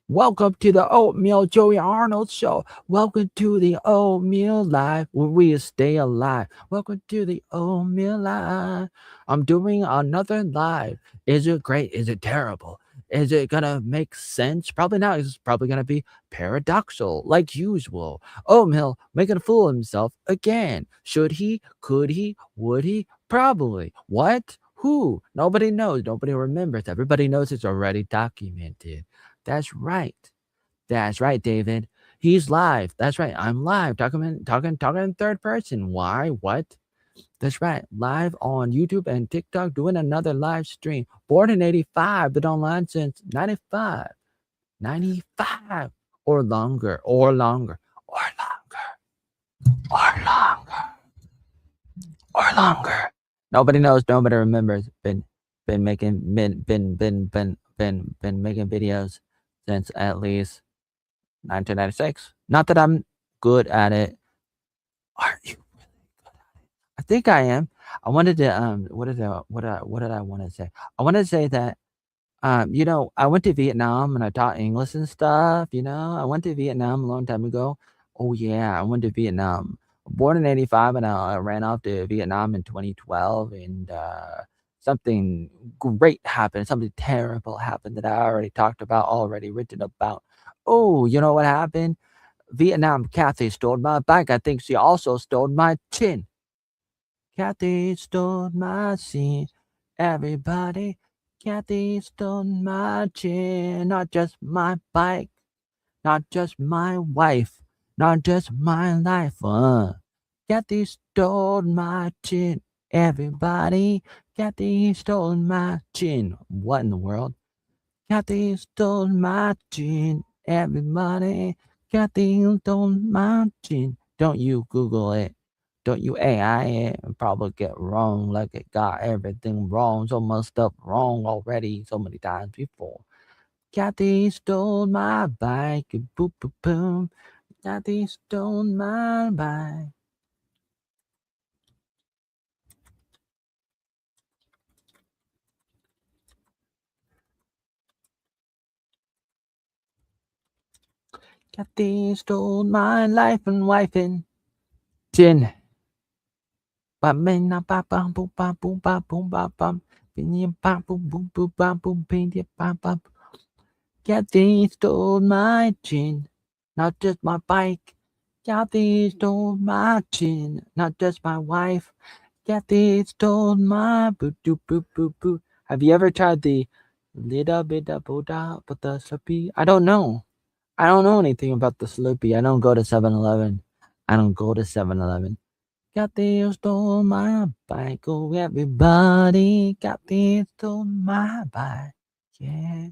Welcome to the Oatmeal Joey Arnold Show. Welcome to the Oatmeal Live where we stay alive. Welcome to the Oatmeal Live. I'm doing another live. Is it great? Is it terrible? Is it gonna make sense? Probably not. It's probably gonna be paradoxical, like usual. Oatmeal making a fool of himself again. Should he? Could he? Would he? Probably. What? Who? Nobody knows. Nobody remembers. Everybody knows it's already documented. That's right. That's right, David. He's live. That's right. I'm live. Talking in third person. Why? What? That's right. Live on YouTube and TikTok, doing another live stream. Born in 85, been online since 95. 95 or longer, or longer, or longer, or longer, or longer. Nobody knows, nobody remembers. Been making been making videos since at least 1996. Not that I'm good at it. Are you really good at it? I think I am. I wanted to what did I want to say? I wanted to say that I went to Vietnam and I taught English and stuff. I went to Vietnam a long time ago. Oh yeah, I went to Vietnam. Born in 85 and I ran off to Vietnam in 2012 and something great happened, something terrible happened that I already talked about, already written about. Oh, you know what happened? Vietnam Kathy stole my bike. I think she also stole my chin. Kathy stole my chin. Everybody, Kathy stole my chin. Not just my bike, not just my wife, not just my life. Kathy stole my chin. Everybody, Kathy stole my chin. What in the world? Kathy stole my chin. Everybody, Kathy stole my chin. Don't you Google it. Don't you AI it and probably get wrong like it got everything wrong. So much stuff wrong already so many times before. Kathy stole my bike. Boop, boop, boom. Kathy stole my bike. Kathy stole my life and wife and chin. Ba bing na ba bum boom ba boom ba boom ba bum. Bing ba boom boom boom ba boom bing ba bum. Kathy stole my chin, not just my bike. Kathy stole my chin, not just my wife. Kathy stole my boo doo boo boo boo. Have you ever tried the little bit of Buddha but the Slurpee? I don't know. I don't know anything about the Slurpee. I don't go to 7-Eleven. I don't go to 7-Eleven. Kathy stole my bike. Oh, everybody. Kathy stole my bike. Yeah.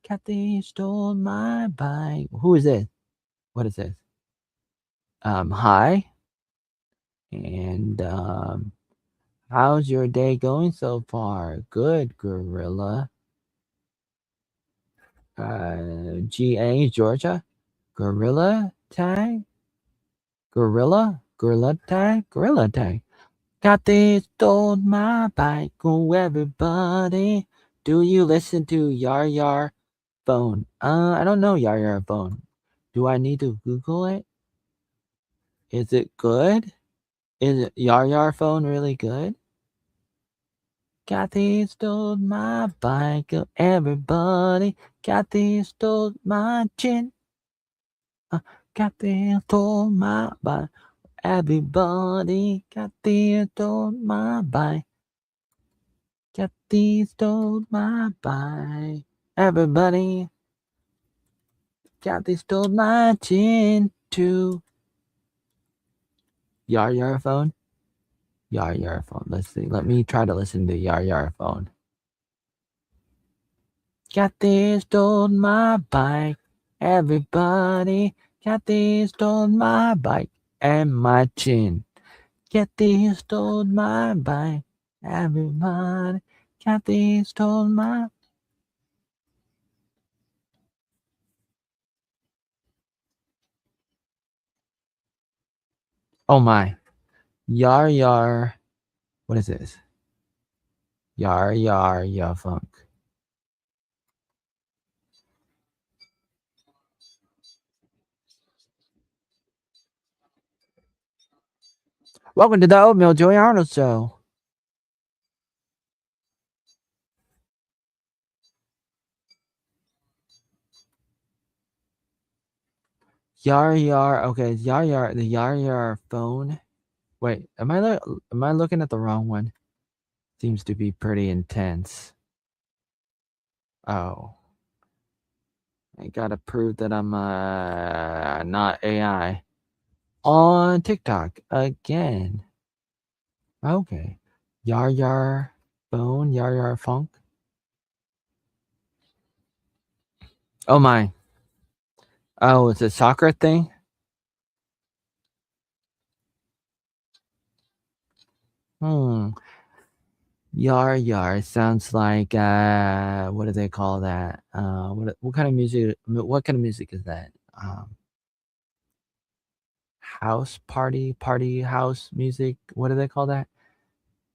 Kathy stole my bike. Who is this? What is this? Hi. And how's your day going so far? Good, Gorilla. GA, Georgia. Gorilla tag? Gorilla tag? Gorilla tag. Kathy stole my bike. Oh, everybody. Do you listen to Yar Yar phone? I don't know Yar Yar phone. Do I need to Google it? Is it good? Is Yar Yar phone really good? Kathy stole my bike. Oh, everybody. Kathy stole my chin. Kathy stole my bike. Everybody. Kathy stole my bike. Kathy stole my bike. Everybody. Kathy stole my chin too. Yar Yar phone. Yar Yar phone. Let's see. Let me try to listen to Yar Yar phone. Kathy stole my bike. Everybody. Kathy stole my bike and my chin. Kathy stole my bike. Everybody. Kathy stole my. Oh my. Yar Yar. What is this? Yar Yar Ya Funk. Welcome to the Oatmeal Joey Arnold Show. Yar Yar. Okay, Yar Yar. The Yar Yar phone. Wait, am I looking at the wrong one? Seems to be pretty intense. Oh, I gotta prove that I'm not AI on TikTok again. Okay, Yar Yar phone. Yar Yar funk. Oh my. Oh, it's a soccer thing. Yar Yar sounds like what do they call that? What kind of music? What kind of music is that? House party house music. What do they call that?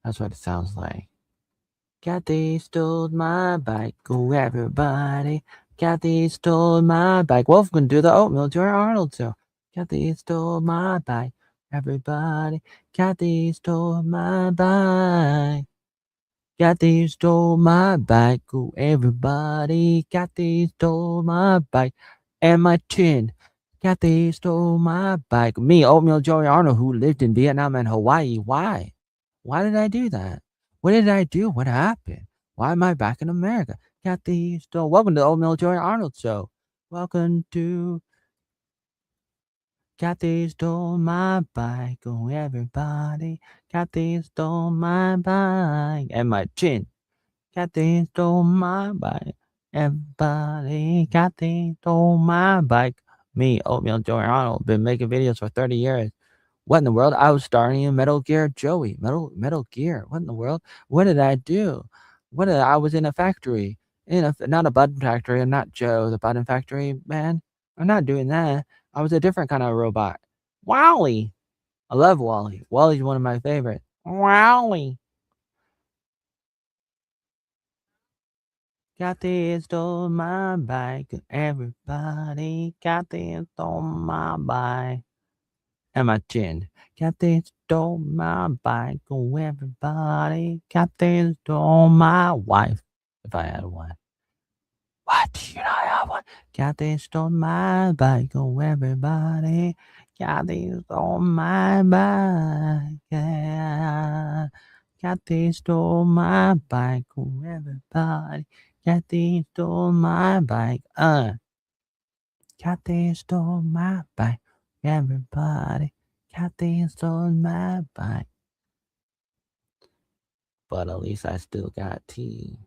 That's what it sounds like. Kathy stole my bike. Oh everybody, Kathy stole my bike. Welcome to the Oatmeal Joy Arnold Show. Kathy stole my bike. Everybody, Kathy stole my bike. Kathy stole my bike. Oh, everybody. Kathy stole my bike. And my chin. Kathy stole my bike. Me, Oatmeal Joey Arnold, who lived in Vietnam and Hawaii. Why? Why did I do that? What did I do? What happened? Why am I back in America? Kathy stole. Welcome to the Oatmeal Joey Arnold Show. Welcome to Kathy stole my bike. Oh, everybody. Kathy stole my bike. And my chin. Kathy stole my bike. Everybody, Kathy stole my bike. Me, Oatmeal Joey Arnold, been making videos for 30 years. What in the world? I was starring in Metal Gear Joey. Metal Gear. What in the world? What did I do? I was in a factory. Not a button factory. I'm not Joe, the button factory man. I'm not doing that. I was a different kind of robot. Wally. I love Wally. Wally's one of my favorites. Wally. Kathy stole my bike. Everybody, Kathy stole my bike. And my chin. Kathy stole my bike. Oh, everybody, Kathy stole my wife. If I had one. What? Do you not have one? Kathy stole my bike. Oh, everybody, Kathy stole my bike. Yeah. Kathy stole my bike. Oh, everybody. Kathy stole my bike. Kathy stole my bike. Everybody. Kathy stole my bike. But at least I still got tea.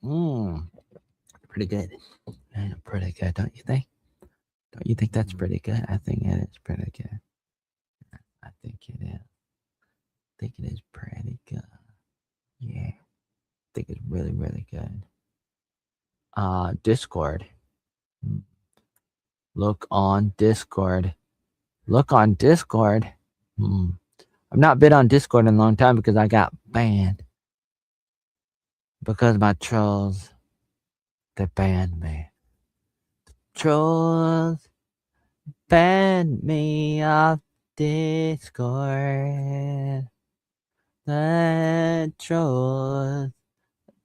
Pretty good. Pretty good, don't you think? Don't you think that's pretty good? I think it is pretty good. I think it is. I think it is pretty good. Yeah. I think it's really, really good. Discord. Look on Discord. Look on Discord. I've not been on Discord in a long time because I got banned. Because my trolls, they banned me. Trolls banned me off Discord. The trolls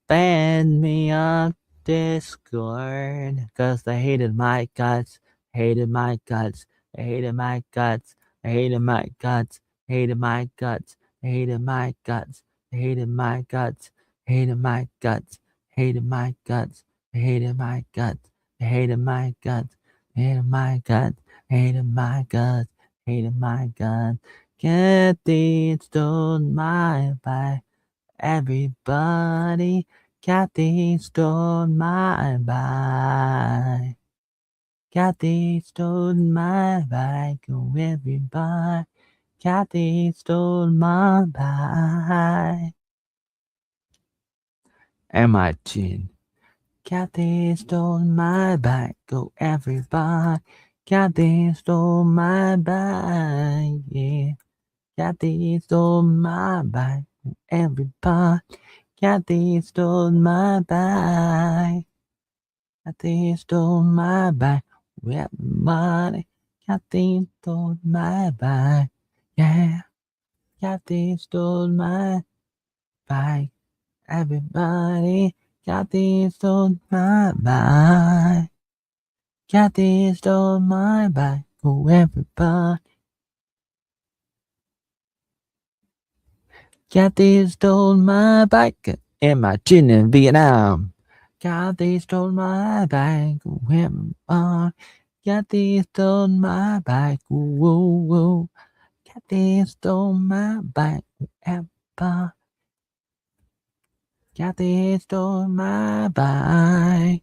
banned me off Discord because they hated my guts, hated my guts, hated my guts, hated my guts, hated my guts, hated my guts, hated my guts, hated my guts, hated my guts, hated my guts, hated my guts, hated my guts, hated my guts, hated my guts. Get these stole my bike. Everybody, Kathy stole my bike. Kathy stole my bike. Oh, everybody, Kathy stole my bike. And my chin. Kathy stole my bike. Oh, everybody, Kathy stole my bike. Yeah. Kathy stole my bike. Everybody, Kathy stole my bike. Kathy stole my bike. Everybody, Kathy stole my bike. Yeah. Kathy stole my bike. Everybody. Kathy stole my bike. Kathy stole my bike. Oh, everybody. Kathy stole my bike and my chin in Vietnam. Kathy stole my bike. Oh, everybody. Kathy stole my bike. Whoa, whoa. Kathy stole my bike. Everybody. Kathy stole my bike.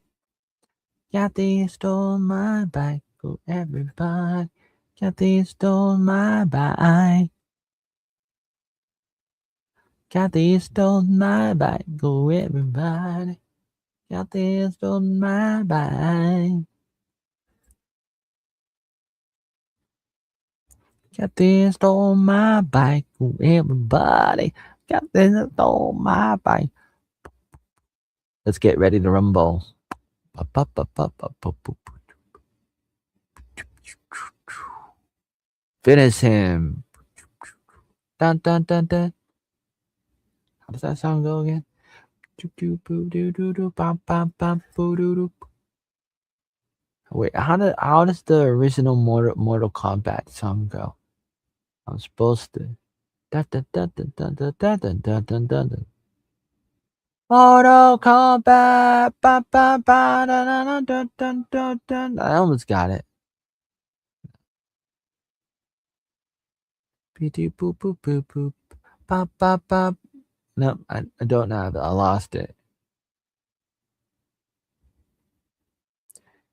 Kathy stole my bike. Oh, everybody. Kathy stole my bike. Kathy stole my bike. Oh, everybody. Kathy stole my bike. Kathy stole my bike. Oh, everybody. Kathy stole my bike. Let's get ready to rumble. Finish him. Dun dun dun dun. How does that song go again? Wait, how does the original Mortal Kombat song go? I'm supposed to. Dun, dun, dun, dun, dun, dun, dun, dun, dun, dun, dun, dun. Mortal Kombat. Ba, ba, ba, dun, dun, dun, dun, dun, dun. I almost got it. Boop, boop, boop, boop. Pop, pop, pop. No, I don't have it. I lost it.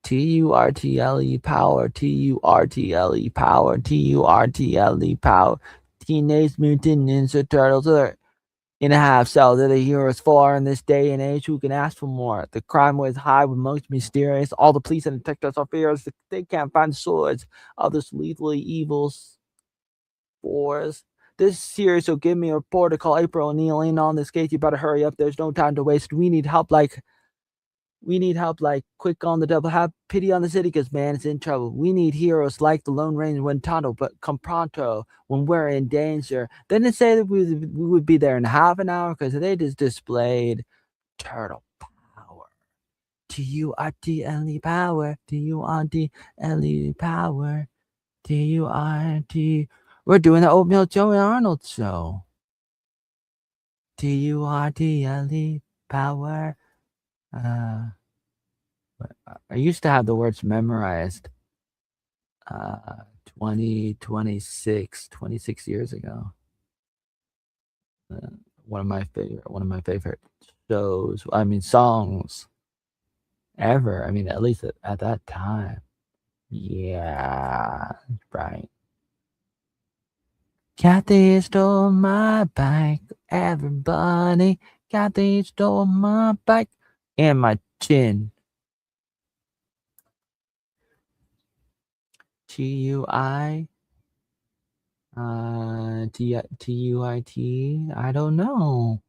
TURTLE power, TURTLE power, TURTLE power. Teenage Mutant Ninja Turtles are in a half cell. They're the heroes far in this day and age. Who can ask for more? The crime was high, with most mysterious. All the police and detectives are fears. They can't find the swords of this lethally evils force. This series will give me a report to call April O'Neil in on this case. You better hurry up. There's no time to waste. We need help like quick on the double. Have pity on the city, because man is in trouble. We need heroes like the Lone Ranger when Tonto, but come pronto when we're in danger. Then they say that we would be there in half an hour, because they just displayed turtle power. TURTLE power. TURTLE power. TURT. We're doing the Oatmeal Joey Arnold show. TURTLE power. I used to have the words memorized 26 years ago. One of my favorite shows, I mean songs ever. I mean, at least at that time. Yeah, right. Kathy stole my bike. Everybody, Kathy stole my bike and my chin. TUI TUIT. I don't know.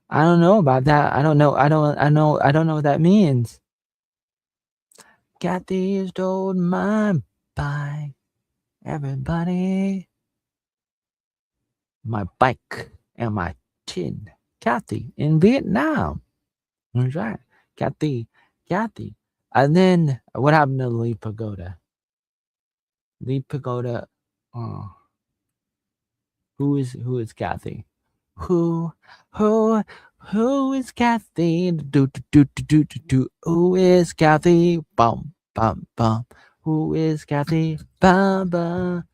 I don't know about that. I don't know. I don't know what that means. Kathy stole my bike. Everybody, my bike and my chin. Kathy in Vietnam. That's right. Kathy. And then what happened to Lee Pagoda? Lee Pagoda. Oh, who is Kathy? Who who who is Kathy? Who is Kathy? Bum bum bum. Who is Kathy? Bum bum.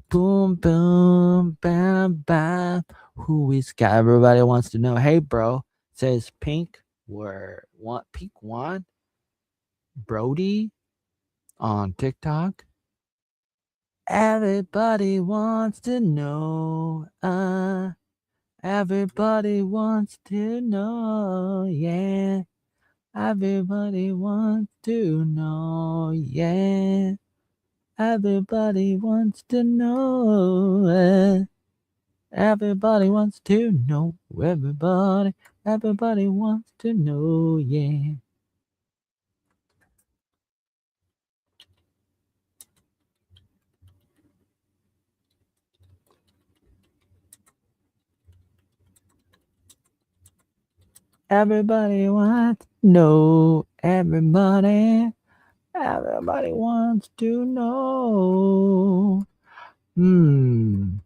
Boom boom bam bam. Who is Kathy? Everybody wants to know. Hey bro, says Pink Pink One Brody on TikTok. Everybody wants to know. Everybody wants to know, yeah. Everybody wants to know, yeah. Everybody wants to know. Everybody wants to know. Everybody wants to know, yeah. Everybody wants to know. Everybody wants to know. An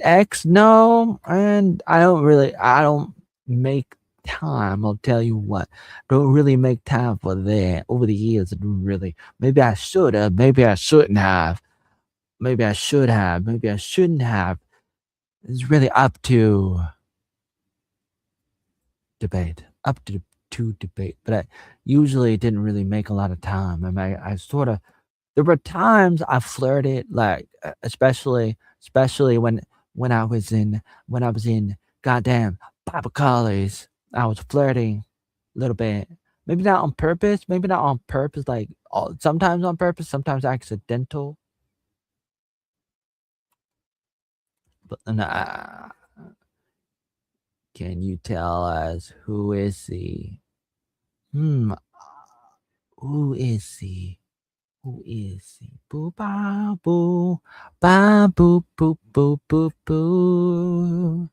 ex, no, and I don't make time. I'll tell you what, don't really make time for that. Over the years, I don't really. Maybe I should have. Maybe I shouldn't have. Maybe I should have. Maybe I shouldn't have. It's really up to debate. To debate. But I usually didn't really make a lot of time. I mean, I sort of. There were times I flirted, like especially when I was in goddamn Bible college. I was flirting a little bit. Maybe not on purpose. Maybe not on purpose. Like sometimes on purpose, sometimes accidental. But can you tell us who is he? Hmm. Who is he? Who is he? Boo ba boo. Ba boo boo boo boo boo.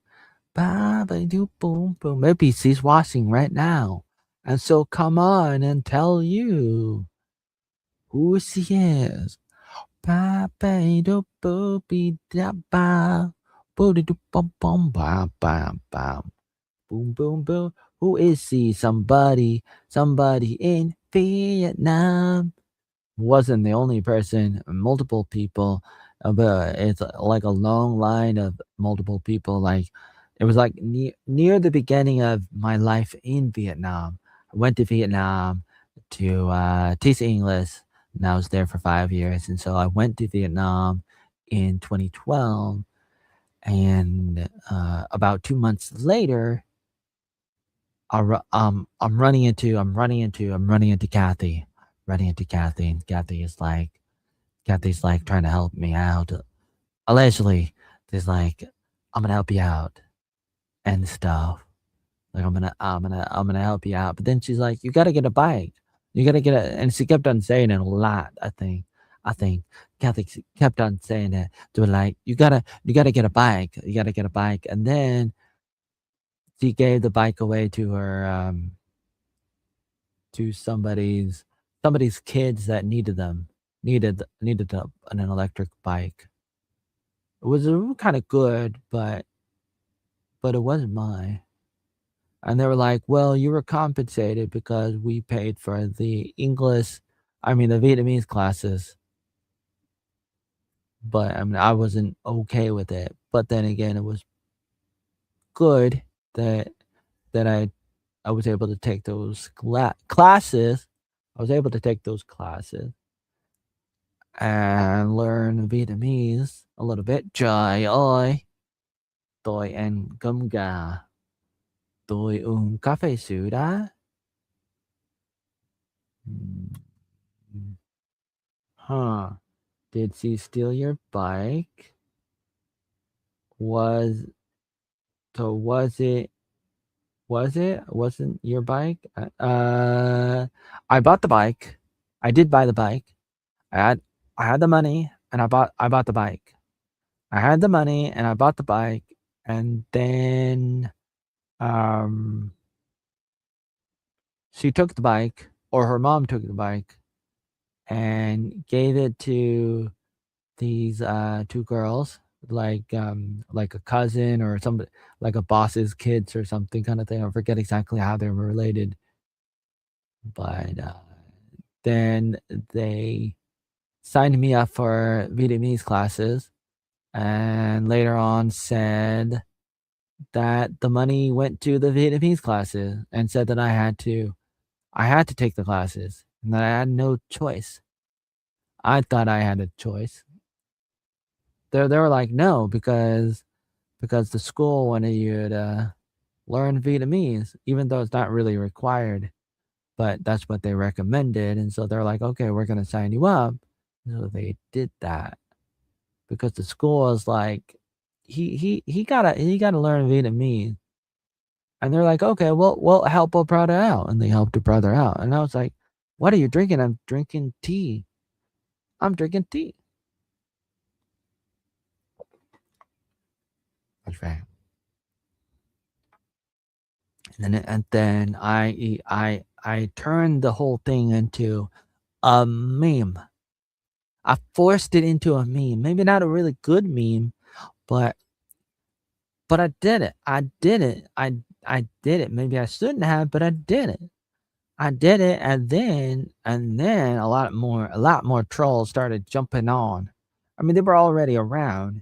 Ba ba doo boom boom. Maybe she's washing right now. And so come on and tell you who she is. Ba ba doo boo be da ba. Boo doo bum bum ba ba ba. Boom boom boom. Who is she? Somebody in Vietnam. Wasn't the only person, multiple people, but it's like a long line of multiple people. Like it was like near the beginning of my life in Vietnam. I went to Vietnam to teach English, and I was there for 5 years. And so I went to Vietnam in 2012, and about 2 months later, I'm running into Kathy, and Kathy's like trying to help me out. Allegedly, she's like, I'm gonna help you out and stuff. Like I'm gonna help you out. But then she's like, you gotta get a bike. You gotta get a, and she kept on saying it a lot. I think Kathy kept on saying it to her, like, you gotta get a bike. You gotta get a bike. And then she gave the bike away to her to somebody's kids that needed them needed an electric bike. It was kind of good, but it wasn't mine. And they were like, "Well, you were compensated because we paid for the the Vietnamese classes." But I mean, I wasn't okay with it. But then again, it was good that that I was able to take those classes. I was able to take those classes and learn Vietnamese a little bit. Trời ơi, tôi ăn cơm gà, tôi uống cà phê sữa đá. Mm, Huh. Did she steal your bike? Was was it wasn't your bike? I bought the bike. I did buy the bike. I had I had the money and I bought the bike. I had the money and I bought the bike, and then um she took the bike, or her mom took the bike and gave it to these two girls, like a cousin or somebody, like a boss's kids or something kind of thing. I forget exactly how they were related, but then they signed me up for Vietnamese classes, and later on said that the money went to the Vietnamese classes, and said that I had to take the classes and that I had no choice. I thought I had a choice. They were like, no, because the school wanted you to learn Vietnamese, even though it's not really required, but that's what they recommended. And so they're like, okay, we're gonna sign you up. So they did that because the school was like, he gotta learn Vietnamese. And they're like, okay, well, we'll help a brother out. And they helped a brother out. And I was like, what are you drinking? I'm drinking tea. I'm drinking tea. That's right. and then I turned the whole thing into a meme. I forced it into a meme. Maybe not a really good meme, but I did it. I did it. I did it. Maybe I shouldn't have, but I did it. I did it, and then a lot more trolls started jumping on. I mean, they were already around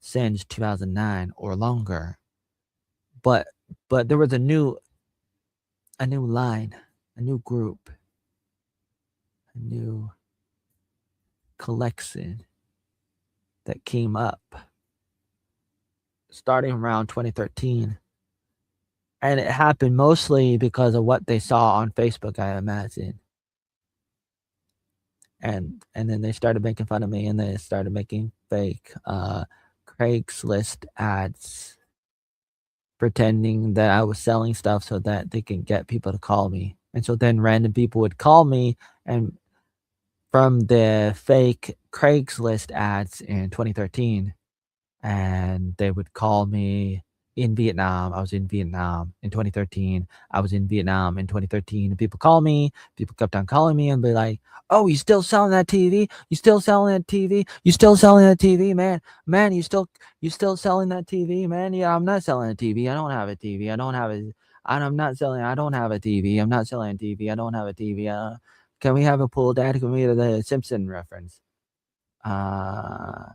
since 2009 or longer, but there was a new line, a new group, a new collection that came up starting around 2013. And it happened mostly because of what they saw on Facebook, I imagine. And then they started making fun of me, and they started making fake Craigslist ads pretending that I was selling stuff so that they can get people to call me. And so then random people would call me, and from the fake Craigslist ads in 2013, and they would call me in Vietnam. I was in Vietnam in 2013. I was in Vietnam in 2013. And people kept on calling me and be like, "Oh, you still selling that TV? You still selling that TV? You still selling that TV, man? Man, you still selling that TV, man? Yeah, I'm not selling a TV. I don't have a TV. I don't have a I'm not selling. I don't have a TV. I'm not selling a TV. I don't have a TV. Can we have a pool, Dad? Can we have the Simpson reference? Uh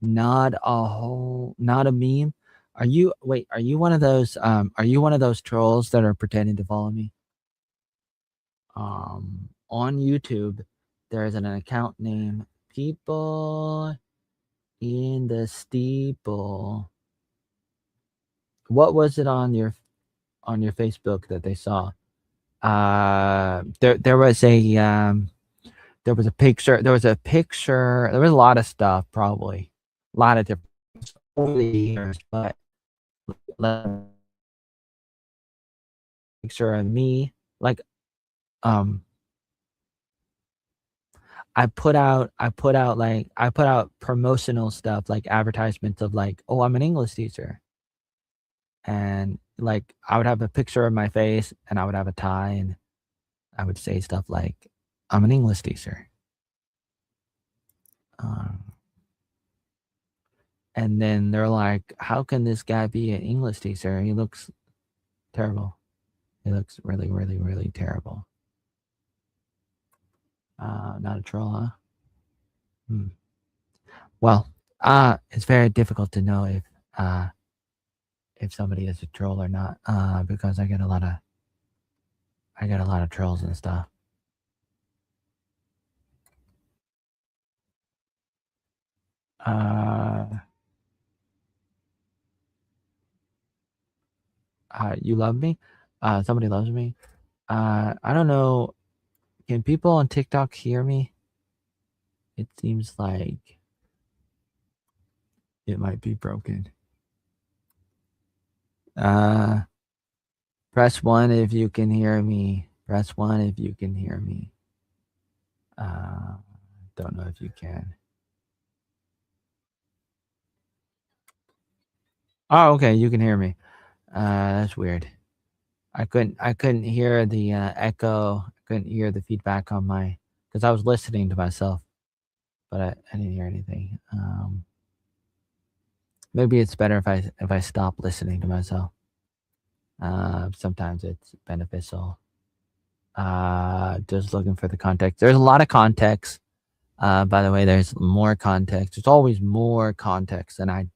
not a meme. Are you are you one of those trolls that are pretending to follow me? On YouTube, there's an account named People in the Steeple. What was it on your Facebook that they saw? There was a picture. There was a lot of stuff, probably a lot of different over the years, but picture of me, like, I put out promotional stuff, like advertisements of like, "Oh, I'm an English teacher." And like I would have a picture of my face, and I would have a tie, and I would say stuff like, "I'm an English teacher." Um, and then they're like, "How can this guy be an English teacher? He looks terrible. He looks really, really, really terrible." Not a troll, huh? Hmm. Well, it's very difficult to know if somebody is a troll or not, because I get a lot of trolls and stuff. You love me? Somebody loves me? I don't know. Can people on TikTok hear me? It seems like it might be broken. Press 1 if you can hear me. Press 1 if you can hear me. Don't know if you can. Oh, okay, you can hear me. That's weird. I couldn't hear the echo. I couldn't hear the feedback on my, because I was listening to myself, but I didn't hear anything. Maybe it's better if I stop listening to myself. Sometimes it's beneficial. Just looking for the context. There's a lot of context. By the way, there's more context. There's always more context, and I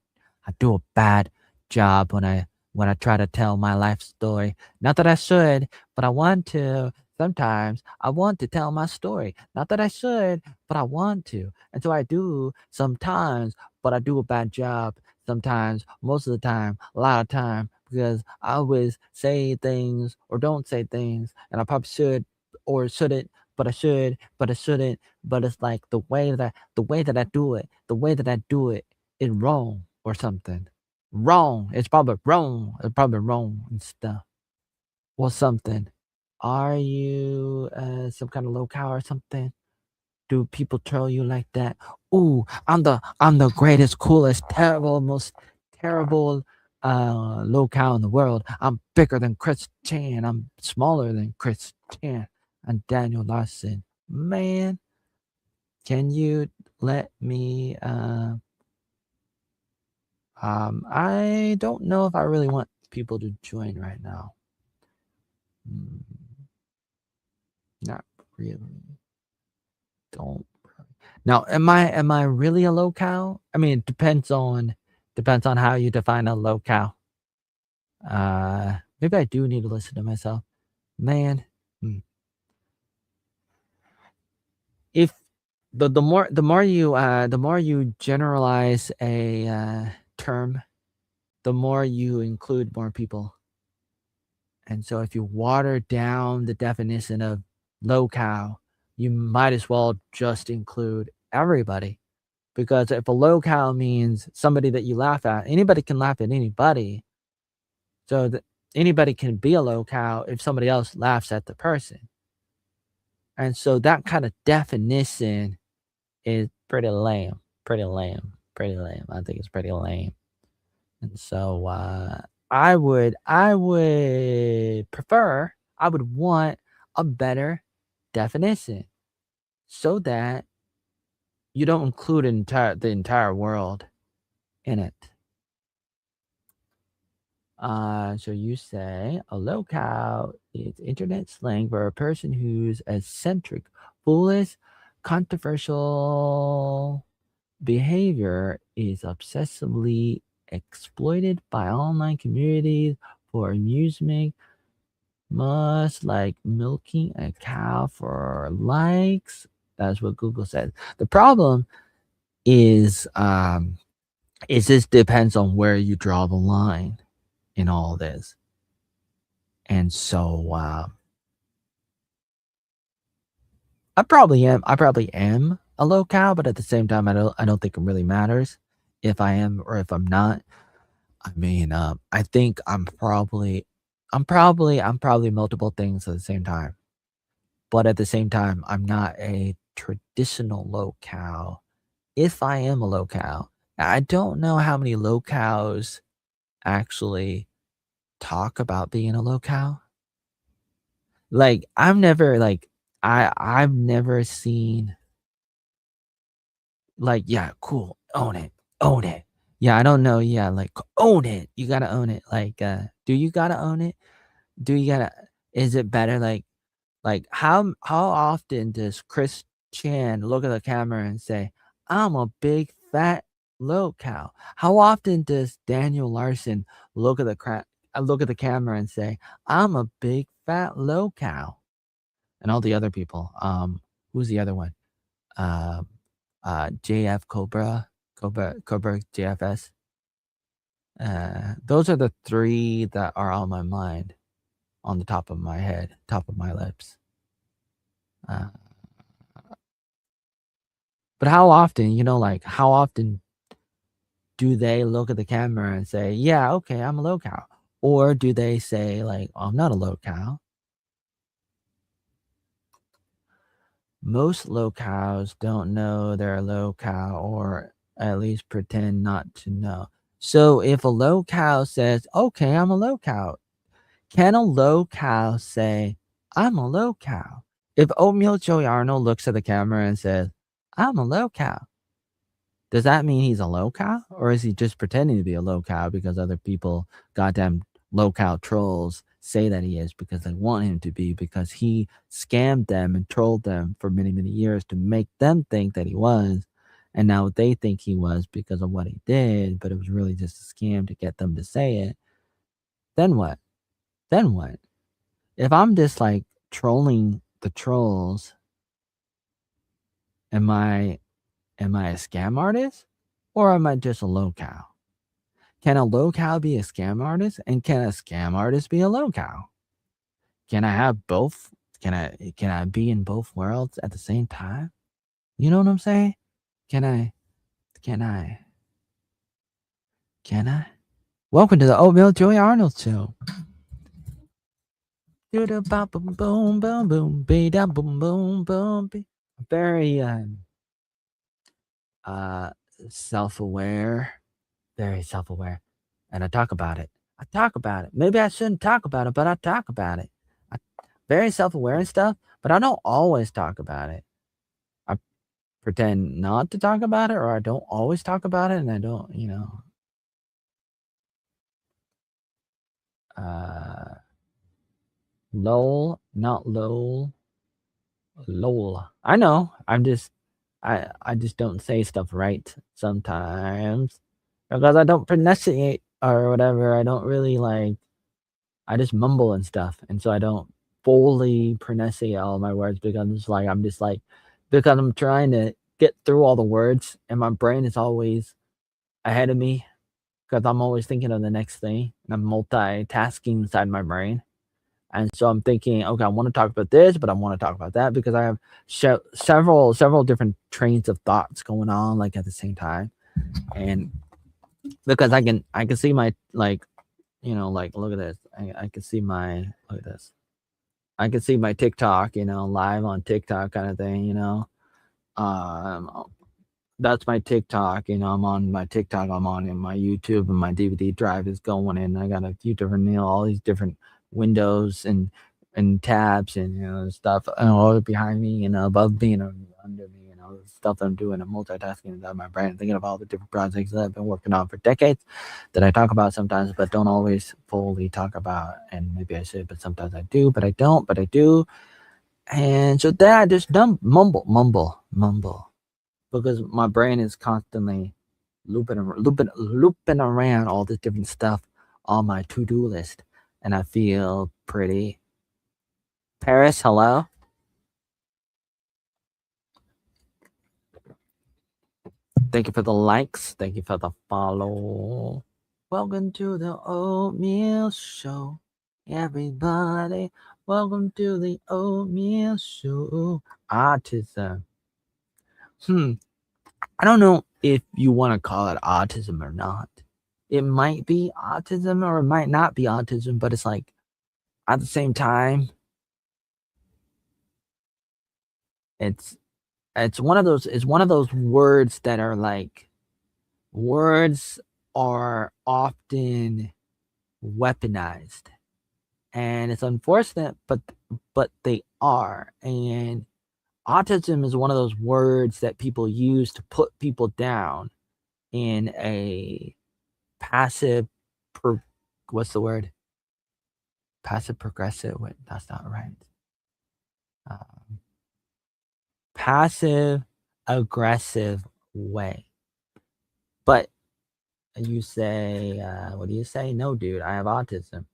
do a bad job when I try to tell my life story. Not that I should, but I want to. Sometimes I want to tell my story. Not that I should, but I want to. And so I do sometimes, but I do a bad job sometimes, most of the time, a lot of time, because I always say things or don't say things, and I probably should or shouldn't, but I should, but I shouldn't. But it's like the way that I do it, is wrong or something. Wrong. It's probably wrong. It's probably wrong and stuff. Or something. Are you some kind of locale or something? Do people troll you like that? Ooh, I'm the greatest, coolest, terrible, most terrible locale in the world. I'm bigger than Chris Chan. I'm smaller than Chris Chan. And Daniel Larson. Man, can you let me? I don't know if I really want people to join right now. Not really. Don't. Now, am I really a locale? I mean, it depends on how you define a locale. Maybe I do need to listen to myself. Man, if the more you generalize a term, the more you include more people. And so if you water down the definition of locale, you might as well just include everybody. Because if a locale means somebody that you laugh at, anybody can laugh at anybody. So that anybody can be a locale if somebody else laughs at the person. And so that kind of definition is pretty lame. Pretty lame. Pretty lame. I think it's pretty lame. And so I would prefer, I would want a better definition so that you don't include the entire world in it. So you say a locale is internet slang for a person whose eccentric, foolish, controversial behavior is obsessively exploited by online communities for amusement, much like milking a cow for likes. That's what Google says. The problem is it just depends on where you draw the line in all this. And so I probably am a locale, but at the same time I don't think it really matters if I am or if I'm not. I mean, I think I'm probably multiple things at the same time. But at the same time, I'm not a traditional locale. If I am a locale, I don't know how many locales actually talk about being a locale. Like, I've never seen like, yeah, cool, own it, own it. Yeah, I don't know, yeah, like, own it, you gotta own it. Like, do you gotta own it? Do you gotta is it better, like, how often does Chris Chan look at the camera and say, "I'm a big fat locale"? How often does Daniel Larson look at the camera and say, "I'm a big fat locale"? And all the other people, who's the other one? Um, JF Cobra JFS. Those are the 3 that are on my mind, on the top of my head, top of my lips. But how often, like, how often do they look at the camera and say, "Yeah, okay, I'm a locale," or do they say, like, "I'm not a locale"? Most locales don't know they're a locale, or at least pretend not to know. So if a locale says, "Okay, I'm a locale," can a locale say, "I'm a locale"? If Oatmeal Joey Arnold looks at the camera and says, "I'm a locale," does that mean he's a locale, or is he just pretending to be a locale because other people, goddamn locale trolls, say that he is because they want him to be, because he scammed them and trolled them for many, many years to make them think that he was, and now they think he was because of what he did, but it was really just a scam to get them to say it. Then what? Then what? If I'm just like trolling the trolls, am I a scam artist, or am I just a locale? Can a locale be a scam artist? And can a scam artist be a locale? Can I have both? Can I be in both worlds at the same time? You know what I'm saying? Can I? Can I? Can I? Welcome to the Oatmeal Joey Arnold Show. Do the boom boom boom boom boom be da boom boom boom. Very uh self-aware. Very self-aware. and I talk about it. I talk about it. Maybe I shouldn't talk about it, but I talk about it. I very self-aware and stuff, but I don't always talk about it. I pretend not to talk about it, or I don't always talk about it, and I don't, uh, lol, not lol, lol. I know. I just don't say stuff right sometimes because I don't pronunciate or whatever. I don't really like. I just mumble and stuff, and so I don't fully pronunciate all my words because I'm just like because I'm trying to get through all the words, and my brain is always ahead of me because I'm always thinking of the next thing, and I'm multitasking inside my brain. And so I'm thinking, okay, I want to talk about this, but I want to talk about that because I have several different trains of thoughts going on like at the same time, and because I can see my like like look at this, I can see my look at this, I can see my TikTok, live on TikTok kind of thing, um that's my TikTok. I'm on my TikTok. I'm on in my YouTube, and my DVD drive is going, and I got a few different, all these different windows and tabs and stuff, all behind me, above me and under me, the stuff that I'm doing. I'm multitasking inside my brain, thinking of all the different projects that I've been working on for decades that I talk about sometimes, but don't always fully talk about. And maybe I should, but sometimes I do, but I don't, but I do. And so then I just mumble because my brain is constantly looping around all this different stuff on my to-do list, and I feel pretty. Paris, hello. Thank you for the likes. Thank you for the follow. Welcome to the Oatmeal Show, everybody. Welcome to the Oatmeal Show. Autism. I don't know if you want to call it autism or not. It might be autism or it might not be autism, but it's like at the same time, it's it's one of those words that are like words are often weaponized. And it's unfortunate, but they are. And autism is one of those words that people use to put people down in a passive what's the word? Passive progressive. Wait, that's not right. Um, passive aggressive way. But you say, what do you say? No, dude, I have autism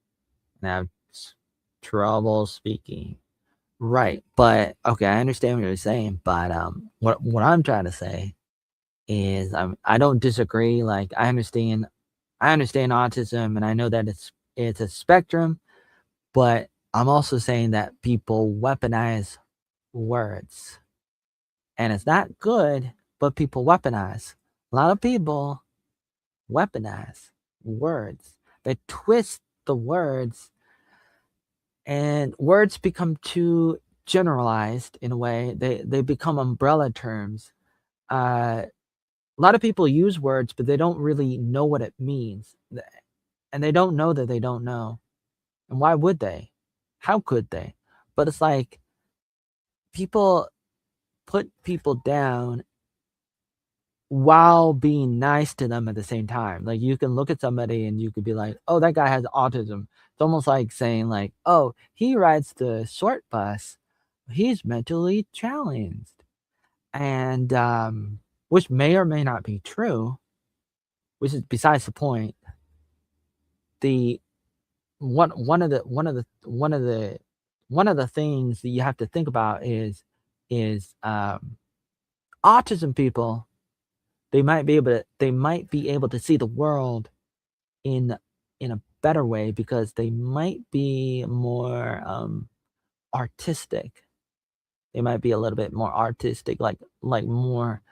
and I have trouble speaking. Right. But okay, I understand what you're saying. But what I'm trying to say is I don't disagree. Like I understand autism, and I know that it's a spectrum, but I'm also saying that people weaponize words, and it's not good, but people weaponize. A lot of people weaponize words. They twist the words, and words become too generalized in a way. They become umbrella terms. A lot of people use words, but they don't really know what it means, and they don't know that they don't know. And why would they? How could they? But it's like people put people down while being nice to them at the same time. Like you can look at somebody and you could be like, "Oh, that guy has autism." It's almost like saying like, "Oh, he rides the short bus. He's mentally challenged." And which may or may not be true, which is besides the point. The one of the things that you have to think about is autism people. They might be able to see the world in in a better way because they might be more artistic. They might be a little bit more artistic, like more.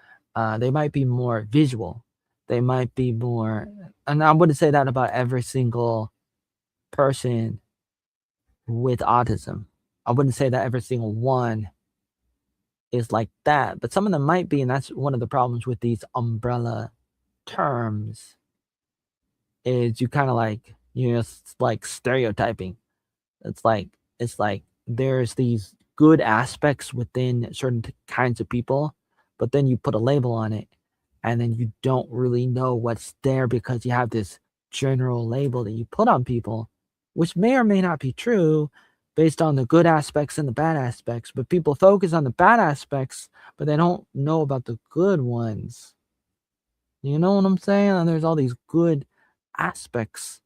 They might be more visual. They might be more, and I wouldn't say that about every single person with autism. I wouldn't say that every single one is like that, but some of them might be, and that's one of the problems with these umbrella terms is you kind of like, it's like stereotyping. It's like there's these good aspects within certain kinds of people, but then you put a label on it, and then you don't really know what's there because you have this general label that you put on people, which may or may not be true based on the good aspects and the bad aspects. But people focus on the bad aspects, but they don't know about the good ones. You know what I'm saying? And there's all these good aspects.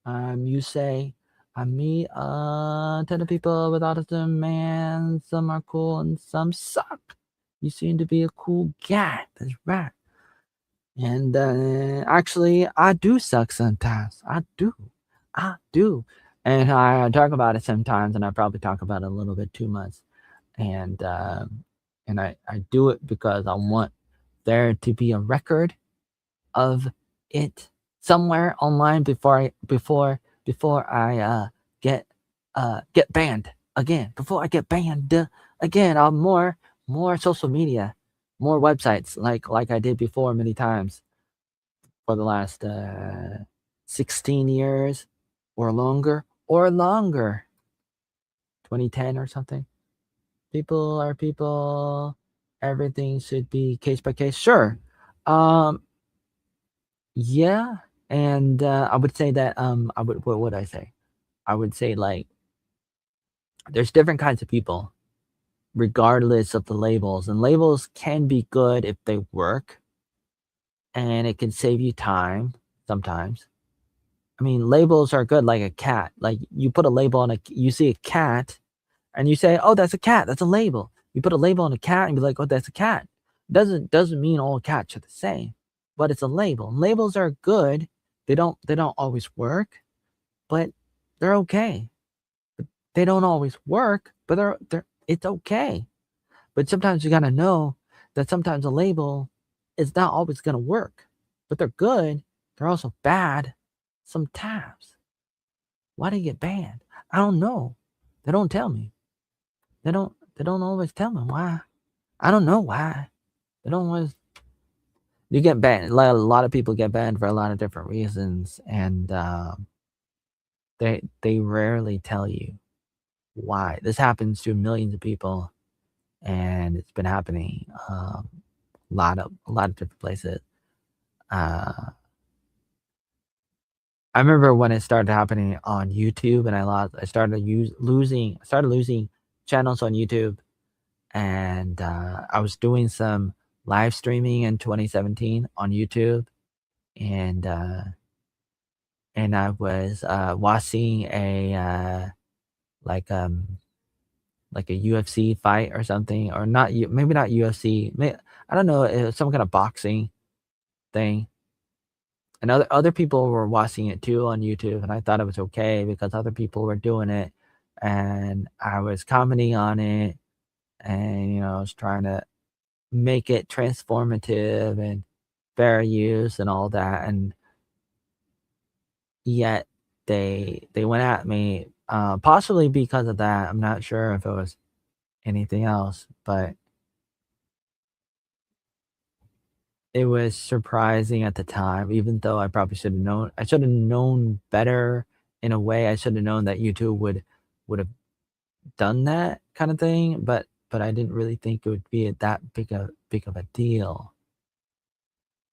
You say, I meet a ton of people with autism, man. Some are cool and some suck. You seem to be a cool guy. That's right. And actually, I do suck sometimes. I do. I do. And I talk about it sometimes, and I probably talk about it a little bit too much. And I do it because I want there to be a record of it somewhere online before I get banned again. Before I get banned again, on more social media, more websites like I did before many times for the last 16 years or longer, 2010 or something. People are people. Everything should be case by case. Sure. Yeah, and I would say that what would I say? I would say like there's different kinds of people regardless of the labels, and labels can be good if they work, and it can save you time sometimes. I mean, labels are good like a cat. Like you put a label on you see a cat and you say, "Oh, that's a cat. That's a label." You put a label on a cat and be like, "Oh, that's a cat." Doesn't mean all cats are the same, but it's a label. Labels are good. They don't always work, but they're okay. They don't always work, but they're it's okay. But sometimes you gotta know that sometimes a label is not always gonna work, but they're good. They're also bad sometimes. Why do you get banned? I don't know. They don't tell me. They don't always tell me why. I don't know why. They don't always. You get banned. A lot of people get banned for a lot of different reasons, and they rarely tell you why. This happens to millions of people, and it's been happening a lot of different places. Uh, I remember when it started happening on YouTube, and I started losing channels on YouTube, and I was doing some live streaming in 2017 on YouTube, and I was watching like um like a UFC fight or something, or not maybe not UFC, I don't know, it was some kind of boxing thing. And other people were watching it too on YouTube, and I thought it was okay because other people were doing it, and I was commenting on it, and I was trying to make it transformative and fair use and all that, and yet they went at me, possibly because of that. I'm not sure if it was anything else, but it was surprising at the time, even though I probably should have known. I should have known better in a way. I should have known that YouTube would have done that kind of thing, but I didn't really think it would be that big of a deal.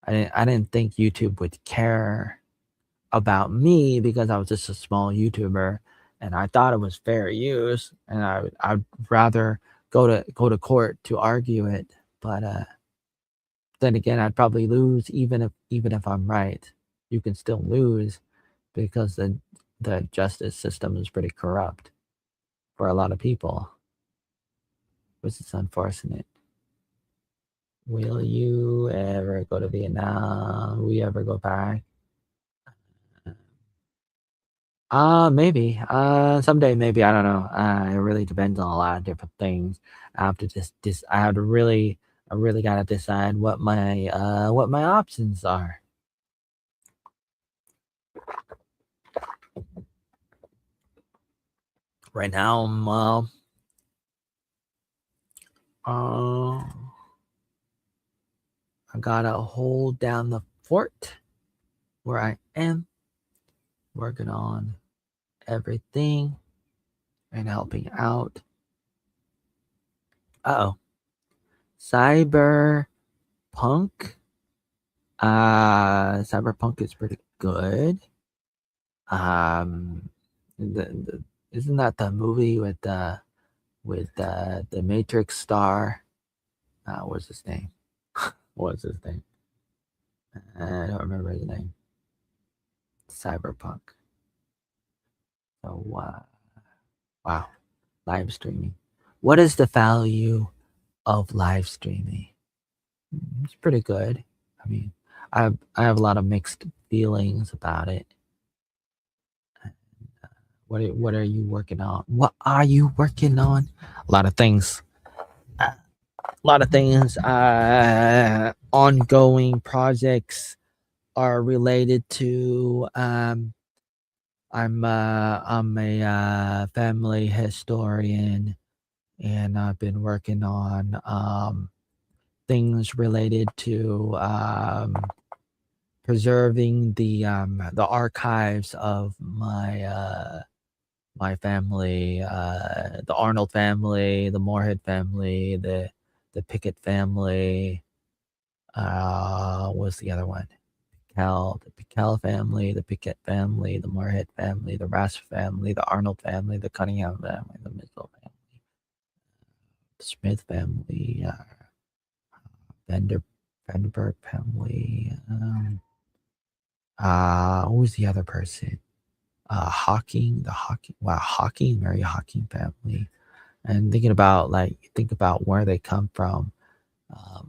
I didn't think YouTube would care about me because I was just a small YouTuber, and I thought it was fair use, and I'd rather go to court to argue it, but then again, I'd probably lose even if I'm right. You can still lose because the justice system is pretty corrupt for a lot of people, which is unfortunate. Will you ever go to Vietnam? Will you ever go back? Maybe. Someday, maybe. I don't know. It really depends on a lot of different things. I have to I have to I really gotta decide what my options are. Right now, uh, I gotta hold down the fort where I am working on everything and helping out. Oh, Cyberpunk. Cyberpunk is pretty good. Um, isn't that the movie with the Matrix star? What's his name? What's his name? I don't remember his name. Cyberpunk. So wow, live streaming. What is the value of live streaming? It's pretty good. I mean, I have a lot of mixed feelings about it. What are you working on? What are you working on? A lot of things. A lot of things. Ongoing projects are related to. I'm a family historian, and I've been working on things related to preserving the archives of my family, the Arnold family, the Moorhead family, the Pickett family. What's the other one? The Pickell family, the Pickett family, the Moorhead family, the Rasp family, the Arnold family, the Cunningham family, the Mitchell family, the Smith family, Vanderburg family. Who's the other person? Mary Hawking family. And think about where they come from.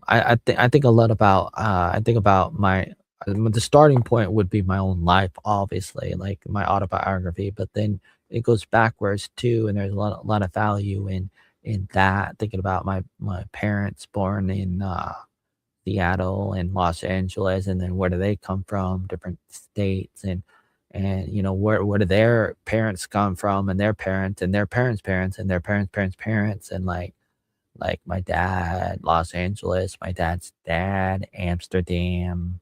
I think a lot about I think about the starting point would be my own life, obviously, like my autobiography, but then it goes backwards too, and there's a lot of value in that. Thinking about my parents born in Seattle and Los Angeles, and then where do they come from, different states, and where do their parents come from, and their parents and their parents' parents and their parents' parents, and like my dad, Los Angeles, my dad's dad, Amsterdam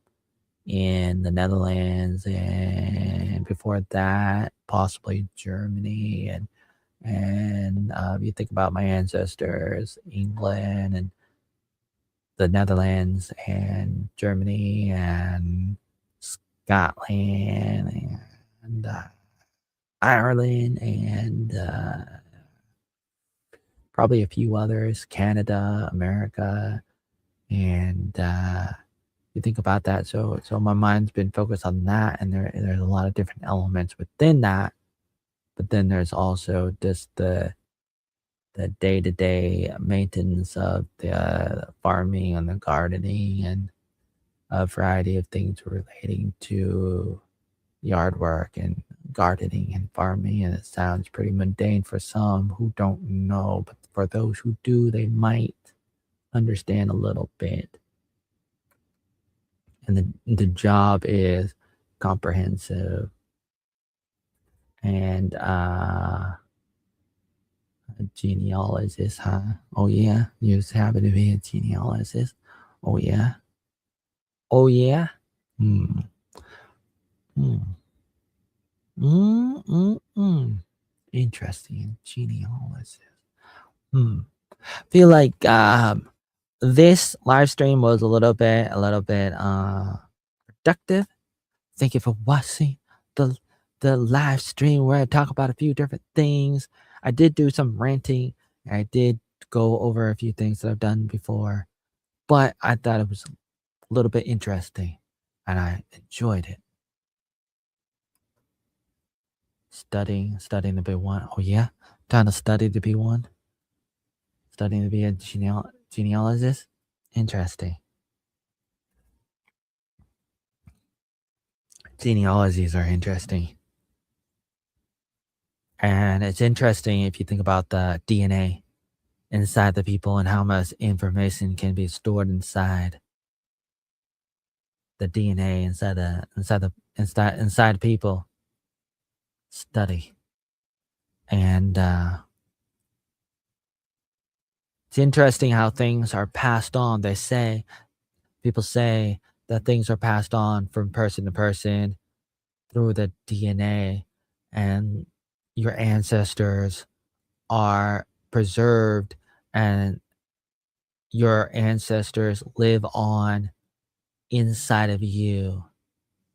in the Netherlands, and before that, possibly Germany, and you think about my ancestors, England and the Netherlands and Germany and Scotland and Ireland and probably a few others, Canada, America, and you think about that. So my mind's been focused on that, and there's a lot of different elements within that. But then there's also just the day-to-day maintenance of the farming and the gardening and a variety of things relating to yard work and gardening and farming. And it sounds pretty mundane for some who don't know, but for those who do, they might understand a little bit. And the job is comprehensive. And a genealogist, huh? Oh yeah, you happen to be a genealogist. Oh yeah. Oh yeah. Hmm. Hmm. Interesting. Genealogist. Feel like this live stream was a little bit productive. Thank you for watching the live stream where I talk about a few different things. I did do some ranting. I did go over a few things that I've done before, but I thought it was a little bit interesting, and I enjoyed it. Studying to be one. Oh yeah, trying to study to be one. Studying to be a genealogist. Interesting. Genealogies are interesting. And it's interesting if you think about the DNA inside the people and how much information can be stored inside the DNA inside people. Study. And it's interesting how things are passed on. People say that things are passed on from person to person through the DNA, and your ancestors are preserved, and your ancestors live on inside of you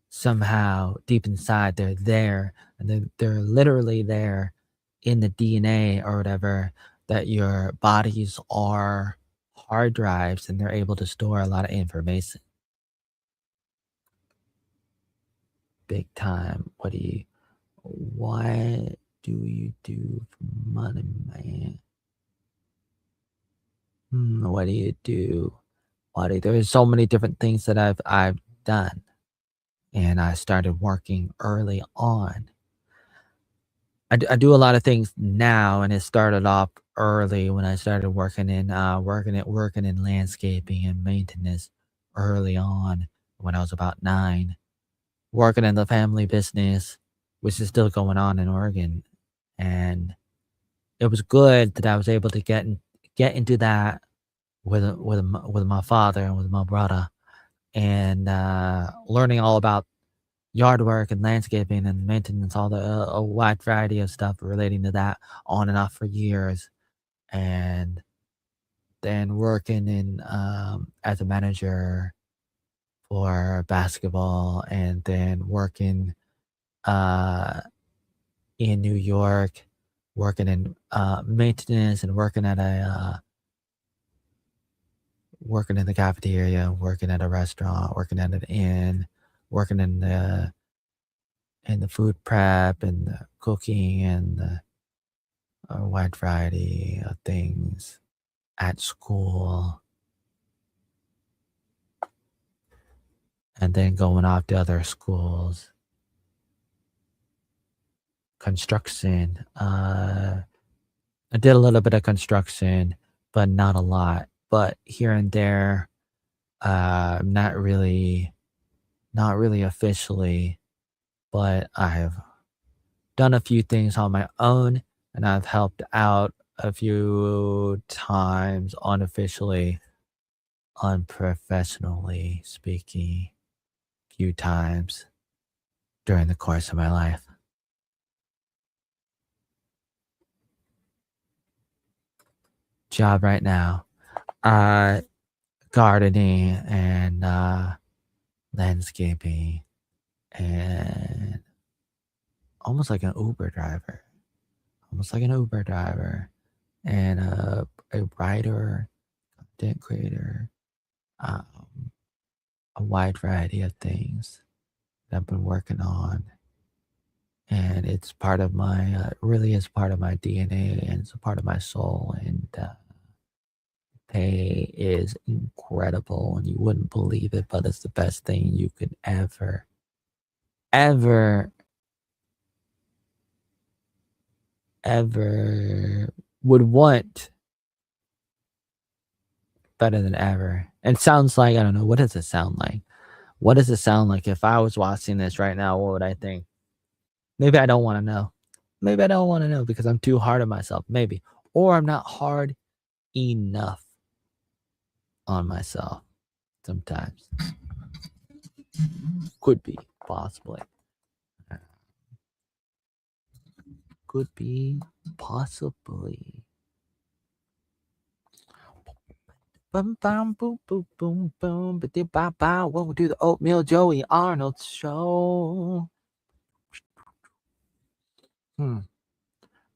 somehow. Deep inside, they're there, and they're literally there in the DNA or whatever, that your bodies are hard drives, and they're able to store a lot of information. Big time. What do you do for money, man? What do you do? There's so many different things that I've done, and I started working early on. I do a lot of things now, and it started off early when I started working in landscaping and maintenance early on when I was about 9, working in the family business, which is still going on in Oregon, and it was good that I was able to get into that with my father and with my brother, and learning all about yard work and landscaping and maintenance, all the a wide variety of stuff relating to that on and off for years, and then working in as a manager for basketball, and then working uh, in New York, working in maintenance, and working in the cafeteria, working at a restaurant, working at an inn, working in the food prep and the cooking and a wide variety of things at school, and then going off to other schools. Construction. I did a little bit of construction, but not a lot. But here and there, not really officially, but I've done a few things on my own, and I've helped out a few times unofficially, unprofessionally speaking, few times during the course of my life. Job right now, uh, gardening and landscaping, and almost like an Uber driver, and a writer, content creator, um, a wide variety of things that I've been working on. And it's part of my, really is part of my DNA, and it's a part of my soul. And pay is incredible, and you wouldn't believe it, but it's the best thing you could ever, ever would want, better than ever. And sounds like, I don't know, what does it sound like? What does it sound like if I was watching this right now? What would I think? Maybe I don't want to know. Maybe I don't want to know because I'm too hard on myself. Maybe. Or I'm not hard enough on myself sometimes. Could be, possibly. Could be, possibly. Bum bum boom boom boom boom ba ba ba. Welcome to the Oatmeal Joey Arnold show.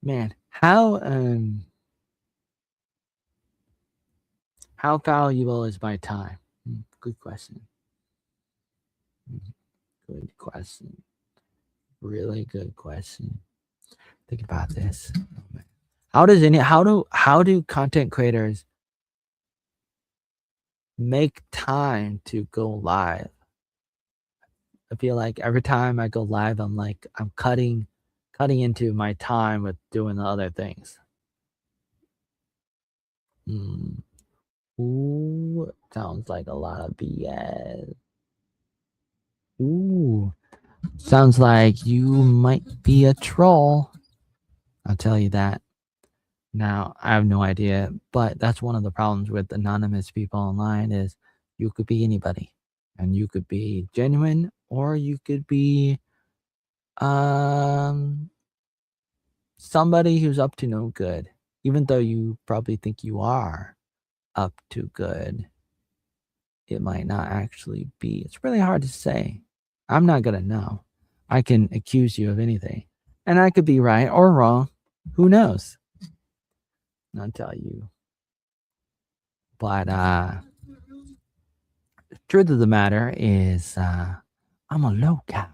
Man, how valuable is my time? Good question. Good question. Really good question. Think about this. How do content creators make time to go live? I feel like every time I go live, I'm cutting into my time with doing the other things. Ooh, sounds like a lot of BS. Ooh, sounds like you might be a troll. I'll tell you that. Now, I have no idea, but that's one of the problems with anonymous people online is you could be anybody, and you could be genuine or you could be somebody who's up to no good, even though you probably think you are up to good. It might not actually be. It's really hard to say. I'm not gonna know. I can accuse you of anything, and I could be right or wrong. Who knows? I'll tell you. But truth of the matter is, I'm a low cow.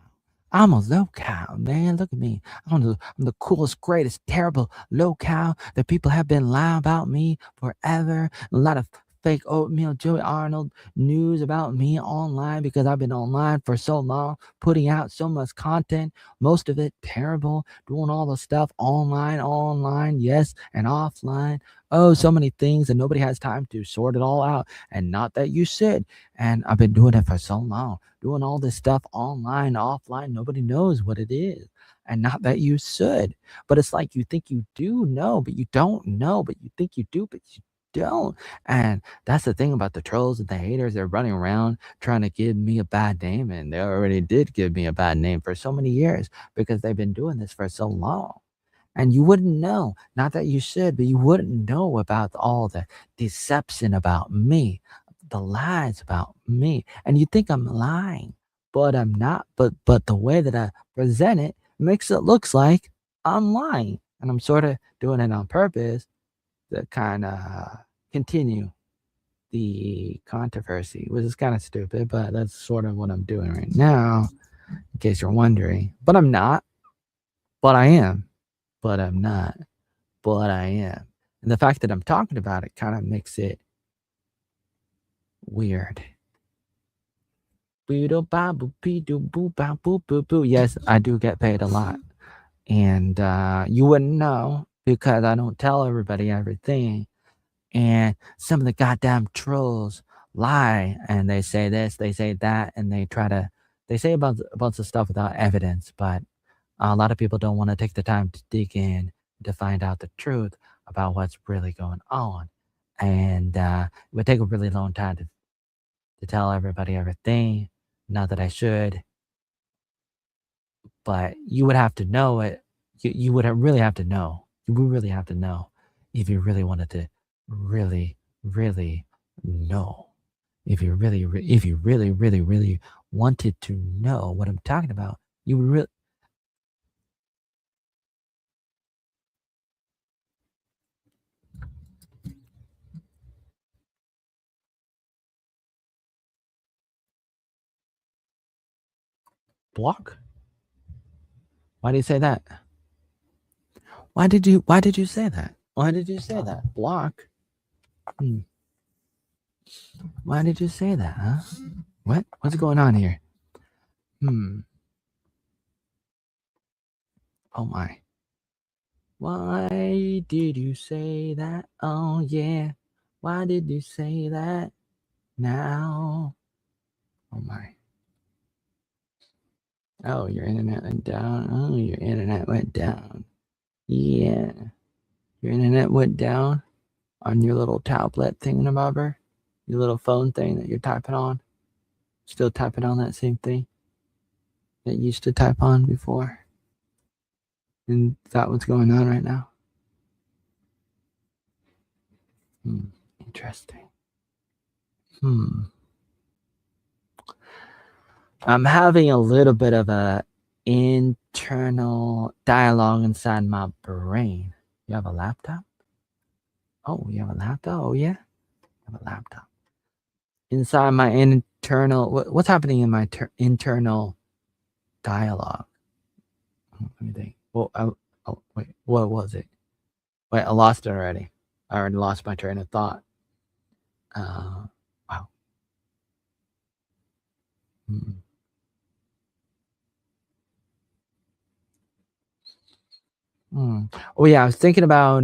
I'm a low cow, man. Look at me. I'm the coolest, greatest, terrible low cow that people have been lying about me forever. A lot of fake oatmeal Joey Arnold news about me online because I've been online for so long, putting out so much content, most of it terrible, doing all the stuff online, yes, and offline. Oh, so many things, and nobody has time to sort it all out. And not that you should. And I've been doing it for so long, doing all this stuff online, offline. Nobody knows what it is. And not that you should. But it's like you think you do know, but you don't know, but you think you do, but you don't. And that's the thing about the trolls and the haters. They're running around trying to give me a bad name. And they already did give me a bad name for so many years because they've been doing this for so long. And you wouldn't know, not that you should, but you wouldn't know about all the deception about me, the lies about me. And you think I'm lying, but I'm not. But the way that I present it makes it looks like I'm lying. And I'm sort of doing it on purpose to kind of continue the controversy, which is kind of stupid, but that's sort of what I'm doing right now, in case you're wondering. But I'm not, but I am, but I'm not, but I am. And the fact that I'm talking about it kind of makes it weird. Yes, I do get paid a lot. And you wouldn't know because I don't tell everybody everything. And some of the goddamn trolls lie and they say this, they say that, and they say a bunch of stuff without evidence. But a lot of people don't want to take the time to dig in to find out the truth about what's really going on. And it would take a really long time to tell everybody everything. Not that I should, but you would have to know it. You would really have to know. You would really have to know if you really wanted to really, really know. If you really, really, really wanted to know what I'm talking about, you would really block. Why do you say that? Why did you say that? Why did you say that? Block? Hmm. Why did you say that, huh? What? What's going on here? Hmm. Oh my. Why did you say that? Oh yeah. Why did you say that now? Oh my. Oh, your internet went down. Oh, your internet went down. Yeah. Your internet went down on your little tablet thingamabobber? Your little phone thing that you're typing on? Still typing on that same thing that you used to type on before? And is that what's going on right now? Interesting. I'm having a little bit of a internal dialogue inside my brain. You have a laptop? Oh, you have a laptop? Oh yeah, I have a laptop. Inside my internal, what's happening in my internal dialogue? Let me think. Well, oh wait, what was it? Wait, I lost it already. I already lost my train of thought. Wow. Oh yeah, I was thinking about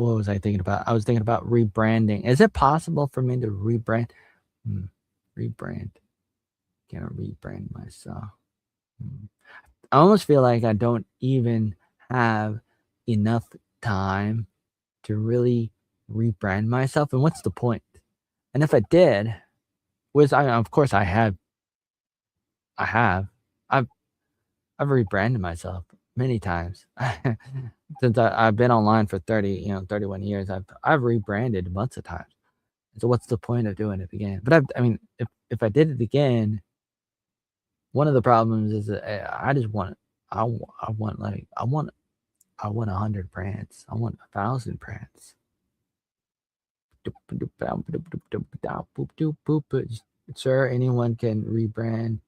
what was I thinking about? I was thinking about rebranding. Is it possible for me to rebrand? Rebrand. Can I rebrand myself? I almost feel like I don't even have enough time to really rebrand myself. And what's the point? And if I did, which of course I have. I've I've rebranded myself many times. Since I've been online for 31 years, I've rebranded a bunch of times. So what's the point of doing it again? But I mean, if I did it again, one of the problems is that I just want I want like I want 100 brands. I want 1,000 brands. Sure, anyone can rebrand.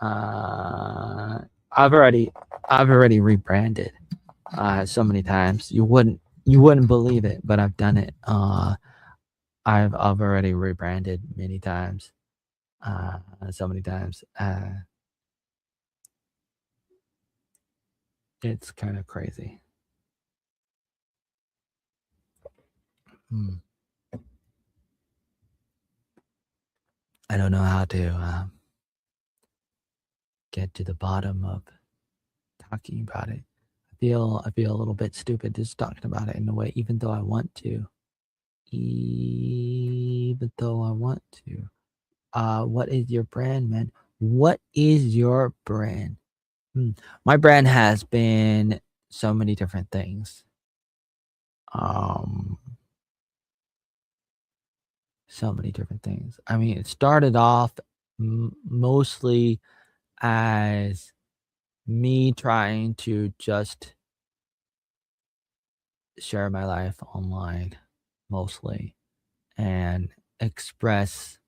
Uh, I've already rebranded so many times. You wouldn't believe it, but I've done it. I've already rebranded many times. So many times. It's kind of crazy. Hmm. I don't know how to get to the bottom of talking about it. I feel a little bit stupid just talking about it in a way, even though I want to. Even though I want to. What is your brand, man? What is your brand? My brand has been so many different things. Um, so many different things. I mean, it started off mostly as me trying to just share my life online, mostly, and express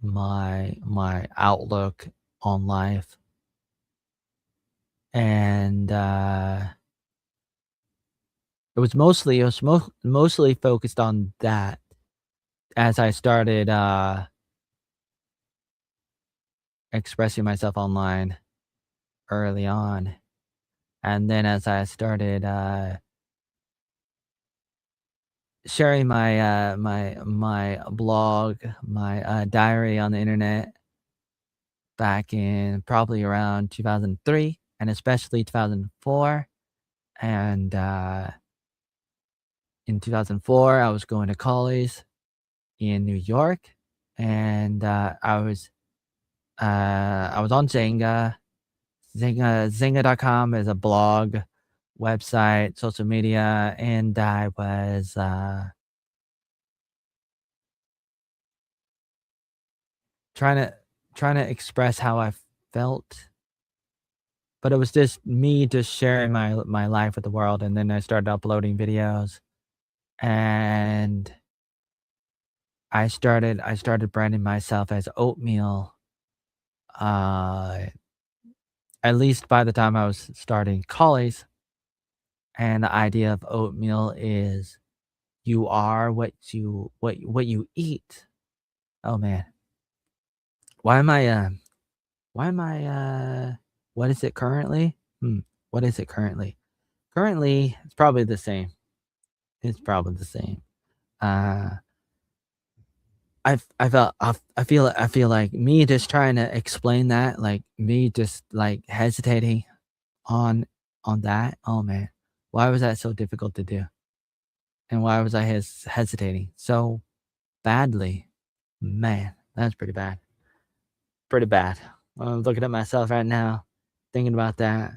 my outlook on life, and it was mostly focused on that as I started expressing myself online early on, and then as I started sharing my blog, my diary on the internet back in probably around 2003 and especially 2004. And in 2004, I was going to college in New York, and I was on Zynga. Zynga.com is a blog website, social media, and I was trying to express how I felt, but it was just me just sharing my life with the world, and then I started uploading videos, and I started branding myself as Oatmeal, uh, at least by the time I was starting college, and the idea of oatmeal is you are what you eat. Oh, man. Why am I, why am I, what is it currently? What is it currently? Currently, it's probably the same. It's probably the same. Uh, I feel like me just trying to explain that, like, me just, like, hesitating on that. Oh, man. Why was that so difficult to do? And why was I hesitating so badly? Man, that's pretty bad. Pretty bad. I'm looking at myself right now, thinking about that,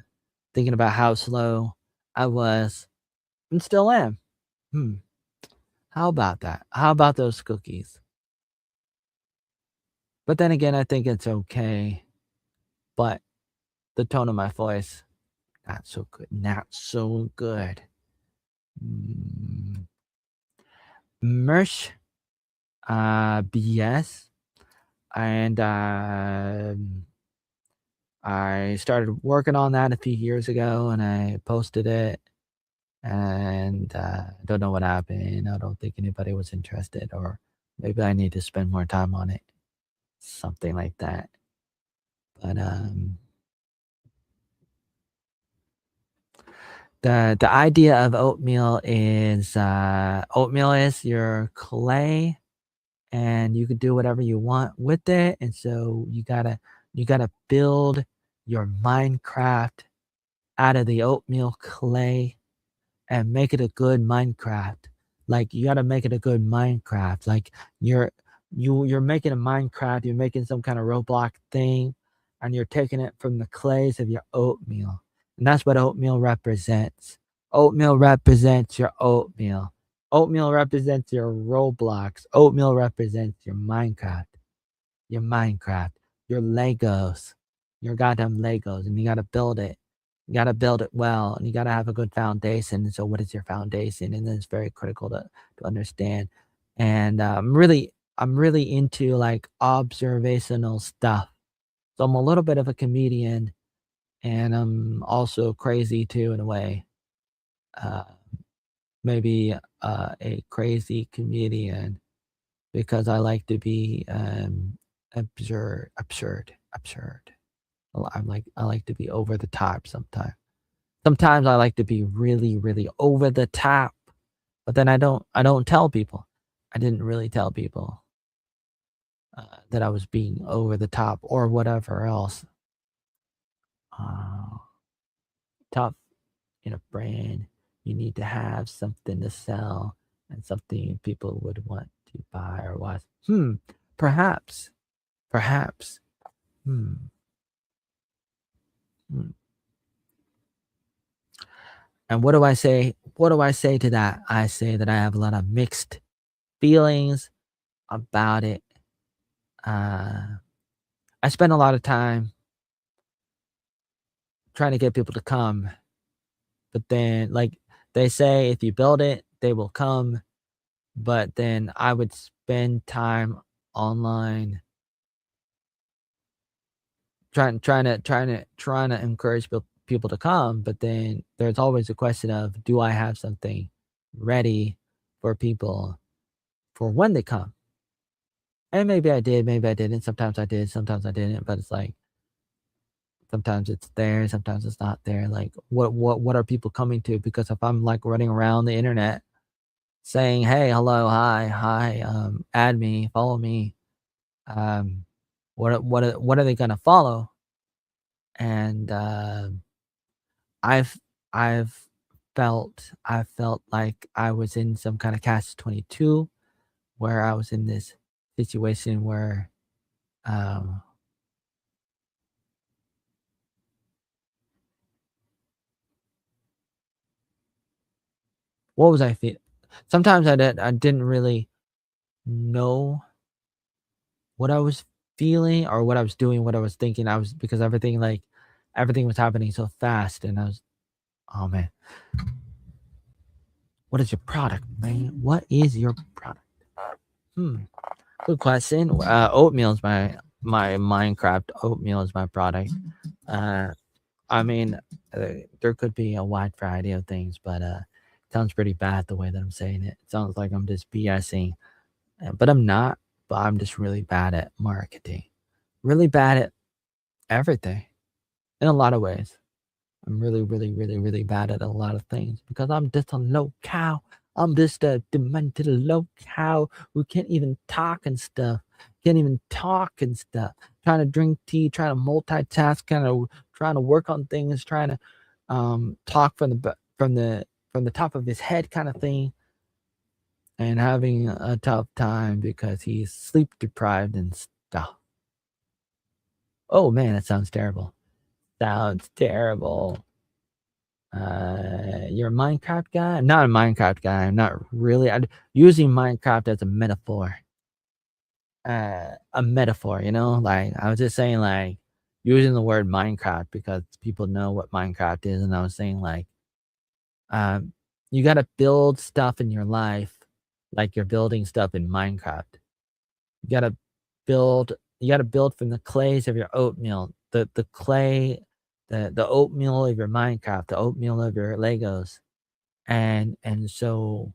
thinking about how slow I was and still am. Hmm. How about that? How about those cookies? But then again, I think it's okay. But the tone of my voice, not so good. Not so good. Mm. Merch, BS, and I started working on that a few years ago, and I posted it, and don't know what happened. I don't think anybody was interested, or maybe I need to spend more time on it, something like that. But the idea of oatmeal is your clay, and you can do whatever you want with it. And so you gotta build your Minecraft out of the oatmeal clay and make it a good Minecraft. Like, you gotta make it a good Minecraft. Like, you're making a Minecraft, you're making some kind of Roblox thing, and you're taking it from the clays of your oatmeal. And that's what oatmeal represents. Oatmeal represents your oatmeal. Oatmeal represents your Roblox. Oatmeal represents your Minecraft. Your Minecraft. Your Legos. Your goddamn Legos. And you gotta build it. You gotta build it well, and you gotta have a good foundation. So what is your foundation? And then it's very critical to understand. And I'm really into like observational stuff. So I'm a little bit of a comedian, and I'm also crazy too in a way. Uh, maybe a crazy comedian because I like to be absurd. I like to be over the top sometimes. Sometimes I like to be really, really over the top, but then I don't tell people. I didn't really tell people that I was being over the top or whatever else. Uh, Tough in a brand, you need to have something to sell and something people would want to buy or watch. Perhaps, perhaps. Hmm, hmm. And what do I say? What do I say to that? I say that I have a lot of mixed feelings about it. Uh, I spend a lot of time trying to get people to come, but then, like, they say if you build it, they will come, but then I would spend time online trying to encourage people to come, but then there's always a question of, do I have something ready for people for when they come? And maybe I did, maybe I didn't. Sometimes I did, sometimes I didn't, but it's like sometimes it's there, sometimes it's not there. Like, what are people coming to? Because if I'm like running around the internet saying, "Hey, hello, hi, add me, follow me," um, what are they gonna follow? And I've I've I felt like I was in some kind of catch 22 where I was in this situation where um, what was I feel? Sometimes I didn't really know what I was feeling or what I was doing, what I was thinking. I was because everything was happening so fast, and I was, oh man, what is your product, man? What is your product? Hmm, good question. Oatmeal is my Minecraft. Oatmeal is my product. Uh, I mean, there could be a wide variety of things, but it sounds pretty bad the way that I'm saying it. It sounds like I'm just BSing, but I'm not. But I'm just really bad at marketing, really bad at everything in a lot of ways. I'm really, really, really, really bad at a lot of things because I'm just a low cow. I'm just a demented low cow who can't even talk and stuff. Can't even talk and stuff. Trying to drink tea, trying to multitask, kind of trying to work on things, trying to talk from the top of his head, kind of thing, and having a tough time because he's sleep deprived and stuff. Oh man, that sounds terrible. Sounds terrible. You're a Minecraft guy? I'm not a Minecraft guy. I'm not really. I'm using Minecraft as a metaphor. You know, like I was just saying, like using the word Minecraft because people know what Minecraft is, and I was saying like, um, you got to build stuff in your life, like you're building stuff in Minecraft. You got to build. You got to build from the clays of your oatmeal, the clay, the oatmeal of your Minecraft, the oatmeal of your Legos. And so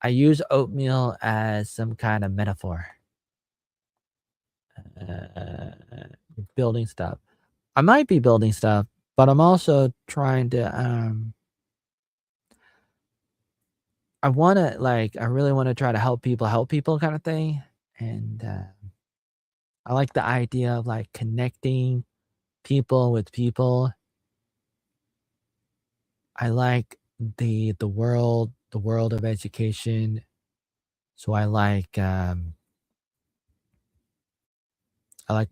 I use oatmeal as some kind of metaphor, uh, building stuff. I might be building stuff, but I'm also trying to, I really want to try to help people kind of thing. And I like the idea of like connecting people with people. I like the world. the world of education. So I like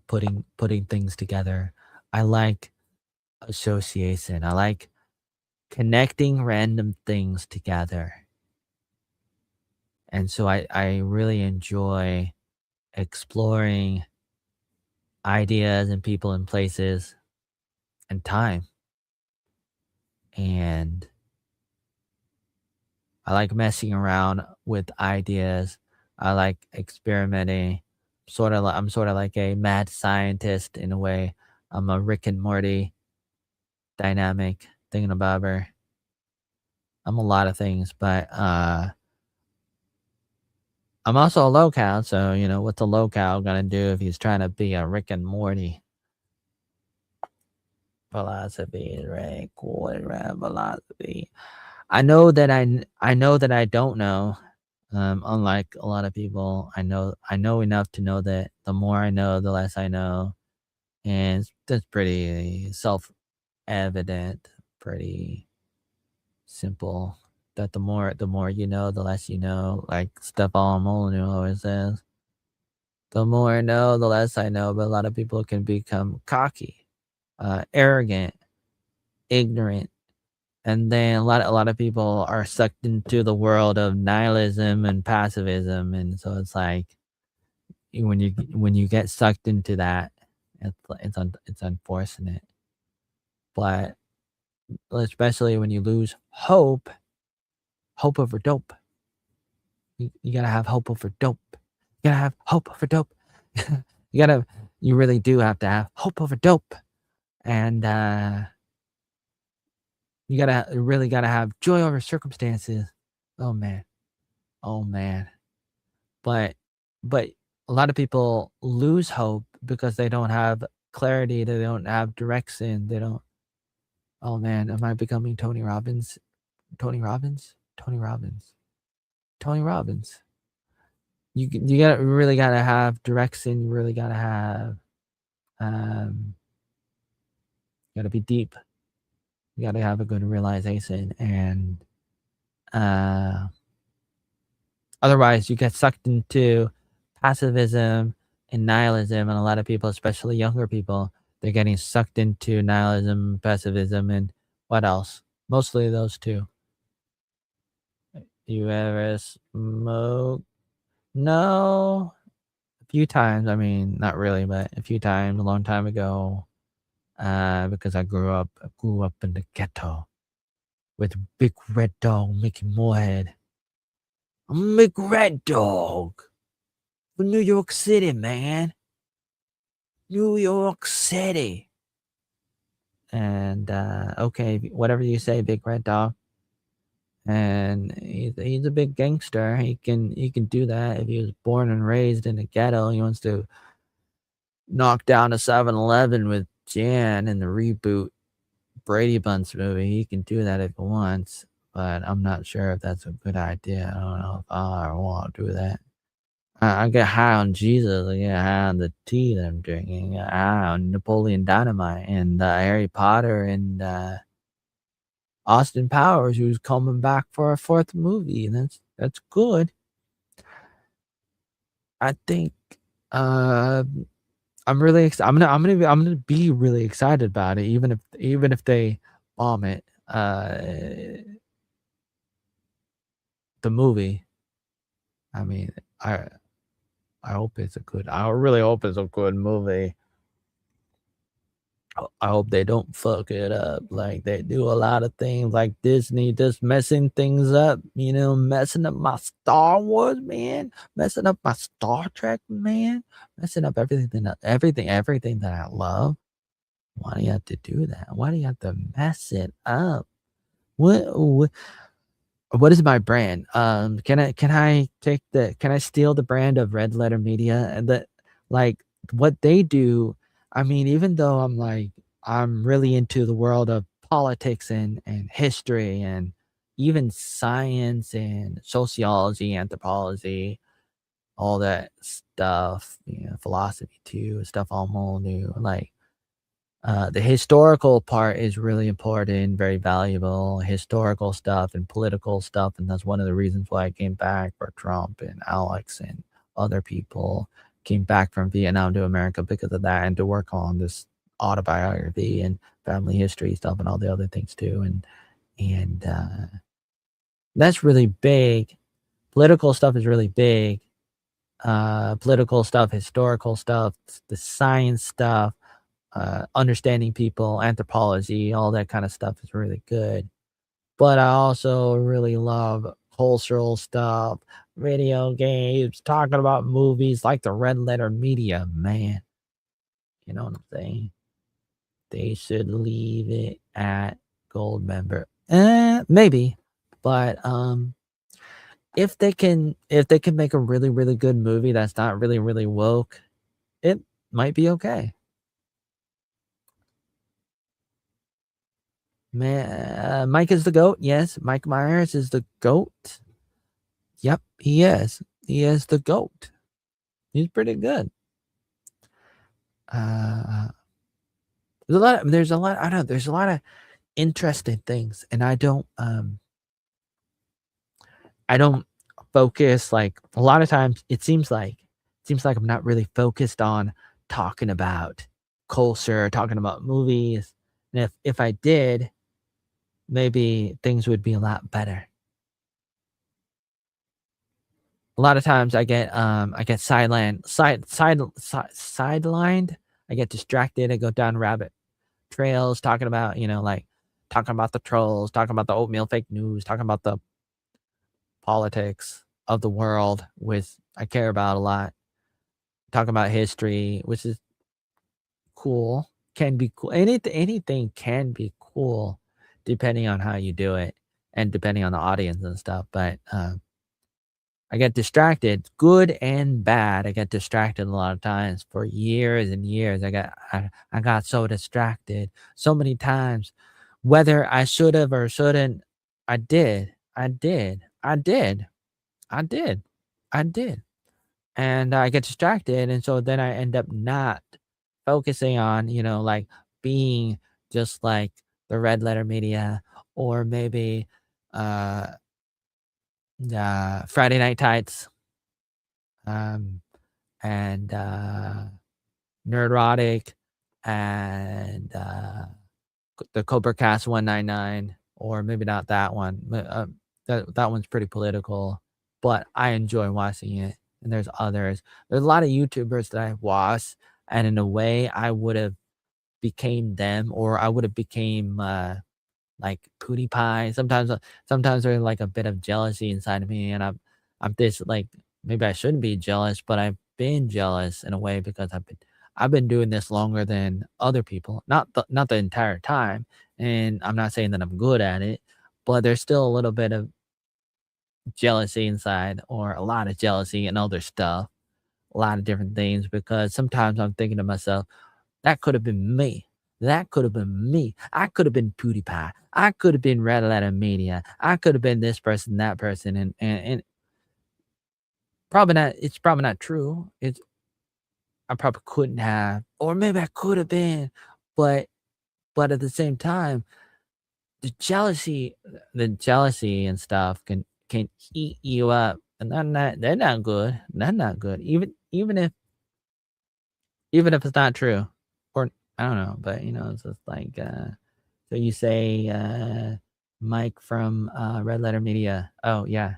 putting things together. I like association. I like connecting random things together. And so I really enjoy exploring ideas and people and places and time. And I like messing around with ideas. I like experimenting. I'm sort of like a mad scientist in a way. I'm a Rick and Morty dynamic thingamabobber. I'm a lot of things, but I'm also a locale, so you know what's a locale gonna do if he's trying to be a Rick and Morty philosophy, right? Quarter philosophy. I know that I don't know. Unlike a lot of people, I know enough to know that the more I know, the less I know, and that's pretty self-evident, pretty simple. That the more you know, the less you know. Like Stefan Molyneux always says, the more I know, the less I know. But a lot of people can become cocky, arrogant, ignorant, and then a lot of people are sucked into the world of nihilism and pacifism, and so it's like when you get sucked into that, it's unfortunate. But especially when you lose hope over dope. You gotta have hope over dope. You gotta have hope over dope. You really do have to have hope over dope, and you really gotta have joy over circumstances. Oh man, oh man. But but a lot of people lose hope because they don't have clarity, they don't have direction, they don't. Oh man, am I becoming Tony Robbins? Tony Robbins? Tony Robbins. Tony Robbins. You gotta really gotta have direction, you really gotta have, um, gotta be deep. You gotta have a good realization, and, uh, otherwise you get sucked into pacifism and nihilism, and a lot of people, especially younger people, they're getting sucked into nihilism, pacifism, and what else? Mostly those 2. You ever smoke? No. A few times, I mean, not really, but a few times a long time ago, because I grew up in the ghetto with Big Red Dog Mickey Moorhead. I'm Big Red Dog from New York City, man. New York City. And okay, whatever you say, Big Red Dog. And he's a big gangster. He can do that if he was born and raised in the ghetto. He wants to knock down a 7-Eleven with Jan in the reboot Brady Bunch movie. He can do that if he wants, but I'm not sure if that's a good idea. I don't know if I want to do that. I get high on Jesus. I get high on the tea that I'm drinking. I get high on Napoleon Dynamite and Harry Potter and Austin Powers, who's coming back for a 4th movie, and that's good. I think uh, I'm gonna be really excited about it, even if they bomb it. The movie. I mean, I I really hope it's a good movie. I hope they don't fuck it up like they do a lot of things like Disney just messing things up, you know, messing up my Star Wars, man, messing up my Star Trek, man, messing up everything that I love. Why do you have to do that? Why do you have to mess it up? What what is my brand? Can I steal the brand of Red Letter Media and like what they do? I mean, even though I'm really into the world of politics and history and even science and sociology, anthropology, all that stuff, you know, philosophy too, stuff all new. Like The historical part is really important, very valuable, historical stuff and political stuff, and that's one of the reasons why I came back for Trump and Alex and other people came back from Vietnam to America because of that and to work on this autobiography and family history stuff and all the other things too, and that's really big. Political stuff is really big. Political stuff, historical stuff, the science stuff, understanding people, anthropology, all that kind of stuff is really good. But I also really love cultural stuff, video games, talking about movies like the red letter media, man. You know what I'm saying? They should leave it at gold member. Maybe. But if they can make a really, really good movie that's not really, really woke, it might be okay. Mike is the GOAT. Yes, Mike Myers is the GOAT. Yep, he is. He is the GOAT. He's pretty good. Uh, there's a lot, I don't know, there's a lot of interesting things, and I don't focus, like, a lot of times it seems like I'm not really focused on talking about culture, talking about movies, and if I did, maybe things would be a lot better. A lot of times I get sidelined. I get distracted. I go down rabbit trails talking about, like talking about the trolls, talking about the oatmeal fake news, talking about the politics of the world, which I care about a lot. Talking about history, which is cool, can be cool. Anything can be cool depending on how you do it and depending on the audience and stuff. But I get distracted, good and bad. I get distracted a lot of times for years and years. I got so distracted so many times, whether I should have or shouldn't. I did. I did. I did. I did. I did. And I get distracted, and so then I end up not focusing on, like being just like the red letter media or maybe uh Friday Night Tights. Um and Nerdrotic and the Cobra Cast 199, or maybe not that one. But, that one's pretty political, but I enjoy watching it. And there's others. There's a lot of YouTubers that I watch, and in a way, I would have became them, or I would have became like PewDiePie. Sometimes there's like a bit of jealousy inside of me, and I'm this like maybe I shouldn't be jealous, but I've been jealous in a way because I've been doing this longer than other people, not the entire time, and I'm not saying that I'm good at it, but there's still a little bit of jealousy inside, or a lot of jealousy and other stuff, a lot of different things, because sometimes I'm thinking to myself, that could have been me. That could have been me. I could have been PewDiePie. I could have been Red Letter Media. I could have been this person, that person, and probably not. It's probably not true. I probably couldn't have, or maybe I could have been, but at the same time, the jealousy and stuff can eat you up, and they're not good. They're not good. Even if it's not true, or I don't know, but it's just like so you say Mike from Red Letter Media. Oh yeah.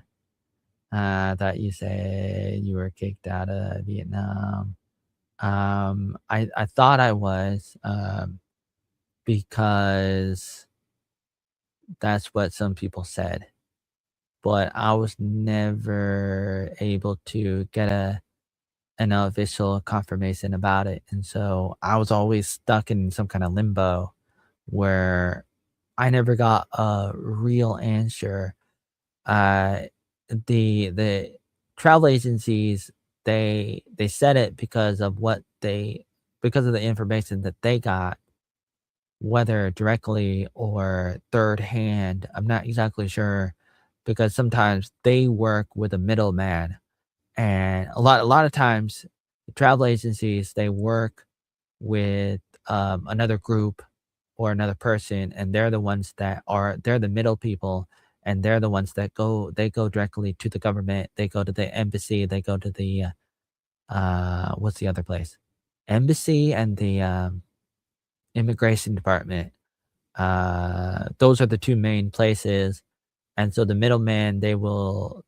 I thought you said you were kicked out of Vietnam. I thought I was because that's what some people said, but I was never able to get an official confirmation about it, and so I was always stuck in some kind of limbo where I never got a real answer. Uh, the travel agencies, they said it because of the information that they got, whether directly or third hand. I'm not exactly sure, because sometimes they work with a middleman, and a lot of times the travel agencies, they work with another group or another person, and they're the middle people, and they're the ones that go directly to the government. They go to the embassy. They go to the what's the other place? Embassy and the immigration department. Those are the two main places, and so the middleman they will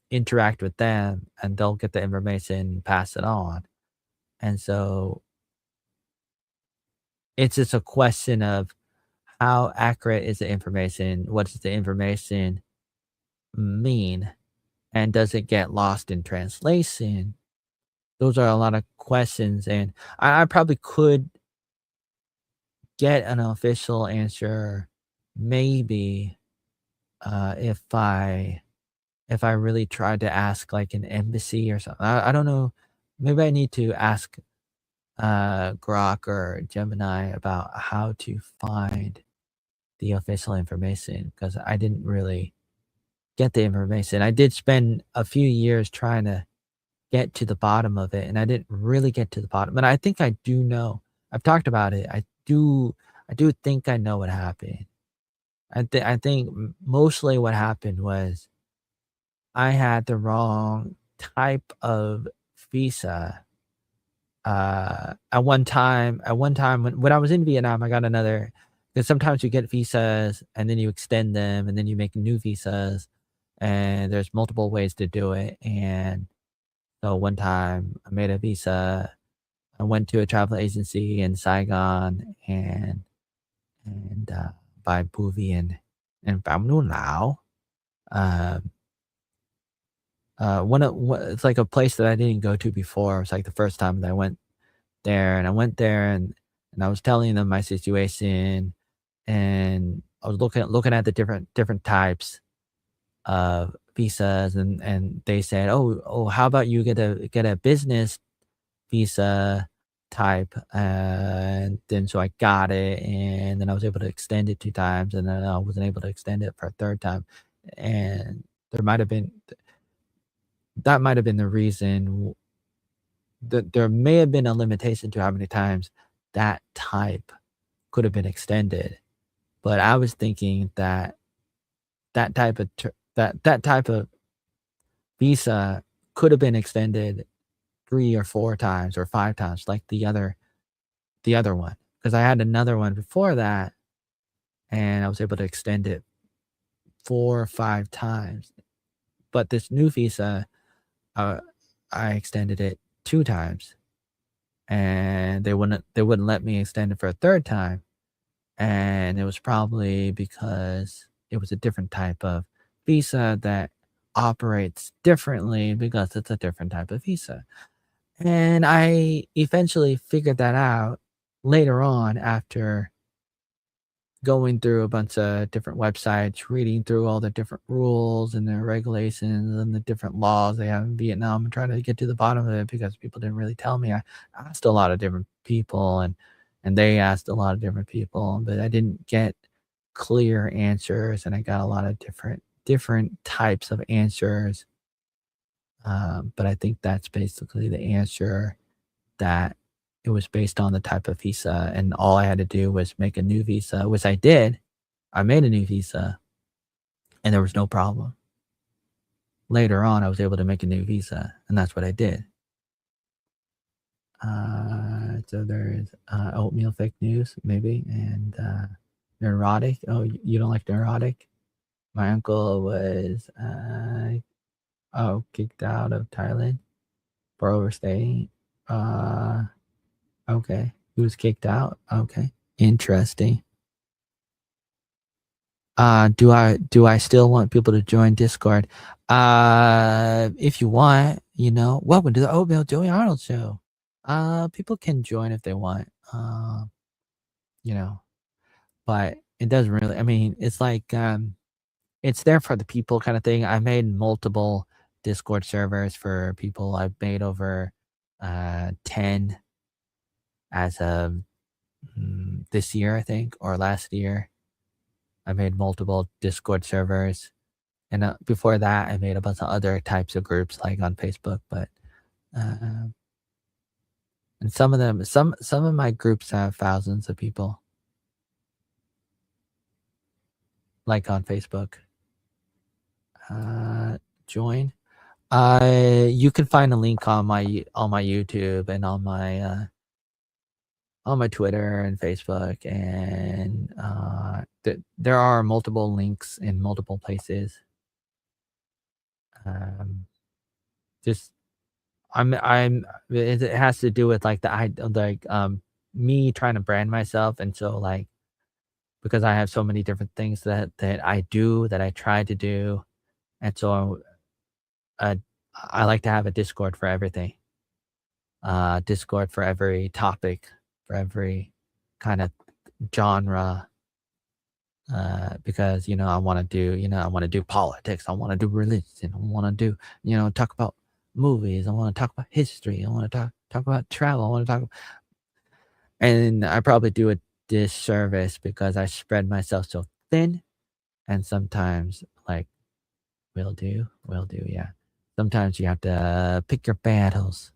interact with them, and they'll get the information, pass it on, and so it's just a question of how accurate is the information? What does the information mean? And does it get lost in translation? Those are a lot of questions, and I probably could get an official answer, maybe, if I really tried to ask like an embassy or something. I don't know. Maybe I need to ask Grok or Gemini about how to find the official information, because I didn't really get the information. I did spend a few years trying to get to the bottom of it, and I didn't really get to the bottom. And I think I do know. I've talked about it. I do think I know what happened. I think mostly what happened was I had the wrong type of visa. At one time when I was in Vietnam, I got another, because sometimes you get visas and then you extend them and then you make new visas, and there's multiple ways to do it. And so one time I made a visa. I went to a travel agency in Saigon and by Bhuvi and Pham Nhu Lao. Um, it's like a place that I didn't go to before. It's like the first time that I went there, and I went there and I was telling them my situation, and I was looking at the different types of visas, and they said, "Oh, how about you get a business visa type?" And then so I got it, and then I was able to extend it 2 times, and then I wasn't able to extend it for a 3rd time, and there might have been that might have been the reason. That there may have been a limitation to how many times that type could have been extended, but I was thinking that that type of visa could have been extended 3 or 4 times or 5 times like the other one, because I had another one before that, and I was able to extend it 4 or 5 times. But this new visa, uh, I extended it 2 times, and they wouldn't let me extend it for a 3rd time, and it was probably because it was a different type of visa that operates differently because it's a different type of visa. And I eventually figured that out later on after going through a bunch of different websites, reading through all the different rules and the regulations and the different laws they have in Vietnam, and trying to get to the bottom of it because people didn't really tell me. I asked a lot of different people, and they asked a lot of different people, but I didn't get clear answers, and I got a lot of different types of answers. But I think that's basically the answer, that it was based on the type of visa, and all I had to do was make a new visa, which I did. I made a new visa, and there was no problem. Later on, I was able to make a new visa, and that's what I did. So there's Oatmeal fake news, maybe, and neurotic. Oh, you don't like neurotic? My uncle was kicked out of Thailand for overstaying. Okay, he was kicked out. Okay, interesting. Do I still want people to join Discord? If you want, welcome to the Oatmeal Joey Arnold show. People can join if they want. You know, but it doesn't really. I mean, it's like it's there for the people kind of thing. I made multiple Discord servers for people. I've made over 10 as of this year, I think, or last year. I made multiple Discord servers. And before that, I made a bunch of other types of groups like on Facebook. But uh, And some of them, some of my groups have thousands of people, like on Facebook. Uh, Join. You can find a link on my YouTube and on my Twitter and Facebook, and there are multiple links in multiple places. Um, just I'm it has to do with like me trying to brand myself, and so like because I have so many different things that I do that I try to do, and so uh, I like to have a Discord for everything. Discord for every topic, for every kind of genre, because I want to do politics, I want to do religion, I want to do talk about movies, I want to talk about history, I want to talk about travel, I want to talk, and I probably do a disservice because I spread myself so thin, and sometimes like will do, yeah. Sometimes you have to pick your battles.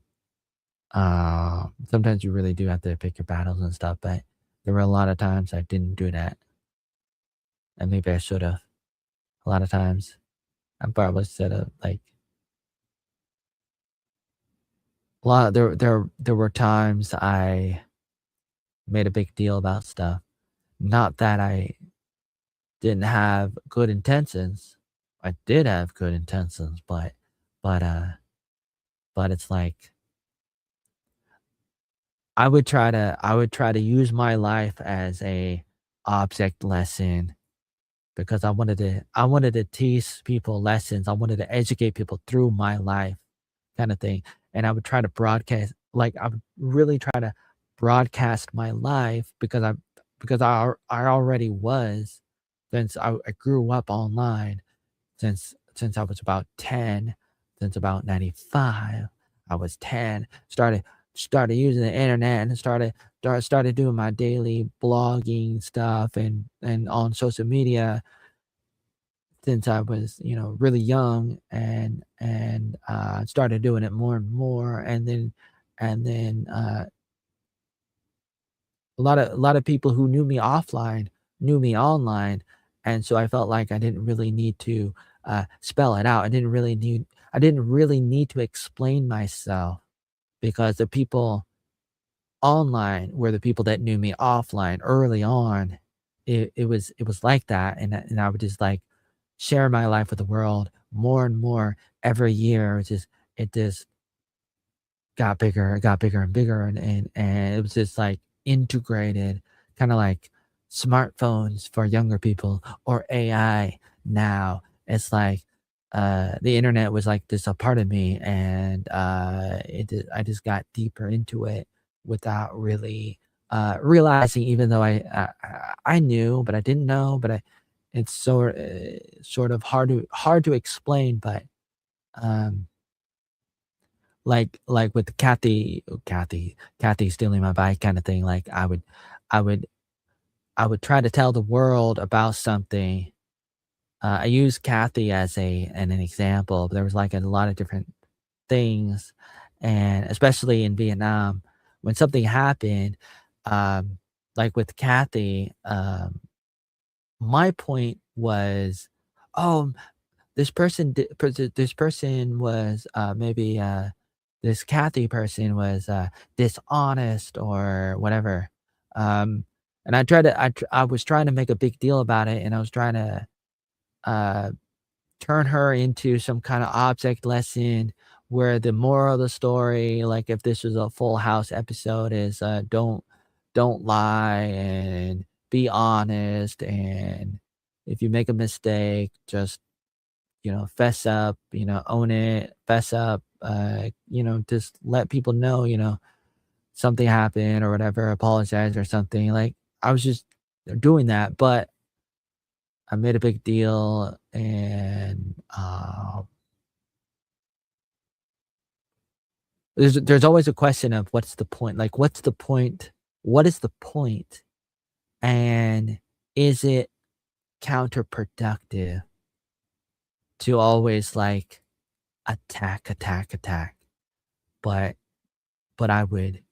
Sometimes you really do have to pick your battles and stuff, but there were a lot of times I didn't do that, and maybe I should have. A lot of times, I probably should have. Like a lot, there were times I made a big deal about stuff. Not that I didn't have good intentions. I did have good intentions, but but it's like I would try to use my life as a object lesson because I wanted to teach people lessons. I wanted to educate people through my life kind of thing. And I would try to broadcast like I would really try to broadcast my life because I already was since I grew up online since I was about 10, since about 95. I was 10, started using the internet and started doing my daily blogging stuff and on social media since I was, really young and started doing it more and more, and then a lot of people who knew me offline knew me online, and so I felt like I didn't really need to, spell it out. I didn't really need to explain myself because the people online were the people that knew me offline early on. It was like that, and I would just, like, share my life with the world more and more every year. It just got bigger and bigger, and it was just, like, integrated, kinda like smartphones for younger people or AI now. It's like, the internet was like this a part of me, and, I just got deeper into it without really, realizing even though I knew, but I didn't know, but it's sort of hard to explain, but, um like with Kathy stealing my bike kinda thing, like, I would I would try to tell the world about something. I use Kathy as an example, but there was, like, a lot of different things, and especially in Vietnam, when something happened, like with Kathy, my point was, "Oh, this person was, maybe, this Kathy person was, dishonest or whatever, and I was trying to make a big deal about it, and I was trying to, uh, turn her into some kinda object lesson where the moral of the story, like, if this was a Full House episode is, don't lie and be honest, and if you make a mistake, just fess up, own it, fess up, just let people know, something happened or whatever, apologize or something. Like I was just doing that, but I made a big deal and there's always a question of what's the point? Like what's the point? What is the point? And is it counterproductive to always like attack, attack, attack? But but I would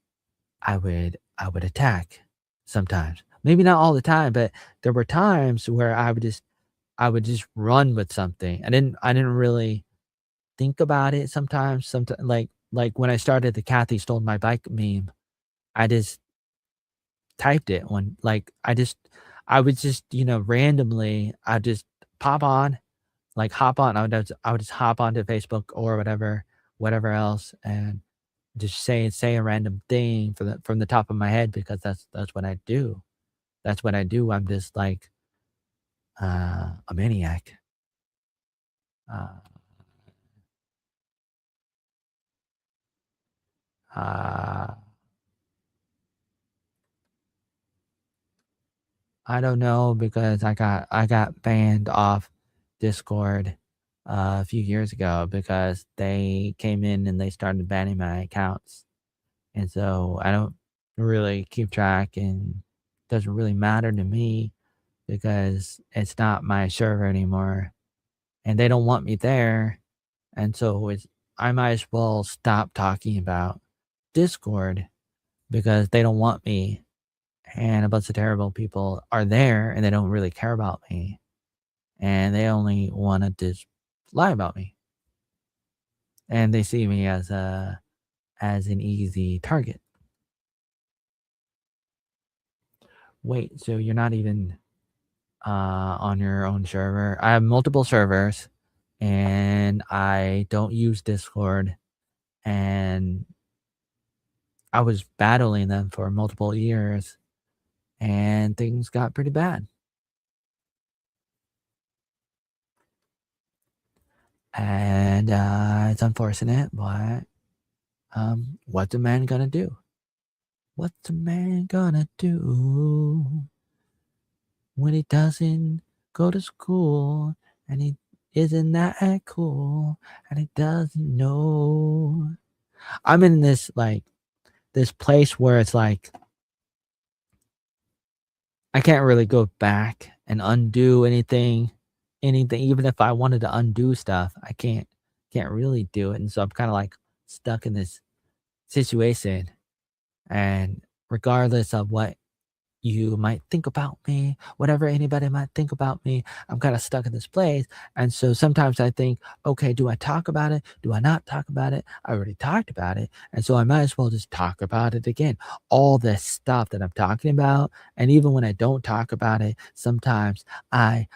I would attack sometimes. Maybe not all the time, but there were times where I would just run with something. I didn't really think about it sometimes. Sometimes like when I started the Kathy stole my bike meme, I just typed it when like I would just, randomly I just pop on, like hop on. I would just hop onto Facebook or whatever else and just say a random thing from the top of my head because that's what I do. That's what I do. I'm just like a maniac. Uh, uh, I don't know because I got banned off Discord a few years ago because they came in and they started banning my accounts. And so I don't really keep track and doesn't really matter to me because it's not my server anymore and they don't want me there. And so I might as well stop talking about Discord because they don't want me and a bunch of terrible people are there and they don't really care about me and they only want to just lie about me and they see me as an easy target. Wait, so you're not even on your own server? I have multiple servers and I don't use Discord and I was battling them for multiple years and things got pretty bad. And it's unfortunate, but what's a man gonna do? What's a man gonna do when he doesn't go to school and he isn't that cool and he doesn't know? I'm in this place where it's like I can't really go back and undo anything. Even if I wanted to undo stuff, I can't really do it. And so I'm kind of like stuck in this situation. And regardless of what you might think about me, whatever anybody might think about me, I'm kind of stuck in this place. And so sometimes I think, okay, do I talk about it? Do I not talk about it? I already talked about it. And so I might as well just talk about it again. All this stuff that I'm talking about. And even when I don't talk about it, sometimes I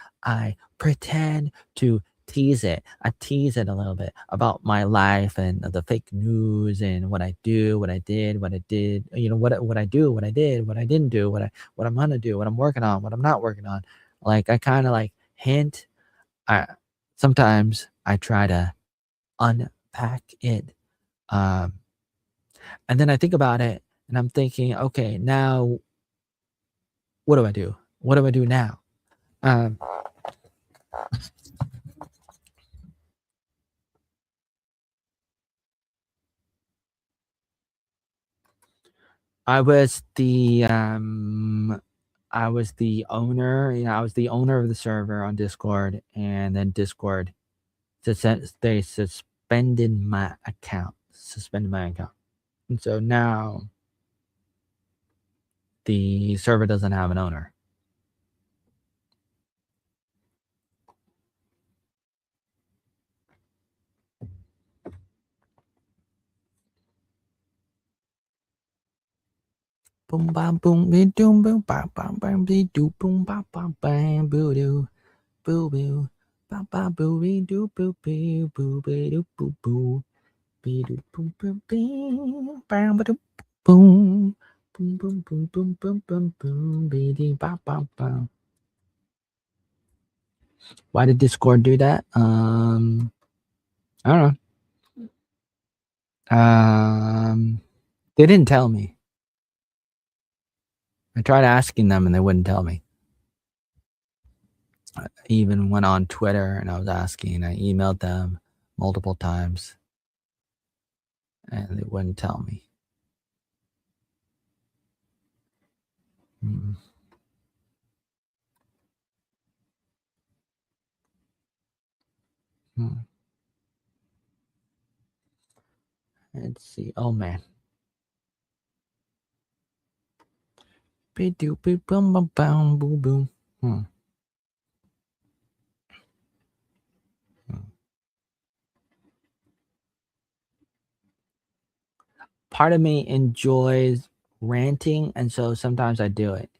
pretend to tease it. I tease it a little bit about my life and the fake news and what I do, what I did, what I do, what I did, what I didn't do, what I'm gonna do, what I'm working on, what I'm not working on. Like I kind of like hint. I sometimes I try to unpack it, um, and then I think about it, and I'm thinking, okay, now what do I do? What do I do now? Um, I was the um, I was the owner. I was the owner of the server on Discord, and then Discord they suspended my account. Suspended my account. And so now the server doesn't have an owner. Boom bam boom be doom boom bam bam bam be doo boom bam bam bam boo doo boo boo bam bam boo be doo boo boo boo be doo boo boo be doo boom boom bing bam ba doo boom boom boom boom boom boom boom boom be dee bam bam bam. Why did Discord do that? I don't know. They didn't tell me. I tried asking them and they wouldn't tell me. I even went on Twitter and I was asking. I emailed them multiple times and they wouldn't tell me. Mm. Mm. Let's see. Oh man. Boom. Hmm. Part of me enjoys ranting, and so sometimes I do it.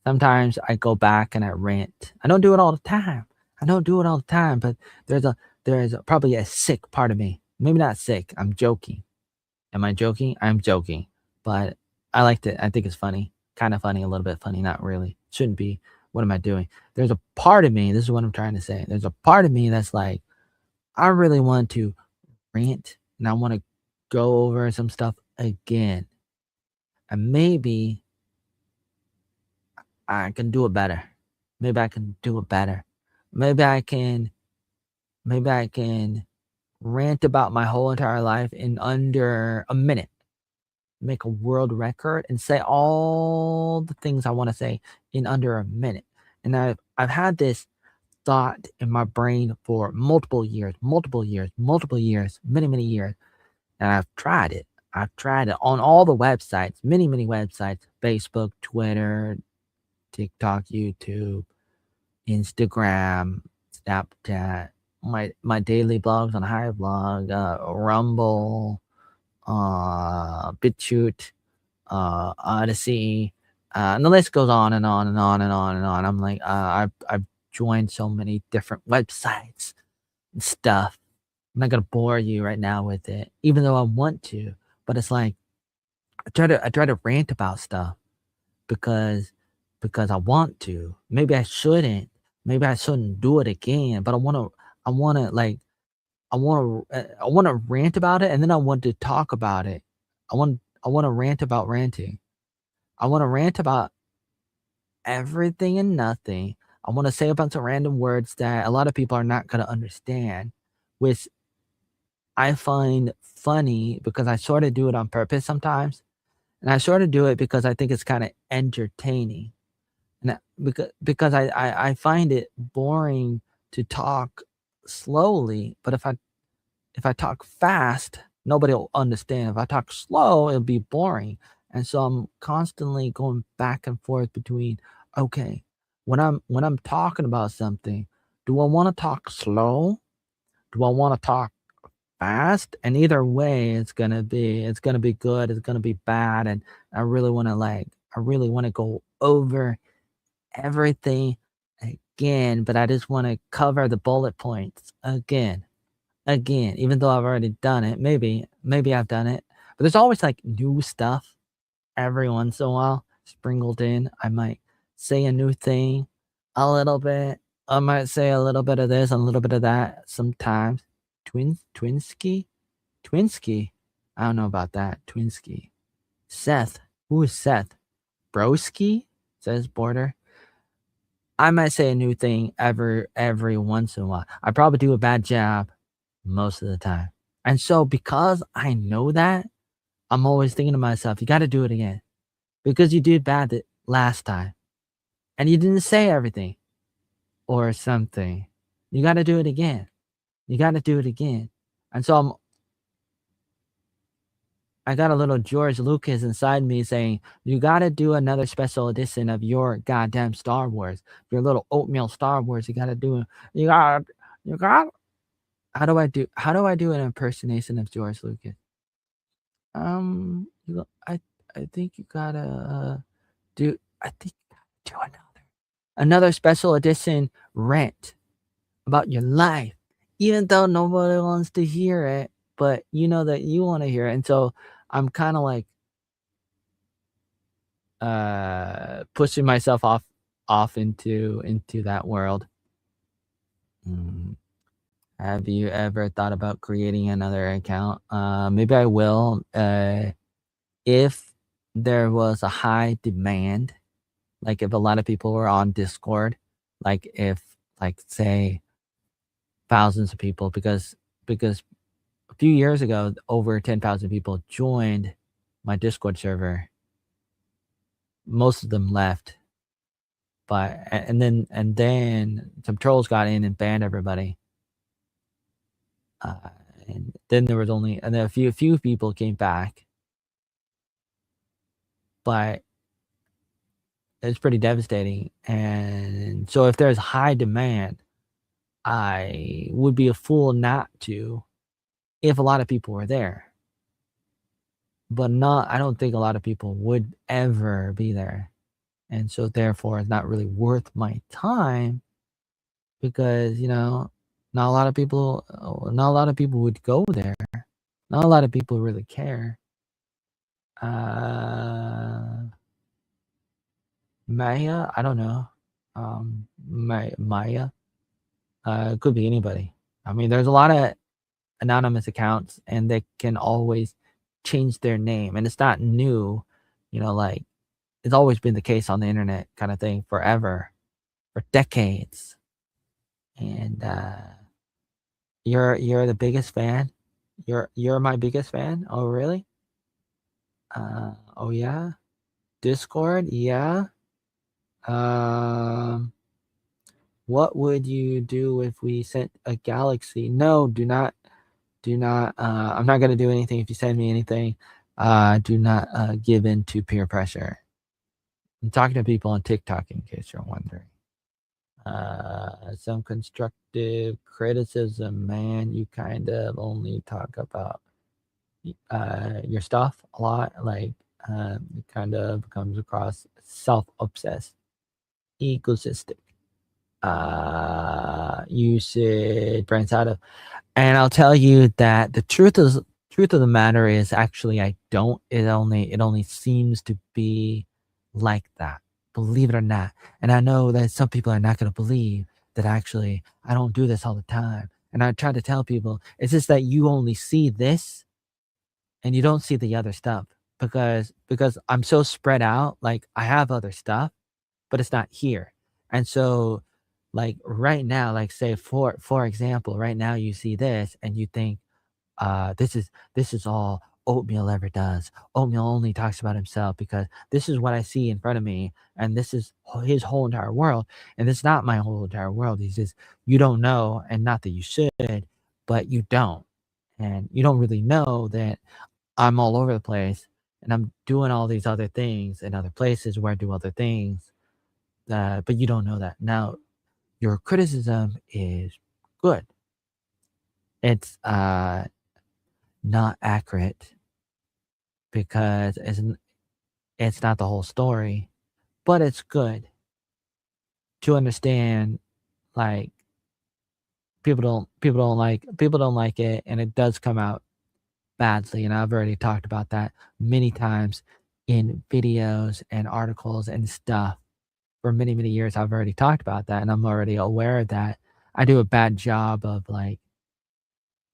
Sometimes I go back and I rant. I don't do it all the time. I don't do it all the time, but there's a probably a sick part of me. Maybe not sick. I'm joking. Am I joking? I'm joking. But I liked it. I think it's funny. Kind of funny, a little bit funny, not really. Shouldn't be. What am I doing? There's a part of me, this is what I'm trying to say. There's a part of me that's like, I really want to rant and I want to go over some stuff again. And maybe I can do it better. Maybe I can do it better. Maybe I can maybe I can rant about my whole entire life in under a minute. Make a world record and say all the things I want to say in under a minute. And I've had this thought in my brain for multiple years, many years. And I've tried it. I've tried it on all the websites, many websites, Facebook, Twitter, TikTok, YouTube, Instagram, Snapchat, my daily blogs on High Blog, Rumble, BitChute, Odyssey, and the list goes on and on and on and on and on. I'm like, I've joined so many different websites and stuff. I'm not gonna bore you right now with it, even though I want to. But it's like I try to rant about stuff because I want to. Maybe I shouldn't. Maybe I shouldn't do it again. But I wanna like I wanna rant about it, and then I want to talk about it. I wanna rant about ranting. I wanna rant about everything and nothing. I wanna say a bunch of random words that a lot of people are not gonna understand, which I find funny because I sort of do it on purpose sometimes, and I sort of do it because I think it's kinda entertaining, and because I find it boring to talk slowly, but if I talk fast, nobody will understand. If I talk slow, it'll be boring. And so I'm constantly going back and forth between, okay, when I'm talking about something, do I want to talk slow? Do I want to talk fast? And either way, it's gonna be good, it's gonna be bad. And I really want to go over everything again, but I just want to cover the bullet points again, even though I've already done it. Maybe I've done it, but there's always like new stuff every once in a while sprinkled in. I might say a new thing a little bit. I might say a little bit of this, a little bit of that sometimes. Twinsky? Twinsky. I don't know about that. Twinsky. Seth. Who is Seth? Broski? Says Border. I might say a new thing every once in a while. I probably do a bad job most of the time. And so because I know that, I'm always thinking to myself, you got to do it again because you did bad the last time and you didn't say everything or something. You got to do it again. You got to do it again. And so I got a little George Lucas inside me saying, you got to do another special edition of your goddamn Star Wars, your little oatmeal Star Wars. You got to do, you got, how do I do an impersonation of George Lucas? You go I think you gotta, do I think you gotta do another special edition rant about your life, even though nobody wants to hear it, but you know that you wanna hear it, and so I'm kinda like, pushing myself off into that world. Mm. Have you ever thought about creating another account? Maybe I will, if there was a high demand, like if a lot of people were on Discord, like if like say thousands of people because a few years ago over 10,000 people joined my Discord server. Most of them left, but and then some trolls got in and banned everybody. Uh, and then there was only and then a few people came back, but it's pretty devastating. And so if there's high demand, I would be a fool not to if a lot of people were there. But not I don't think a lot of people would ever be there. And so therefore it's not really worth my time because, not a lot of people would go there. Not a lot of people really care. Uh Maya, I don't know. Maya, it could be anybody. I mean, there's a lot of anonymous accounts, and they can always change their name, and it's not new. Like it's always been the case on the internet, kind of thing, forever, for decades. And you're the biggest fan. You're my biggest fan. Oh, really? Oh yeah. Discord, yeah. Um. What would you do if we sent a galaxy? No, do not, I'm not gonna do anything if you send me anything. Do not, give in to peer pressure. I'm talking to people on TikTok in case you're wondering. Some constructive criticism, man. You kind of only talk about, your stuff a lot, like, it kind of comes across self-obsessed, egoistic. You should branch out of. And I'll tell you that the truth of the matter is actually I don't. It only seems to be like that. Believe it or not. And I know that some people are not going to believe that actually I don't do this all the time. And I try to tell people it's just that you only see this and you don't see the other stuff because I'm so spread out. Like I have other stuff but it's not here. And so, like right now, like say for example, right now you see this and you think, this is all Oatmeal ever does. Oatmeal only talks about himself because this is what I see in front of me, and this is his whole entire world, and it's not my whole entire world. He's just you don't know, and not that you should, but you don't, and you don't really know that I'm all over the place, and I'm doing all these other things in other places where I do other things but you don't know that. Now, your criticism is good. It's not accurate because it's not the whole story, but it's good to understand. Like people don't like it, and it does come out badly. And I've already talked about that many times in videos and articles and stuff. For many many years, I've already talked about that, and I'm already aware of that. I do a bad job of like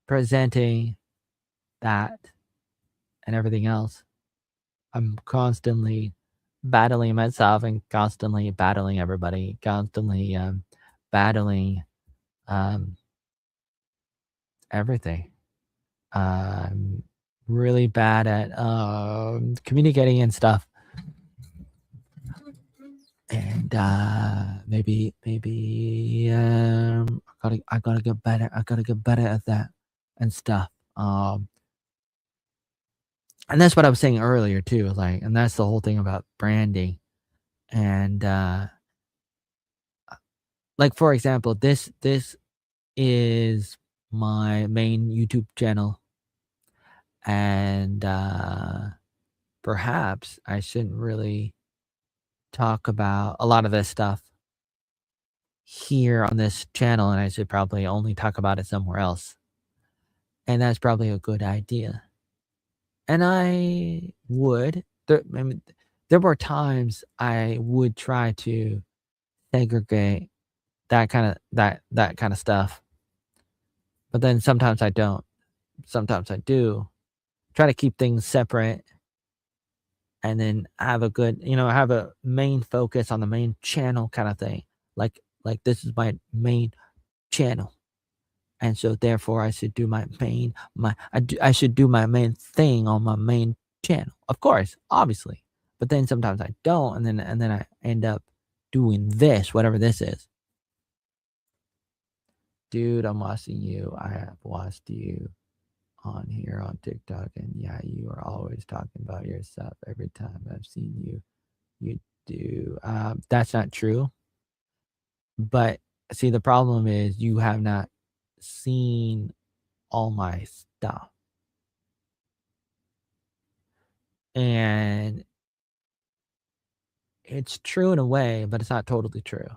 presenting that and everything else. I'm constantly battling myself and constantly battling everybody, constantly battling um, everything. I'm really bad at communicating and stuff. And maybe I gotta get better. I gotta get better at that and stuff. Um, and that's what I was saying earlier too. Like, and that's the whole thing about branding. And like for example, this is my main YouTube channel, and perhaps I shouldn't really talk about a lot of this stuff here on this channel, and I should probably only talk about it somewhere else. And that's probably a good idea. And I would I mean, there were times I would try to segregate that kind of stuff, but then sometimes I don't. Sometimes I do. Try to keep things separate and then have a main focus on the main channel kind of thing. Like this is my main channel. And so therefore I should do I should do my main thing on my main channel. Of course, obviously. But then sometimes I don't and then I end up doing this, whatever this is. Dude, I'm watching you. I have watched you on here on TikTok, and yeah, you are always talking about yourself every time I've seen you. You That's not true. But see, the problem is you have not seen all my stuff. And it's true in a way, but it's not totally true.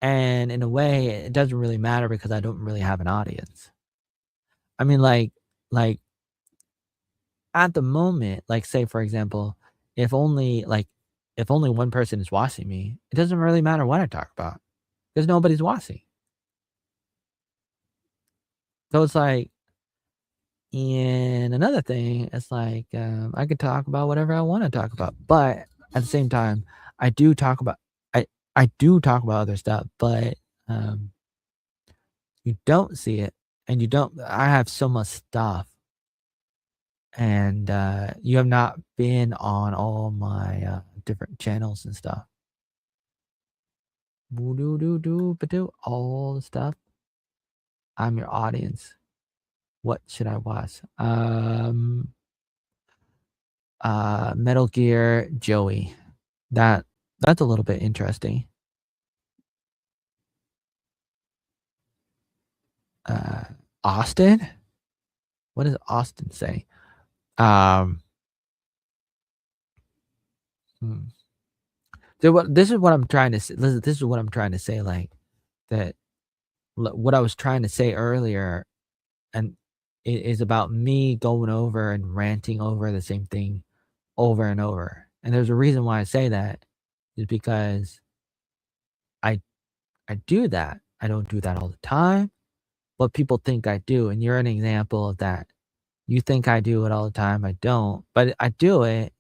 And in a way, it doesn't really matter because I don't really have an audience. I mean, like at the moment, like say for example, if only one person is watching me, it doesn't really matter what I talk about because nobody's watching. So it's like, and another thing, it's like I could talk about whatever I want to talk about, but at the same time, I do talk about I I do talk about other stuff, but um, you don't see it, and you don't. I have so much stuff, and you have not been on all my different channels and stuff. Boo doo doo doo ba doo, all the stuff. I'm your audience. What should I watch? Metal Gear Joey. That that's a little bit interesting. Uh, Austin? What does Austin say? Um, hmm. So what this is what I'm trying to say. Listen, this is what I'm trying to say. Like that, what I was trying to say earlier, and it is about me going over and ranting over the same thing over and over. And there's a reason why I say that is because I I do that. I don't do that all the time, but people think I do, and you're an example of that. You think I do it all the time, I don't, but I do it,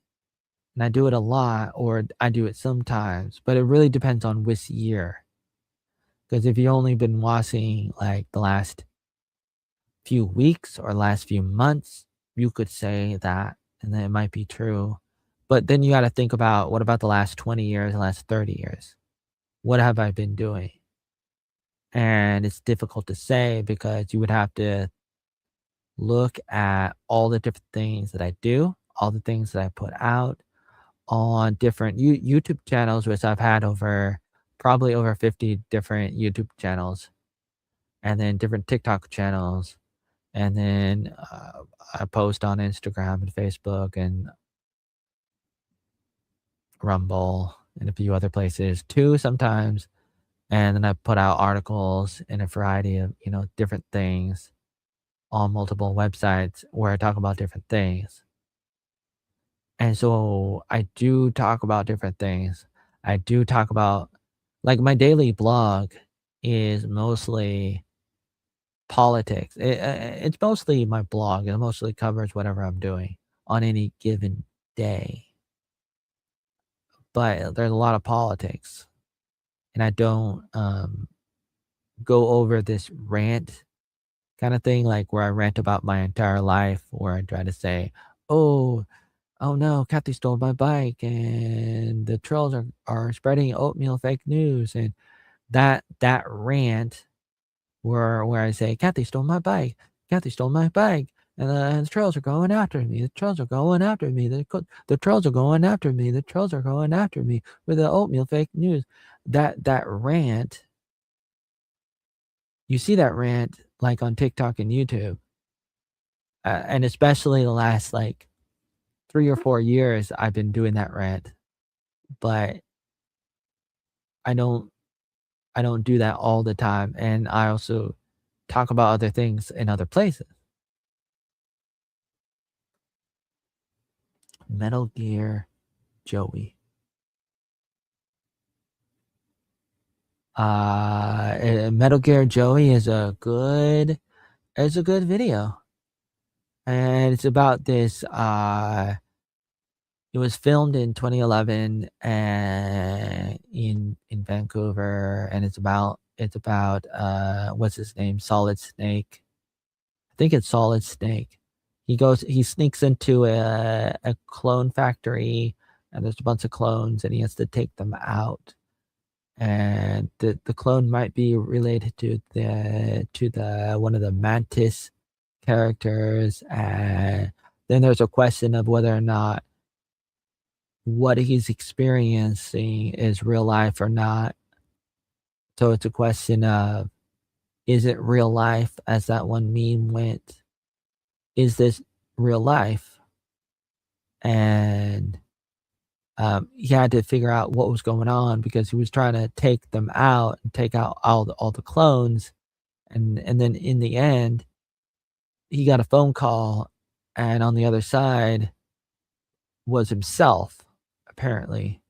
and I do it a lot, or I do it sometimes, but it really depends on which year. Because if you've only been watching, like, the last few weeks or last few months, you could say that, and then it might be true. But then you gotta think about, what about the last 20 years, the last 30 years? What have I been doing? And it's difficult to say because you would have to look at all the different things that I do, all the things that I put out on different YouTube channels, which I've had over probably over 50 different YouTube channels, and then different TikTok channels, and then I post on Instagram and Facebook and Rumble and a few other places too sometimes. And then I put out articles in a variety of, different things on multiple websites where I talk about different things. And so I do talk about different things. I do talk about, like, my daily blog is mostly politics. It's mostly my blog. It mostly covers whatever I'm doing on any given day. But there's a lot of politics, and I don't go over this rant kind of thing, like where I rant about my entire life, where I try to say, "Oh, oh no, Kathy stole my bike, and the trolls are spreading oatmeal fake news," and that rant where I say, "Kathy stole my bike, Kathy stole my bike, and the trolls are going after me, the trolls are going after me, the trolls are going after me, the trolls are going after me with the oatmeal fake news." That rant, you see that rant like on TikTok and YouTube, and especially the last like 3 or 4 years, I've been doing that rant, but I don't I don't do that all the time, and I also talk about other things in other places. Metal Gear Joey. Metal Gear Joey is a good video, and it's about this. It was filmed in 2011 and in Vancouver, and it's about what's his name, Solid Snake. I think it's Solid Snake. He sneaks into a clone factory, and there's a bunch of clones, and he has to take them out. And the clone might be related to the one of the Mantis characters, then there's a question of whether or not what he's experiencing is real life or not. So it's a question of, is it real life, as that one meme went? Is this real life? And he had to figure out what was going on because he was trying to take them out and take out all the clones, and then in the end, he got a phone call, and on the other side was himself. Apparently,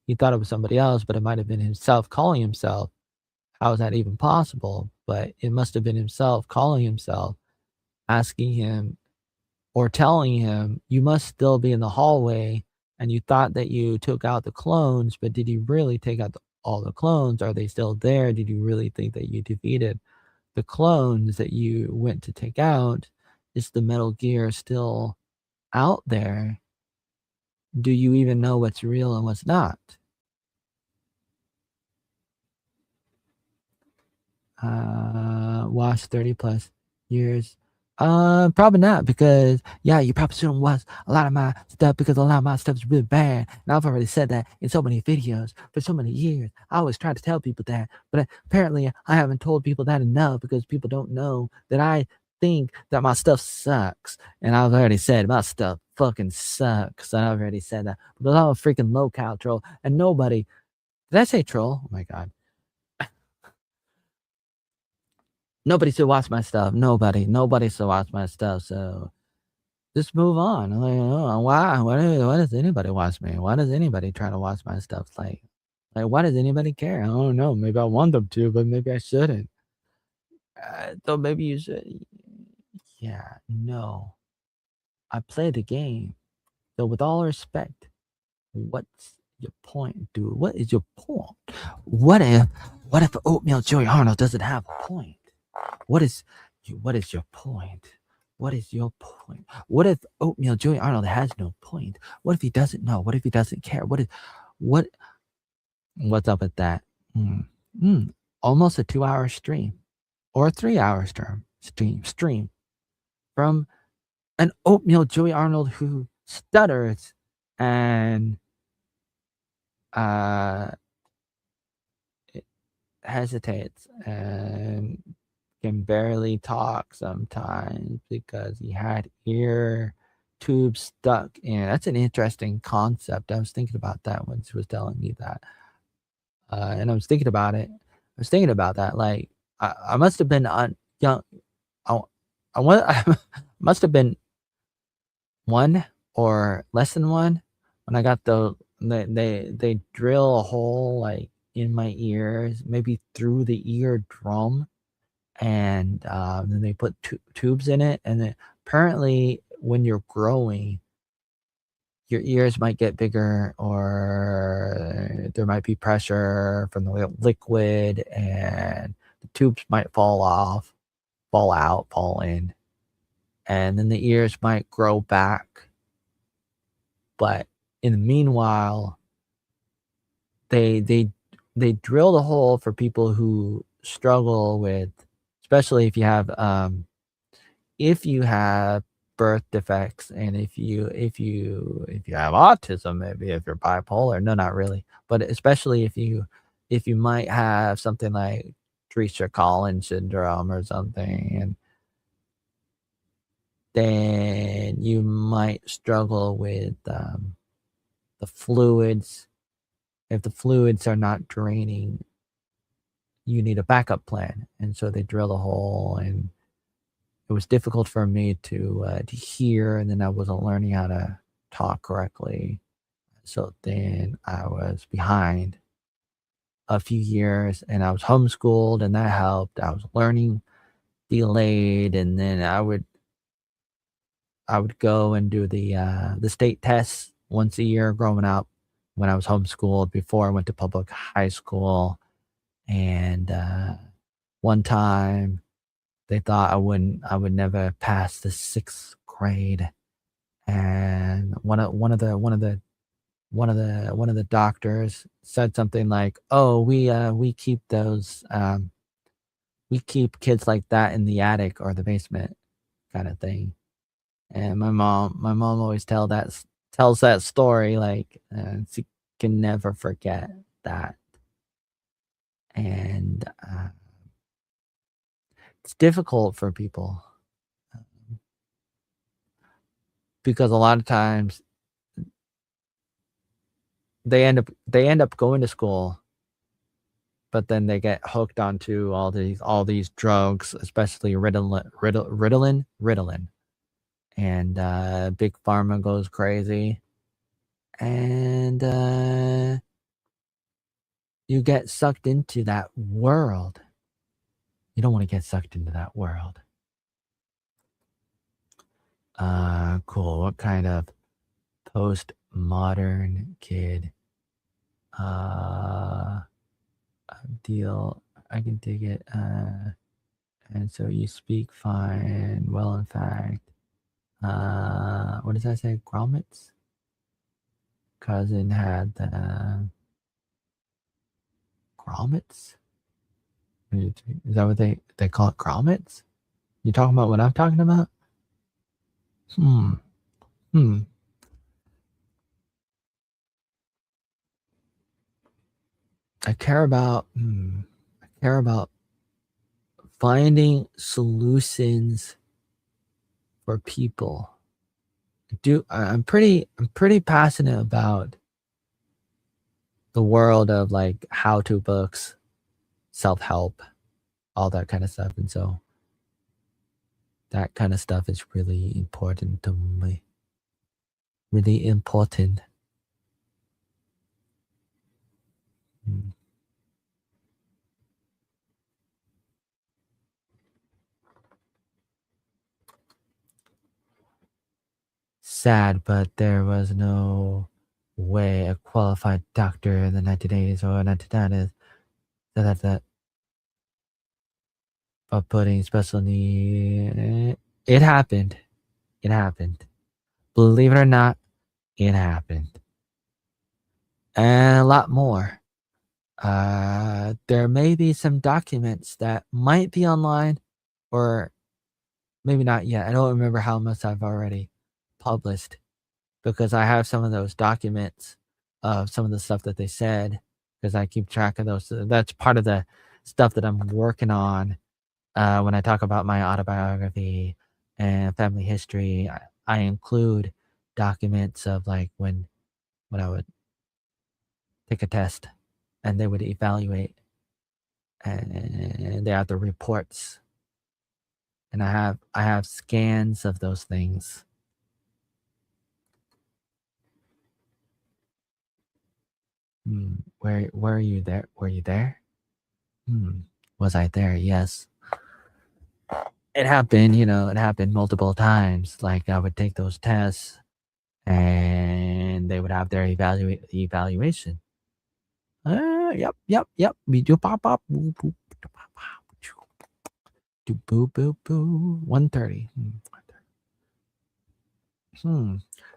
he thought it was somebody else, but it might have been himself calling himself. How is that even possible? But it must have been himself calling himself, asking him or telling him, "You must still be in the hallway, and you thought that you took out the clones, but did you really take out all the clones? Are they still there? Did you really think that you defeated the clones that you went to take out? Is the Metal Gear still out there? Do you even know what's real and what's not?" Watch 30 plus years. Probably not because yeah, you probably shouldn't watch a lot of my stuff because a lot of my stuff is really bad. And I've already said that in so many videos for so many years. I always try to tell people that, but apparently I haven't told people that enough because people don't know that I think that my stuff sucks. And I've already said my stuff fucking sucks. I've already said that because I'm a freaking low-cal troll and nobody. Did I say troll? Oh my god. Nobody should watch my stuff. Nobody should watch my stuff. So just move on. Like, oh, why does anybody watch me? Why does anybody try to watch my stuff? Like why does anybody care? I don't know. Maybe I want them to, but maybe I shouldn't. So maybe you should. Yeah, no. I play the game. So with all respect, what's your point, dude? What is your point? What if what if Oatmeal Joey Arnold doesn't have a point? What is what is your point? What is your point? What if Oatmeal Joey Arnold has no point? What if he doesn't know? What if he doesn't care? What what's up with that? Mm. Mm. Almost a 2-hour stream or a 3-hour stream from an Oatmeal Joey Arnold who stutters and uh hesitates and can barely talk sometimes because he had ear tubes stuck in. That's an interesting concept. I was thinking about that when she was telling me that. And I was thinking about it. I was thinking about that. Like, I must have been young. I, I must have been one or less than one when I got they drill a hole like in my ears, maybe through the eardrum, and then they put tubes in it, and then apparently when you're growing, your ears might get bigger, or there might be pressure from the liquid, and the tubes might fall off, fall out, fall in, and then the ears might grow back. But in the meanwhile, they they they drill the hole for people who struggle with, especially if you have birth defects, and if you have autism, maybe if you're bipolar. No, not really, but especially if you might have something like Treacher-Collins syndrome or something, and then you might struggle with the fluids. If the fluids are not draining, you need a backup plan, and so they drill a hole, and it was difficult for me to hear, and then I wasn't learning how to talk correctly. So then I was behind a few years, and I was homeschooled, and that helped. I was learning delayed, and then I would go and do the state tests once a year growing up when I was homeschooled before I went to public high school. And one time they thought I would never pass the 6th grade, and one of the doctors said something like, "Oh, we keep those we keep kids like that in the attic or the basement," kind of thing. And my mom always tells that story, like, she can never forget that. And, it's difficult for people, because a lot of times they end up going to school, but then they get hooked onto all these drugs, especially Ritalin, and, big pharma goes crazy, and, you get sucked into that world. You don't wanna get sucked into that world. Cool. What kind of postmodern kid, uh, deal? I can dig it. And so you speak fine. Well, in fact, what does that say? Grommets? Cousin had the grommets? Is that what they call it? Grommets? You talking about what I'm talking about? Hmm. Hmm. I care about finding solutions for people. I'm pretty passionate about the world of like how-to books, self-help, all that kind of stuff. And so that kind of stuff is really important to me. Really important. Mm. Sad, but there was no way a qualified doctor in the 1980s or 1990s that of putting special need. It happened. It happened. Believe it or not, it happened. And a lot more. There may be some documents that might be online or maybe not yet. I don't remember how much I've already published because I have some of those documents of some of the stuff that they said because I keep track of those. So that's part of the stuff that I'm working on when I talk about my autobiography and family history. I include documents of like when I would take a test and they would evaluate and they have the reports and I have scans of those things. Where were you there? Were you there? Hmm. Was I there? Yes. It happened, it happened multiple times. Like I would take those tests and they would have their evaluation. Yep, yep, yep. We do pop up. Boo, boo, do pop, pop, choo, do boo, boo, boo. 1:30. Hmm.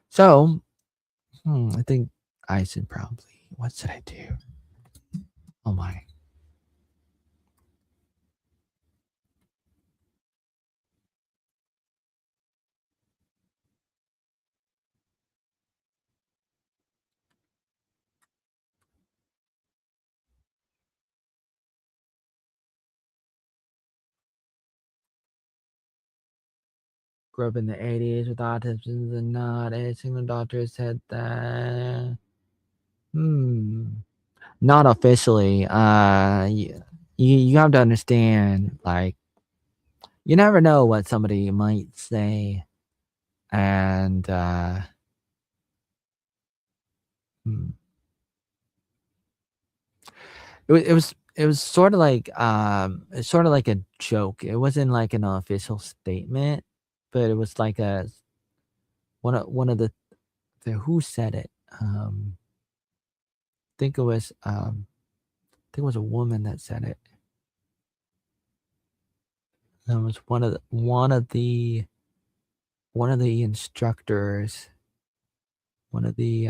So, I think I should probably. What should I do? Oh my. Grew up in the 80s with autism, and not a single doctor said that. Hmm. Not officially. You have to understand, like, you never know what somebody might say, and hmm. It was sort of like a joke. It wasn't like an official statement, but it was like a one of the who said it. Think it was think it was a woman that said it. It was one of the instructors, one of the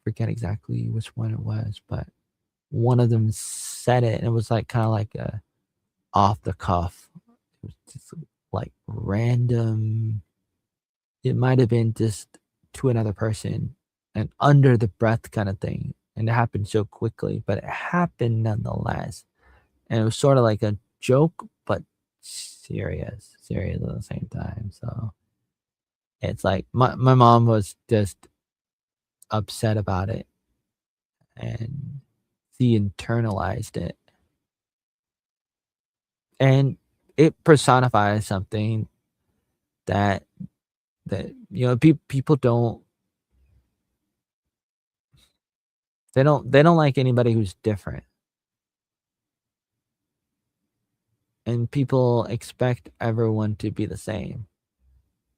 forget exactly which one it was, but one of them said it and it was like kind of like a off the cuff. It was just like random it might have been just to another person and under the breath kind of thing. And it happened so quickly, but it happened nonetheless. And it was sort of like a joke, but serious at the same time. So it's like my mom was just upset about it and she internalized it. And it personifies something that people don't like anybody who's different. And people expect everyone to be the same.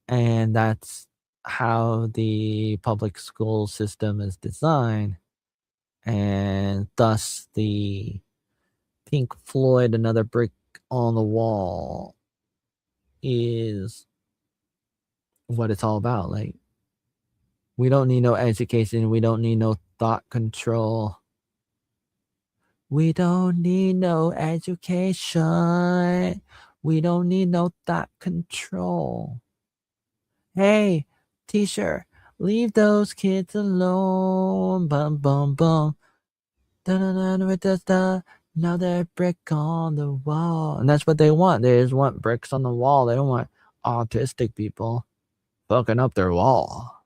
And that's how the public school system is designed. And thus the Pink Floyd Another Brick on the Wall is what it's all about. Like, we don't need no education, we don't need no thought control. We don't need no education. We don't need no thought control. Hey, teacher, leave those kids alone. Bum bum bum. Da da da da da da. Another brick on the wall. And that's what they want. They just want bricks on the wall. They don't want autistic people fucking up their wall.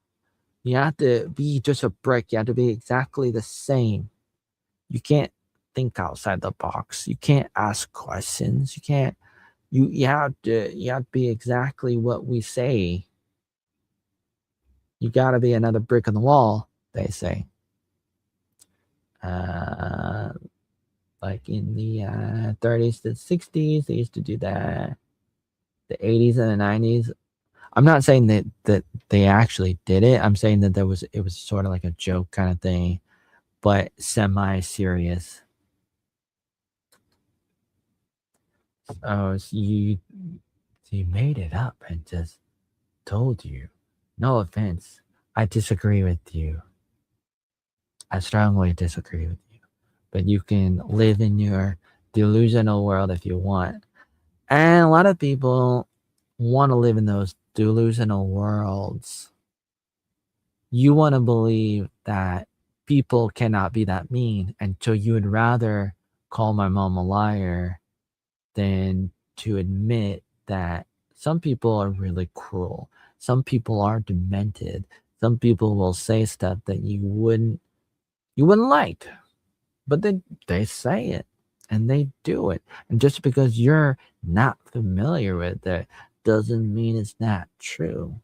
You have to be just a brick. You have to be exactly the same. You can't think outside the box. You can't ask questions. You can't you have to be exactly what we say. You gotta be another brick on the wall, they say. Uh like in the 30s to 60s, they used to do that. The 80s and the 90s. I'm not saying that they actually did it. I'm saying that it was sort of like a joke kind of thing, but semi-serious. Oh, so you made it up and just told you. No offense. I disagree with you. I strongly disagree with you. But you can live in your delusional world if you want. And a lot of people want to live in those delusional worlds. You want to believe that people cannot be that mean. And so you would rather call my mom a liar than to admit that some people are really cruel. Some people are demented. Some people will say stuff that you wouldn't like, but they say it and they do it. And just because you're not familiar with it doesn't mean it's not true.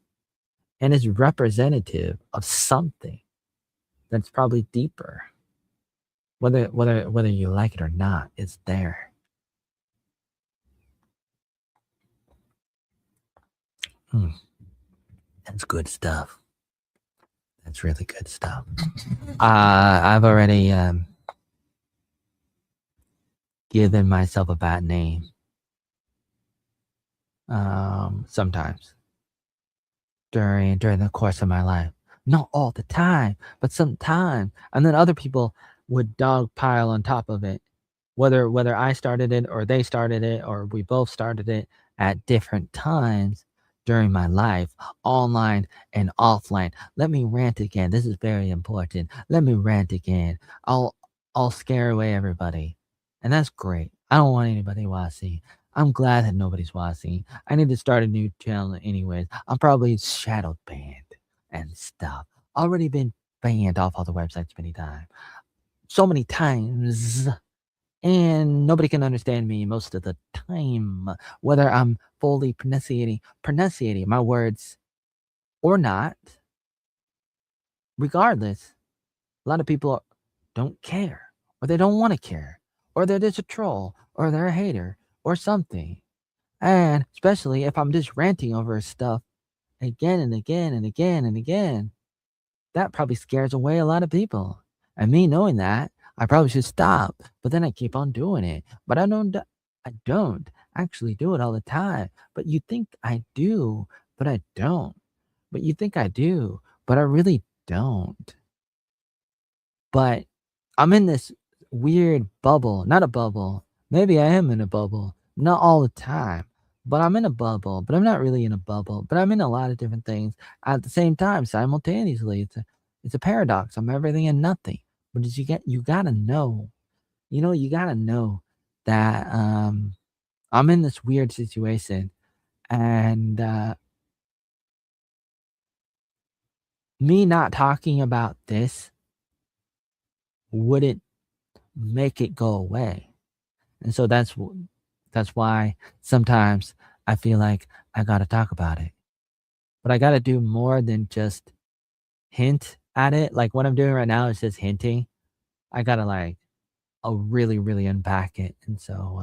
And it's representative of something that's probably deeper. Whether you like it or not, it's there. Hmm. That's good stuff. That's really good stuff. I've already given myself a bad name. Sometimes during the course of my life, not all the time, but sometimes. And then other people would dogpile on top of it, whether I started it or they started it or we both started it at different times during my life, online and offline. Let me rant again. This is very important. Let me rant again. I'll scare away everybody. And that's great. I don't want anybody watching. I'm glad that nobody's watching. I need to start a new channel anyways. I'm probably shadow banned and stuff. Already been banned off all the websites many times. So many times. And nobody can understand me most of the time, whether I'm fully pronunciating my words or not. Regardless, a lot of people don't care, or they don't want to care, or they're just a troll, or they're a hater, or something. And especially if I'm just ranting over stuff again and again and again and again, that probably scares away a lot of people. And me knowing that, I probably should stop. But then I keep on doing it. But I don't actually do it all the time. But you think I do, but I don't. But you think I do, but I really don't. But I'm in this weird bubble. Not a bubble. Maybe I am in a bubble. Not all the time. but I'm in a bubble, but I'm not really in a bubble, but I'm in a lot of different things at the same time simultaneously. It's a paradox. I'm everything and nothing. But as you gotta know, you gotta know that I'm in this weird situation and me not talking about this wouldn't make it go away. And so that's why sometimes I feel like I gotta talk about it. But I gotta do more than just hint at it. Like what I'm doing right now is just hinting. I gotta like really, really unpack it. And so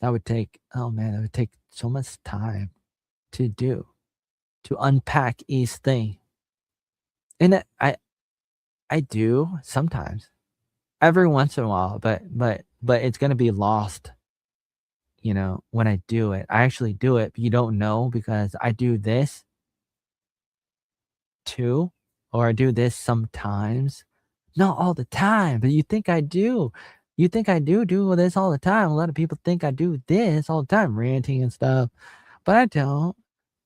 that would take oh man, that would take so much time to do, to unpack each thing. And I do sometimes, every once in a while, but it's gonna be lost, when I do it. I actually do it, but you don't know because I do this too, or I do this sometimes. Not all the time, but you think I do. You think I do this all the time. A lot of people think I do this all the time, ranting and stuff, but I don't.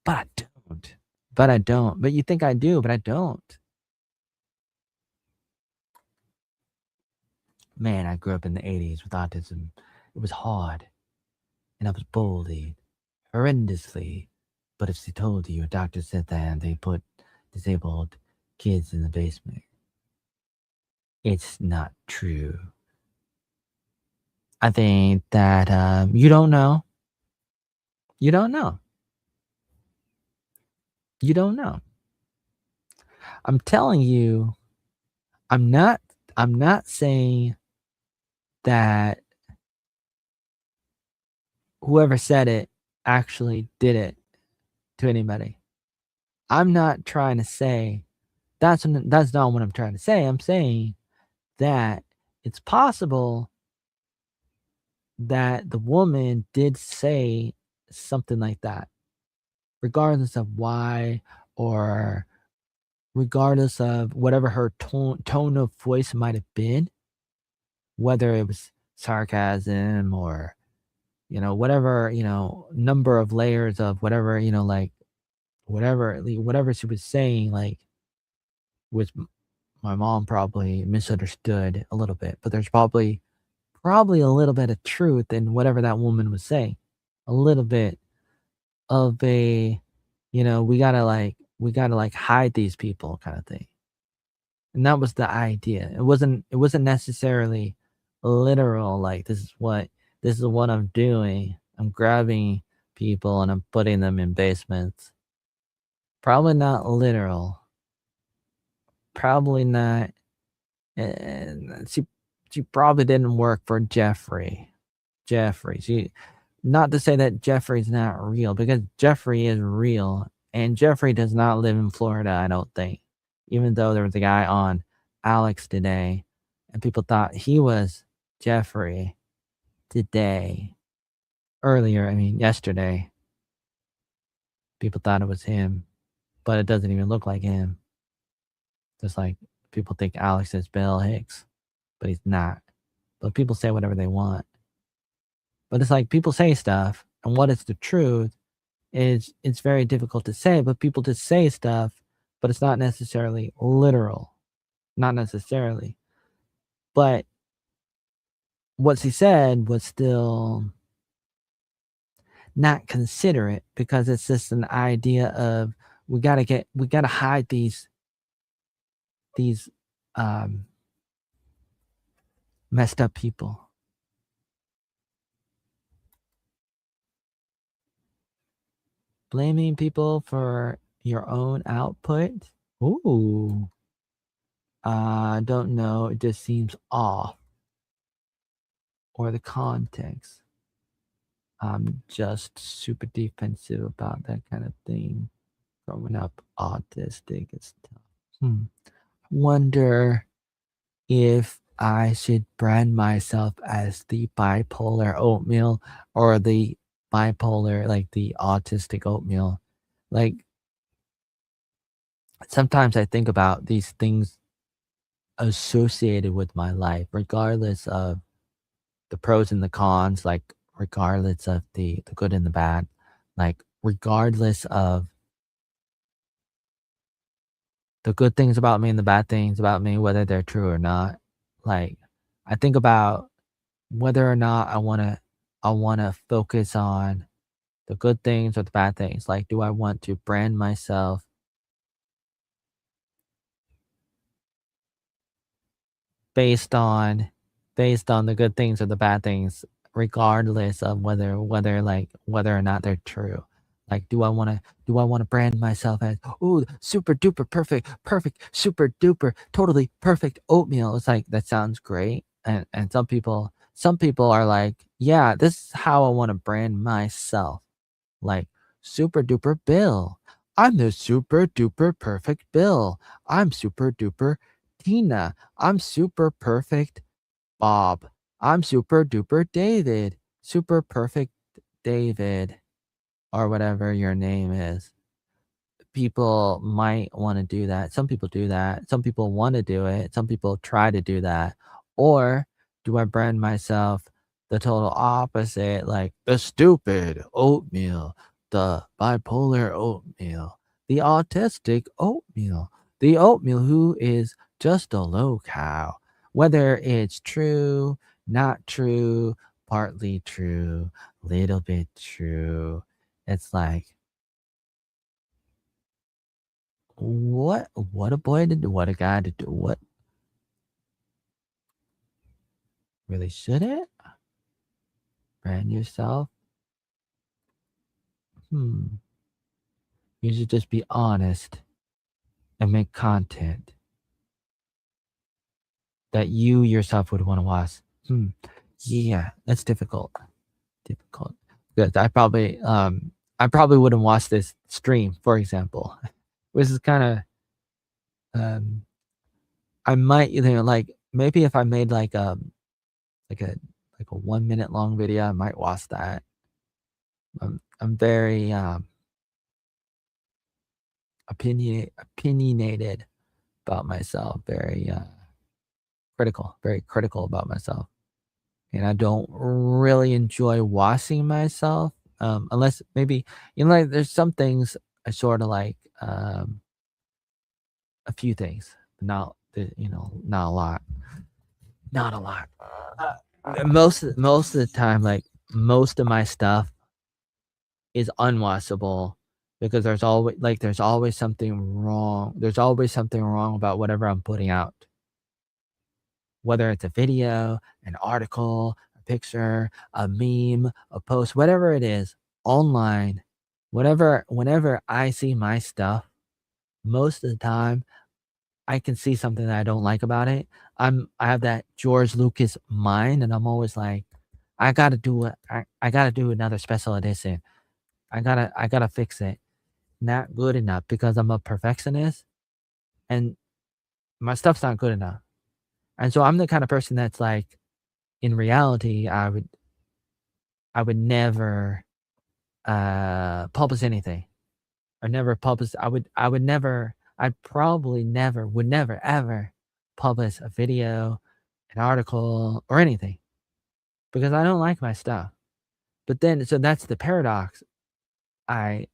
But I don't. But I don't. But you think I do, but I don't. Man, I grew up in the 80s with autism. It was hard, and I was bullied horrendously. But if they told you, a doctor said that they put disabled kids in the basement, it's not true. I think that you don't know. You don't know. You don't know. I'm telling you, I'm not I'm not saying that whoever said it actually did it to anybody. I'm not trying to say that's not what I'm trying to say. I'm saying that it's possible that the woman did say something like that, regardless of why or regardless of whatever her tone of voice might have been, whether it was sarcasm or whatever number of layers of whatever like whatever she was saying, like with my mom probably misunderstood a little bit, but there's probably a little bit of truth in whatever that woman was saying, a little bit of a we gotta like hide these people kind of thing. And that was the idea. It wasn't necessarily literal, like, this is what I'm doing. I'm grabbing people and I'm putting them in basements. Probably not literal. Probably not, and she probably didn't work for Jeffrey. Not to say that Jeffrey's not real, because Jeffrey is real, and Jeffrey does not live in Florida, I don't think. Even though there was a guy on Alex today, and people thought he was Jeffrey today. Earlier, I mean, yesterday, people thought it was him, but it doesn't even look like him. Just like people think Alex is Bill Hicks, but he's not. But people say whatever they want. But it's like people say stuff, and what is the truth is it's very difficult to say, but people just say stuff, but it's not necessarily literal. Not necessarily. But what she said was still not considerate, because it's just an idea of we gotta hide these um messed up people. Blaming people for your own output? Ooh. Don't know. It just seems off. Or the context. I'm just super defensive about that kind of thing. Growing up autistic and stuff. Wonder if I should brand myself as the bipolar oatmeal or the bipolar, like the autistic oatmeal. Like, sometimes I think about these things associated with my life, regardless of the pros and the cons, like regardless of the good and the bad, like regardless of the good things about me and the bad things about me, whether they're true or not. Like I think about whether or not I wanna focus on the good things or the bad things. Like, do I want to brand myself based on the good things or the bad things, regardless of whether or not they're true. Like, do I wanna brand myself as, "Ooh, super duper perfect, super duper, totally perfect oatmeal." It's like, that sounds great, and some people are like, "Yeah, this is how I wanna brand myself." Like, super duper Bill. I'm the super duper perfect Bill. I'm super duper Tina. I'm super perfect Bob. I'm super duper David. Super perfect David, or whatever your name is. People might want to do that. Some people do that. Some people want to do it. Some people try to do that. Or do I brand myself the total opposite, like the stupid oatmeal, the bipolar oatmeal, the autistic oatmeal, the oatmeal who is just a low cow? Whether it's true, not true, partly true, little bit true. It's like, what a boy to do, what a guy to do, what really should it? Brand yourself? Hmm. You should just be honest and make content that you yourself would want to watch. Hmm. Yeah, that's difficult. Difficult. Good. I probably wouldn't watch this stream, for example. Which is kind of um I might, like maybe if I made like a like a 1 minute long video, I might watch that. I'm very opinionated about myself, very critical about myself, and I don't really enjoy watching myself, unless maybe, like, there's some things I sorta like, a few things, but not not a lot. Not a lot. Most of the time, like, most of my stuff is unwatchable because there's always something wrong. There's always something wrong about whatever I'm putting out. Whether it's a video, an article, a picture, a meme, a post, whatever it is, online, whenever I see my stuff, most of the time I can see something that I don't like about it. I have that George Lucas mind, and I'm always like, I gotta do another special edition. I gotta fix it. Not good enough because I'm a perfectionist and my stuff's not good enough. And so I'm the kind of person that's like, in reality, I would never publish anything. Or never publish I would never I'd probably never would never ever publish a video, an article, or anything because I don't like my stuff. But then so that's the paradox. I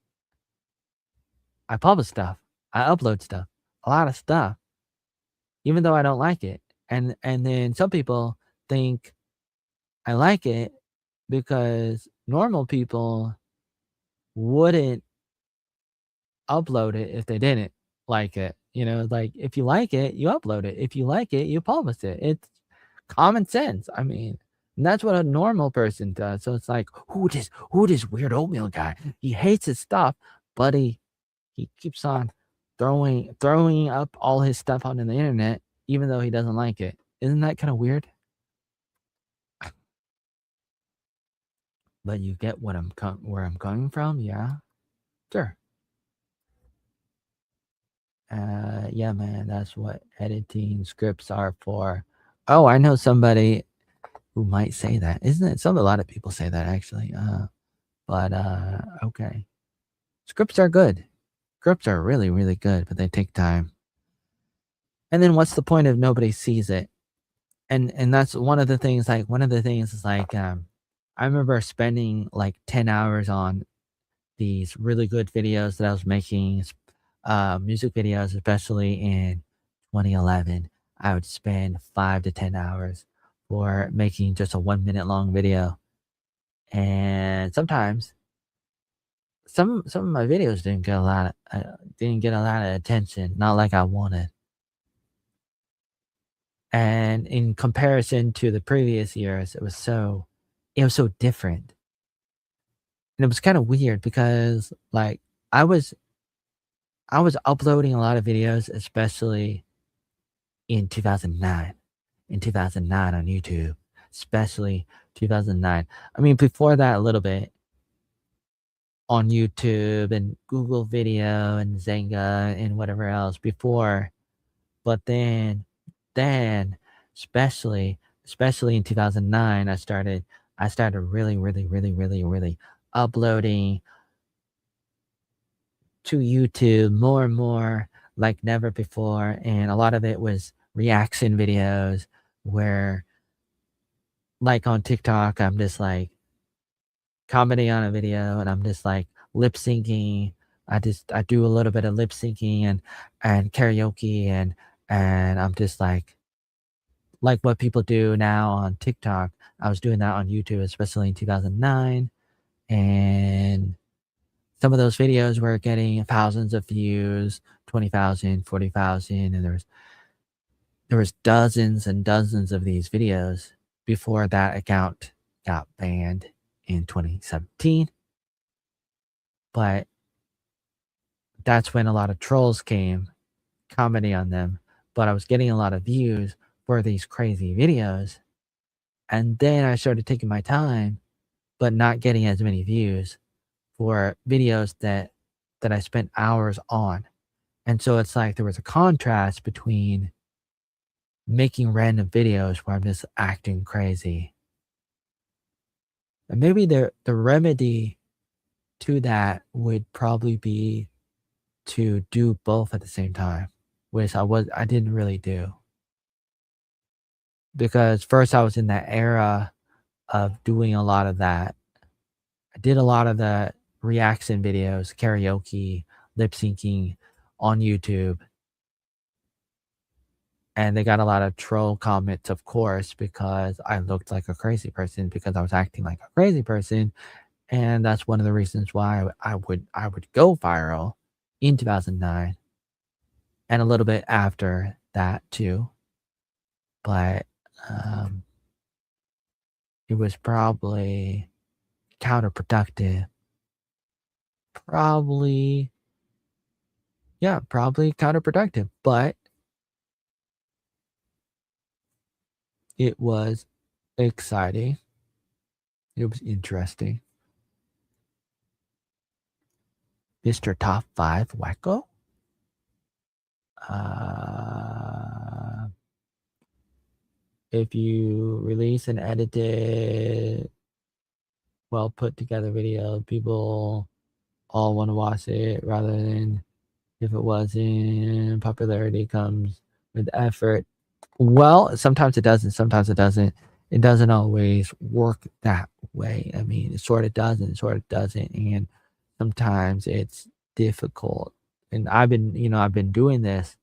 I publish stuff. I upload stuff. A lot of stuff, even though I don't like it. And then some people think I like it because normal people wouldn't upload it if they didn't like it. Like, if you like it, you upload it. If you like it, you publish it. It's common sense. I mean, and that's what a normal person does. So it's like, who this weird oatmeal guy? He hates his stuff, but he keeps on throwing up all his stuff on the internet, even though he doesn't like it. Isn't that kind of weird? But you get where I'm coming from, yeah? Sure. Yeah, man, that's what editing scripts are for. Oh, I know somebody who might say that. Isn't it? A lot of people say that actually. But okay. Scripts are good. Scripts are really, really good, but they take time. And then what's the point if nobody sees it? And that's one of the things. Like one of the things is like, I remember spending like 10 hours on these really good videos that I was making, music videos, especially in 2011. I would spend 5 to 10 hours for making just a 1 minute long video. And sometimes some of my videos didn't get a lot of attention, not like I wanted. And in comparison to the previous years, it was so different. And it was kind of weird because like I was I was uploading a lot of videos, especially in 2009. In 2009 on YouTube, especially 2009. I mean, before that a little bit on YouTube and Google Video and Zynga and whatever else before, but then especially in 2009, I started really uploading to YouTube more and more like never before, and a lot of it was reaction videos where, like on TikTok, I'm just like commenting on a video and I'm just like lip syncing. I do a little bit of lip syncing and karaoke and I'm just like what people do now on TikTok. I was doing that on YouTube, especially in 2009, and some of those videos were getting thousands of views, 20,000, 40,000, and there was dozens and dozens of these videos before that account got banned in 2017. But that's when a lot of trolls came commenting on them. But I was getting a lot of views for these crazy videos. And then I started taking my time, but not getting as many views for videos that I spent hours on. And so it's like there was a contrast between making random videos where I'm just acting crazy. And maybe the remedy to that would probably be to do both at the same time, which I didn't really do. Because first I was in that era of doing a lot of that. I did a lot of the reaction videos, karaoke, lip syncing on YouTube, and they got a lot of troll comments, of course, because I looked like a crazy person because I was acting like a crazy person, and that's one of the reasons why I would go viral in 2009 and a little bit after that too. But um, it was probably counterproductive. Probably, yeah, probably counterproductive, but it was exciting. It was interesting. Mr. Top 5 Wacko? Uh, if you release an edited, well put together video, people all want to watch it rather than if it wasn't. Popularity comes with effort. Well, sometimes it doesn't, sometimes it doesn't. It doesn't always work that way. I mean, it sort of does and it sort of doesn't. And sometimes it's difficult. And I've been doing this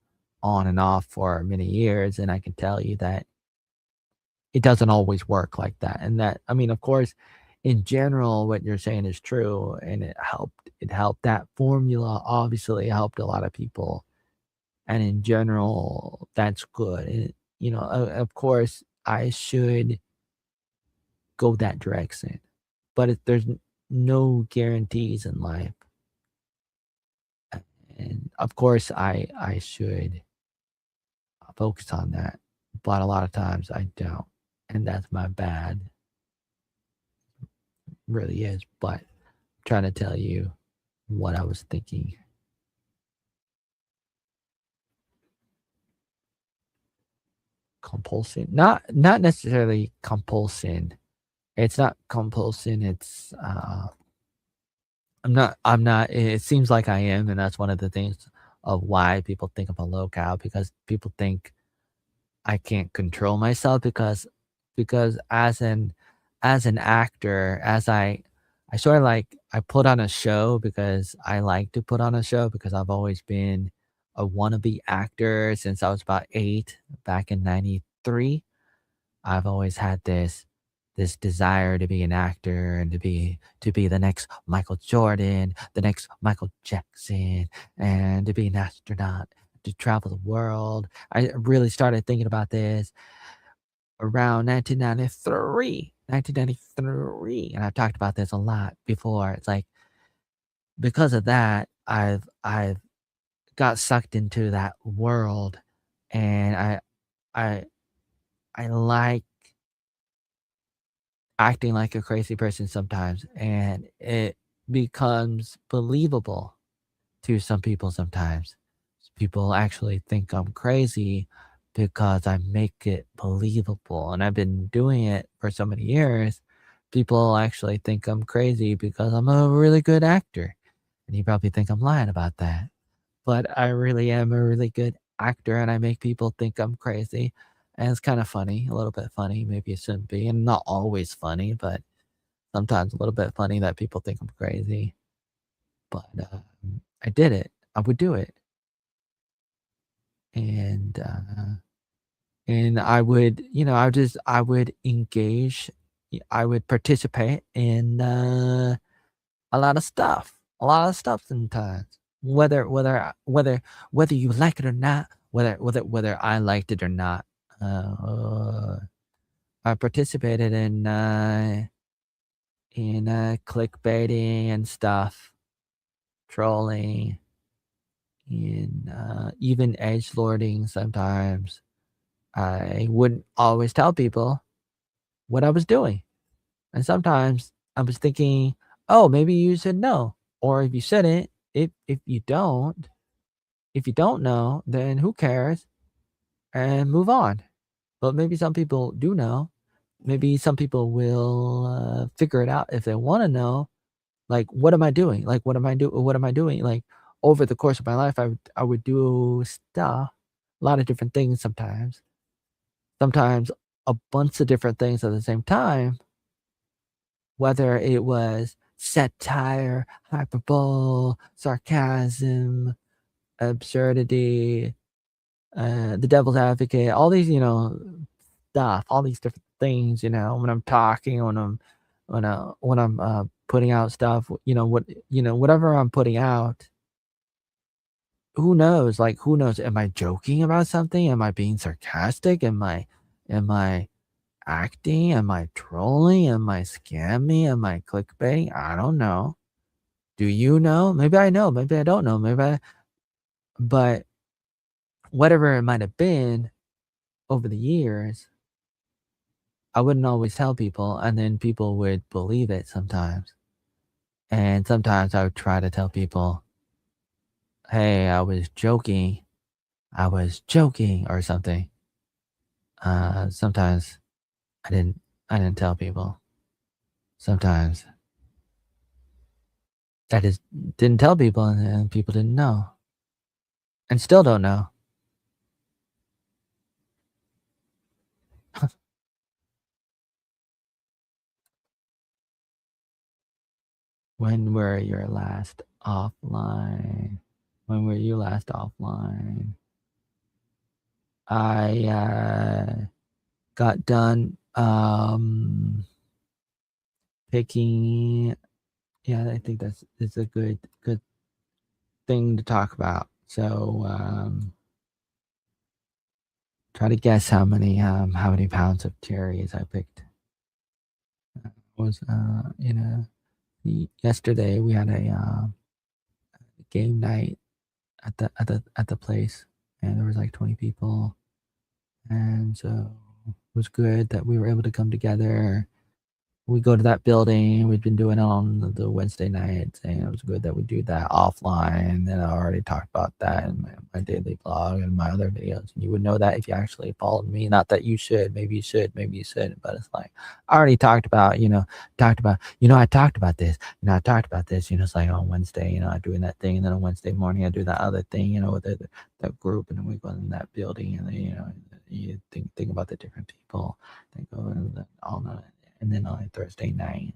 on and off for many years, and I can tell you that it doesn't always work like that. And that, I mean, of course, in general, what you're saying is true, and it helped. That formula obviously helped a lot of people, and in general, that's good. And, of course, I should go that direction, but there's no guarantees in life, and of course, I should focus on that, but a lot of times I don't, and that's my bad, really is. But I'm trying to tell you what I was thinking. Compulsion, not necessarily compulsion. It's not compulsion. It's I'm not it seems like I am, and that's one of the things of why people think I'm a low cow, because people think I can't control myself because as an actor, as I sort of like I put on a show because I like to put on a show because I've always been a wannabe actor since I was about 8 back in '93. I've always had this desire to be an actor and to be the next Michael Jordan, the next Michael Jackson, and to be an astronaut, to travel the world. I really started thinking about this around 1993, and I've talked about this a lot before. It's like because of that, I've got sucked into that world, and I I like acting like a crazy person sometimes, and it becomes believable to some people sometimes. People actually think I'm crazy because I make it believable, and I've been doing it for so many years. People actually think I'm crazy because I'm a really good actor, and you probably think I'm lying about that. But I really am a really good actor, and I make people think I'm crazy, and it's kinda funny, a little bit funny, maybe it shouldn't be, and not always funny, but sometimes a little bit funny that people think I'm crazy. But, I did it. I would do it, and, and I would, I would engage, I would participate in, a lot of stuff sometimes, whether you like it or not, whether I liked it or not. Uh, I participated in clickbaiting and stuff, trolling, in even edgelording sometimes. I wouldn't always tell people what I was doing. And sometimes I was thinking, "Oh, maybe you should know." Or if you shouldn't, if you don't know, then who cares? And move on. But maybe some people do know. Maybe some people will figure it out if they want to know. Like, what am I doing? Like, what am I doing? Like, over the course of my life, I would do stuff, a lot of different things sometimes. Sometimes a bunch of different things at the same time, whether it was satire, hyperbole, sarcasm, absurdity, the devil's advocate, all these, stuff, all these different things, when I'm talking, when I'm putting out stuff, whatever I'm putting out, who knows? Like, who knows? Am I joking about something? Am I being sarcastic? Am I acting? Am I trolling? Am I scamming? Am I clickbaiting? I don't know. Do you know? Maybe I know. Maybe I don't know. But whatever it might have been over the years, I wouldn't always tell people, and then people would believe it sometimes. And sometimes I would try to tell people, "Hey, I was joking. I was joking," or something. Sometimes I didn't. I didn't tell people. Sometimes I just didn't tell people, and people didn't know, and still don't know. When were your last offline? When were you last offline? I got done picking. Yeah, I think that's a good thing to talk about. So try to guess how many pounds of cherries I picked. Was yesterday we had a game night at the place, and there was like 20 people, and so it was good that we were able to come together. We go to that building. We've been doing it on the Wednesday nights, and it was good that we do that offline. And I already talked about that in my daily blog and my other videos. And you would know that if you actually followed me. Not that you should. Maybe you should. Maybe you shouldn't. But it's like I already I talked about this. I talked about this. It's like on Wednesday, I'm doing that thing, and then on Wednesday morning I do that other thing. With that group, and then we go in that building, and then you think about the different people. Think of all that and then on a Thursday night,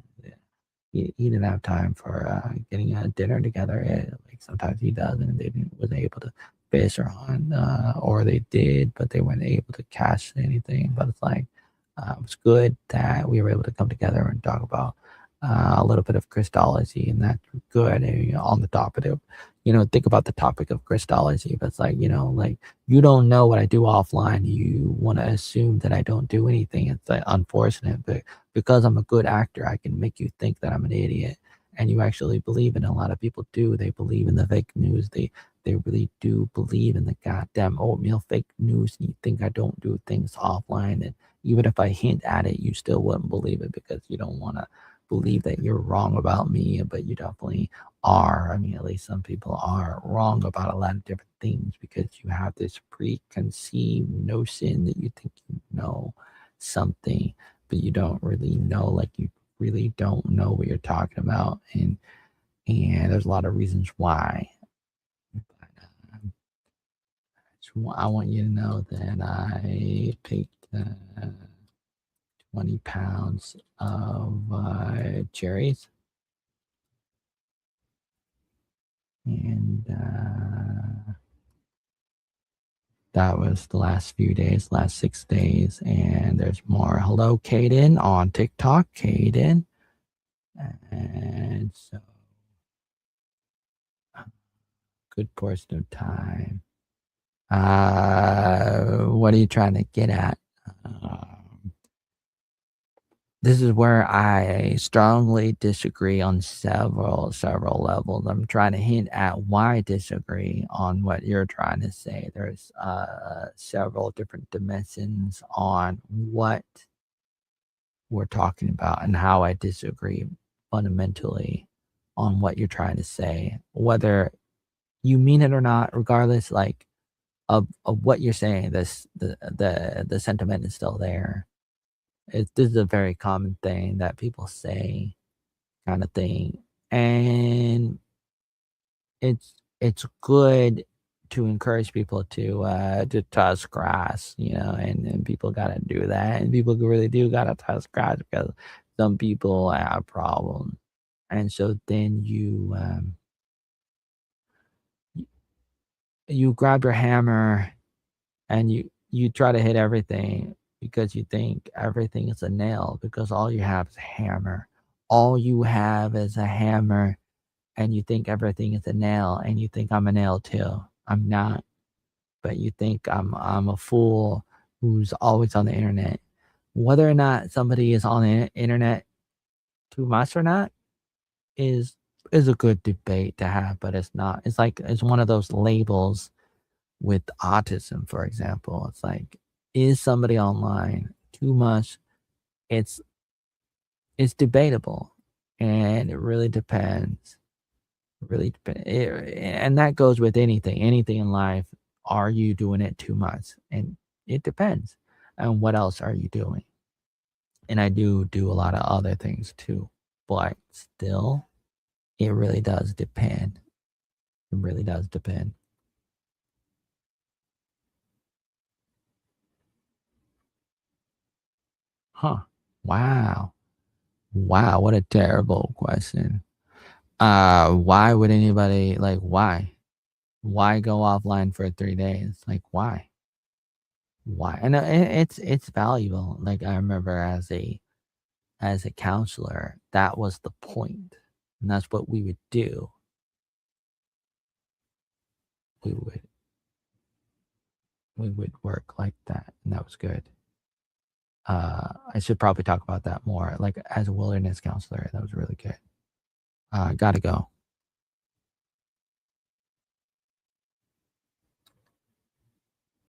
he didn't have time for getting a dinner together. Like sometimes he does, and they wasn't able to fish or they did, but they weren't able to catch anything. But it's like it was good that we were able to come together and talk about a little bit of Christology, and that's good. And, on the topic of, think about the topic of Christology. But it's like, like you don't know what I do offline. You want to assume that I don't do anything. It's like unfortunate, but because I'm a good actor, I can make you think that I'm an idiot, and you actually believe it. And a lot of people do. They believe in the fake news. They really do believe in the goddamn oatmeal fake news. And you think I don't do things offline, and even if I hint at it, you still wouldn't believe it because you don't want to believe that you're wrong about me, but you definitely are. I mean, at least some people are wrong about a lot of different things because you have this preconceived notion that you think you know something, but you don't really know. Like you really don't know what you're talking about, and there's a lot of reasons why. But, I want you to know that I picked 20 pounds of cherries, and that was the last few days, last 6 days, and there's more. Hello, Kaden on TikTok, Kaden, and so good portion of time. What are you trying to get at? This is where I strongly disagree on several levels. I'm trying to hint at why I disagree on what you're trying to say. There's several different dimensions on what we're talking about and how I disagree fundamentally on what you're trying to say, whether you mean it or not. Regardless, like of what you're saying, the sentiment is still there. This is a very common thing that people say, kind of thing, and it's good to encourage people to touch grass, and people gotta do that, and people really do gotta touch grass because some people have problems, and so then you grab your hammer and you try to hit everything because you think everything is a nail because all you have is a hammer. All you have is a hammer, and you think everything is a nail, and you think I'm a nail too. I'm not, but you think I'm a fool who's always on the internet. Whether or not somebody is on the internet too much or not is a good debate to have, but it's not. It's like it's one of those labels with autism, for example. It's like, is somebody online too much? It's debatable, and it really depends. Really depends, and that goes with anything in life. Are you doing it too much? And it depends. And what else are you doing? And I do a lot of other things too, but still, it really does depend. It really does depend. Huh? Wow. Wow, what a terrible question. Why would anybody, like, why? Why go offline for 3 days? Like, why? Why? And it's valuable. Like, I remember as a counselor, that was the point, and that's what we would do. We would work like that, and that was good. I should probably talk about that more. Like, as a wilderness counselor, that was really good. Gotta go.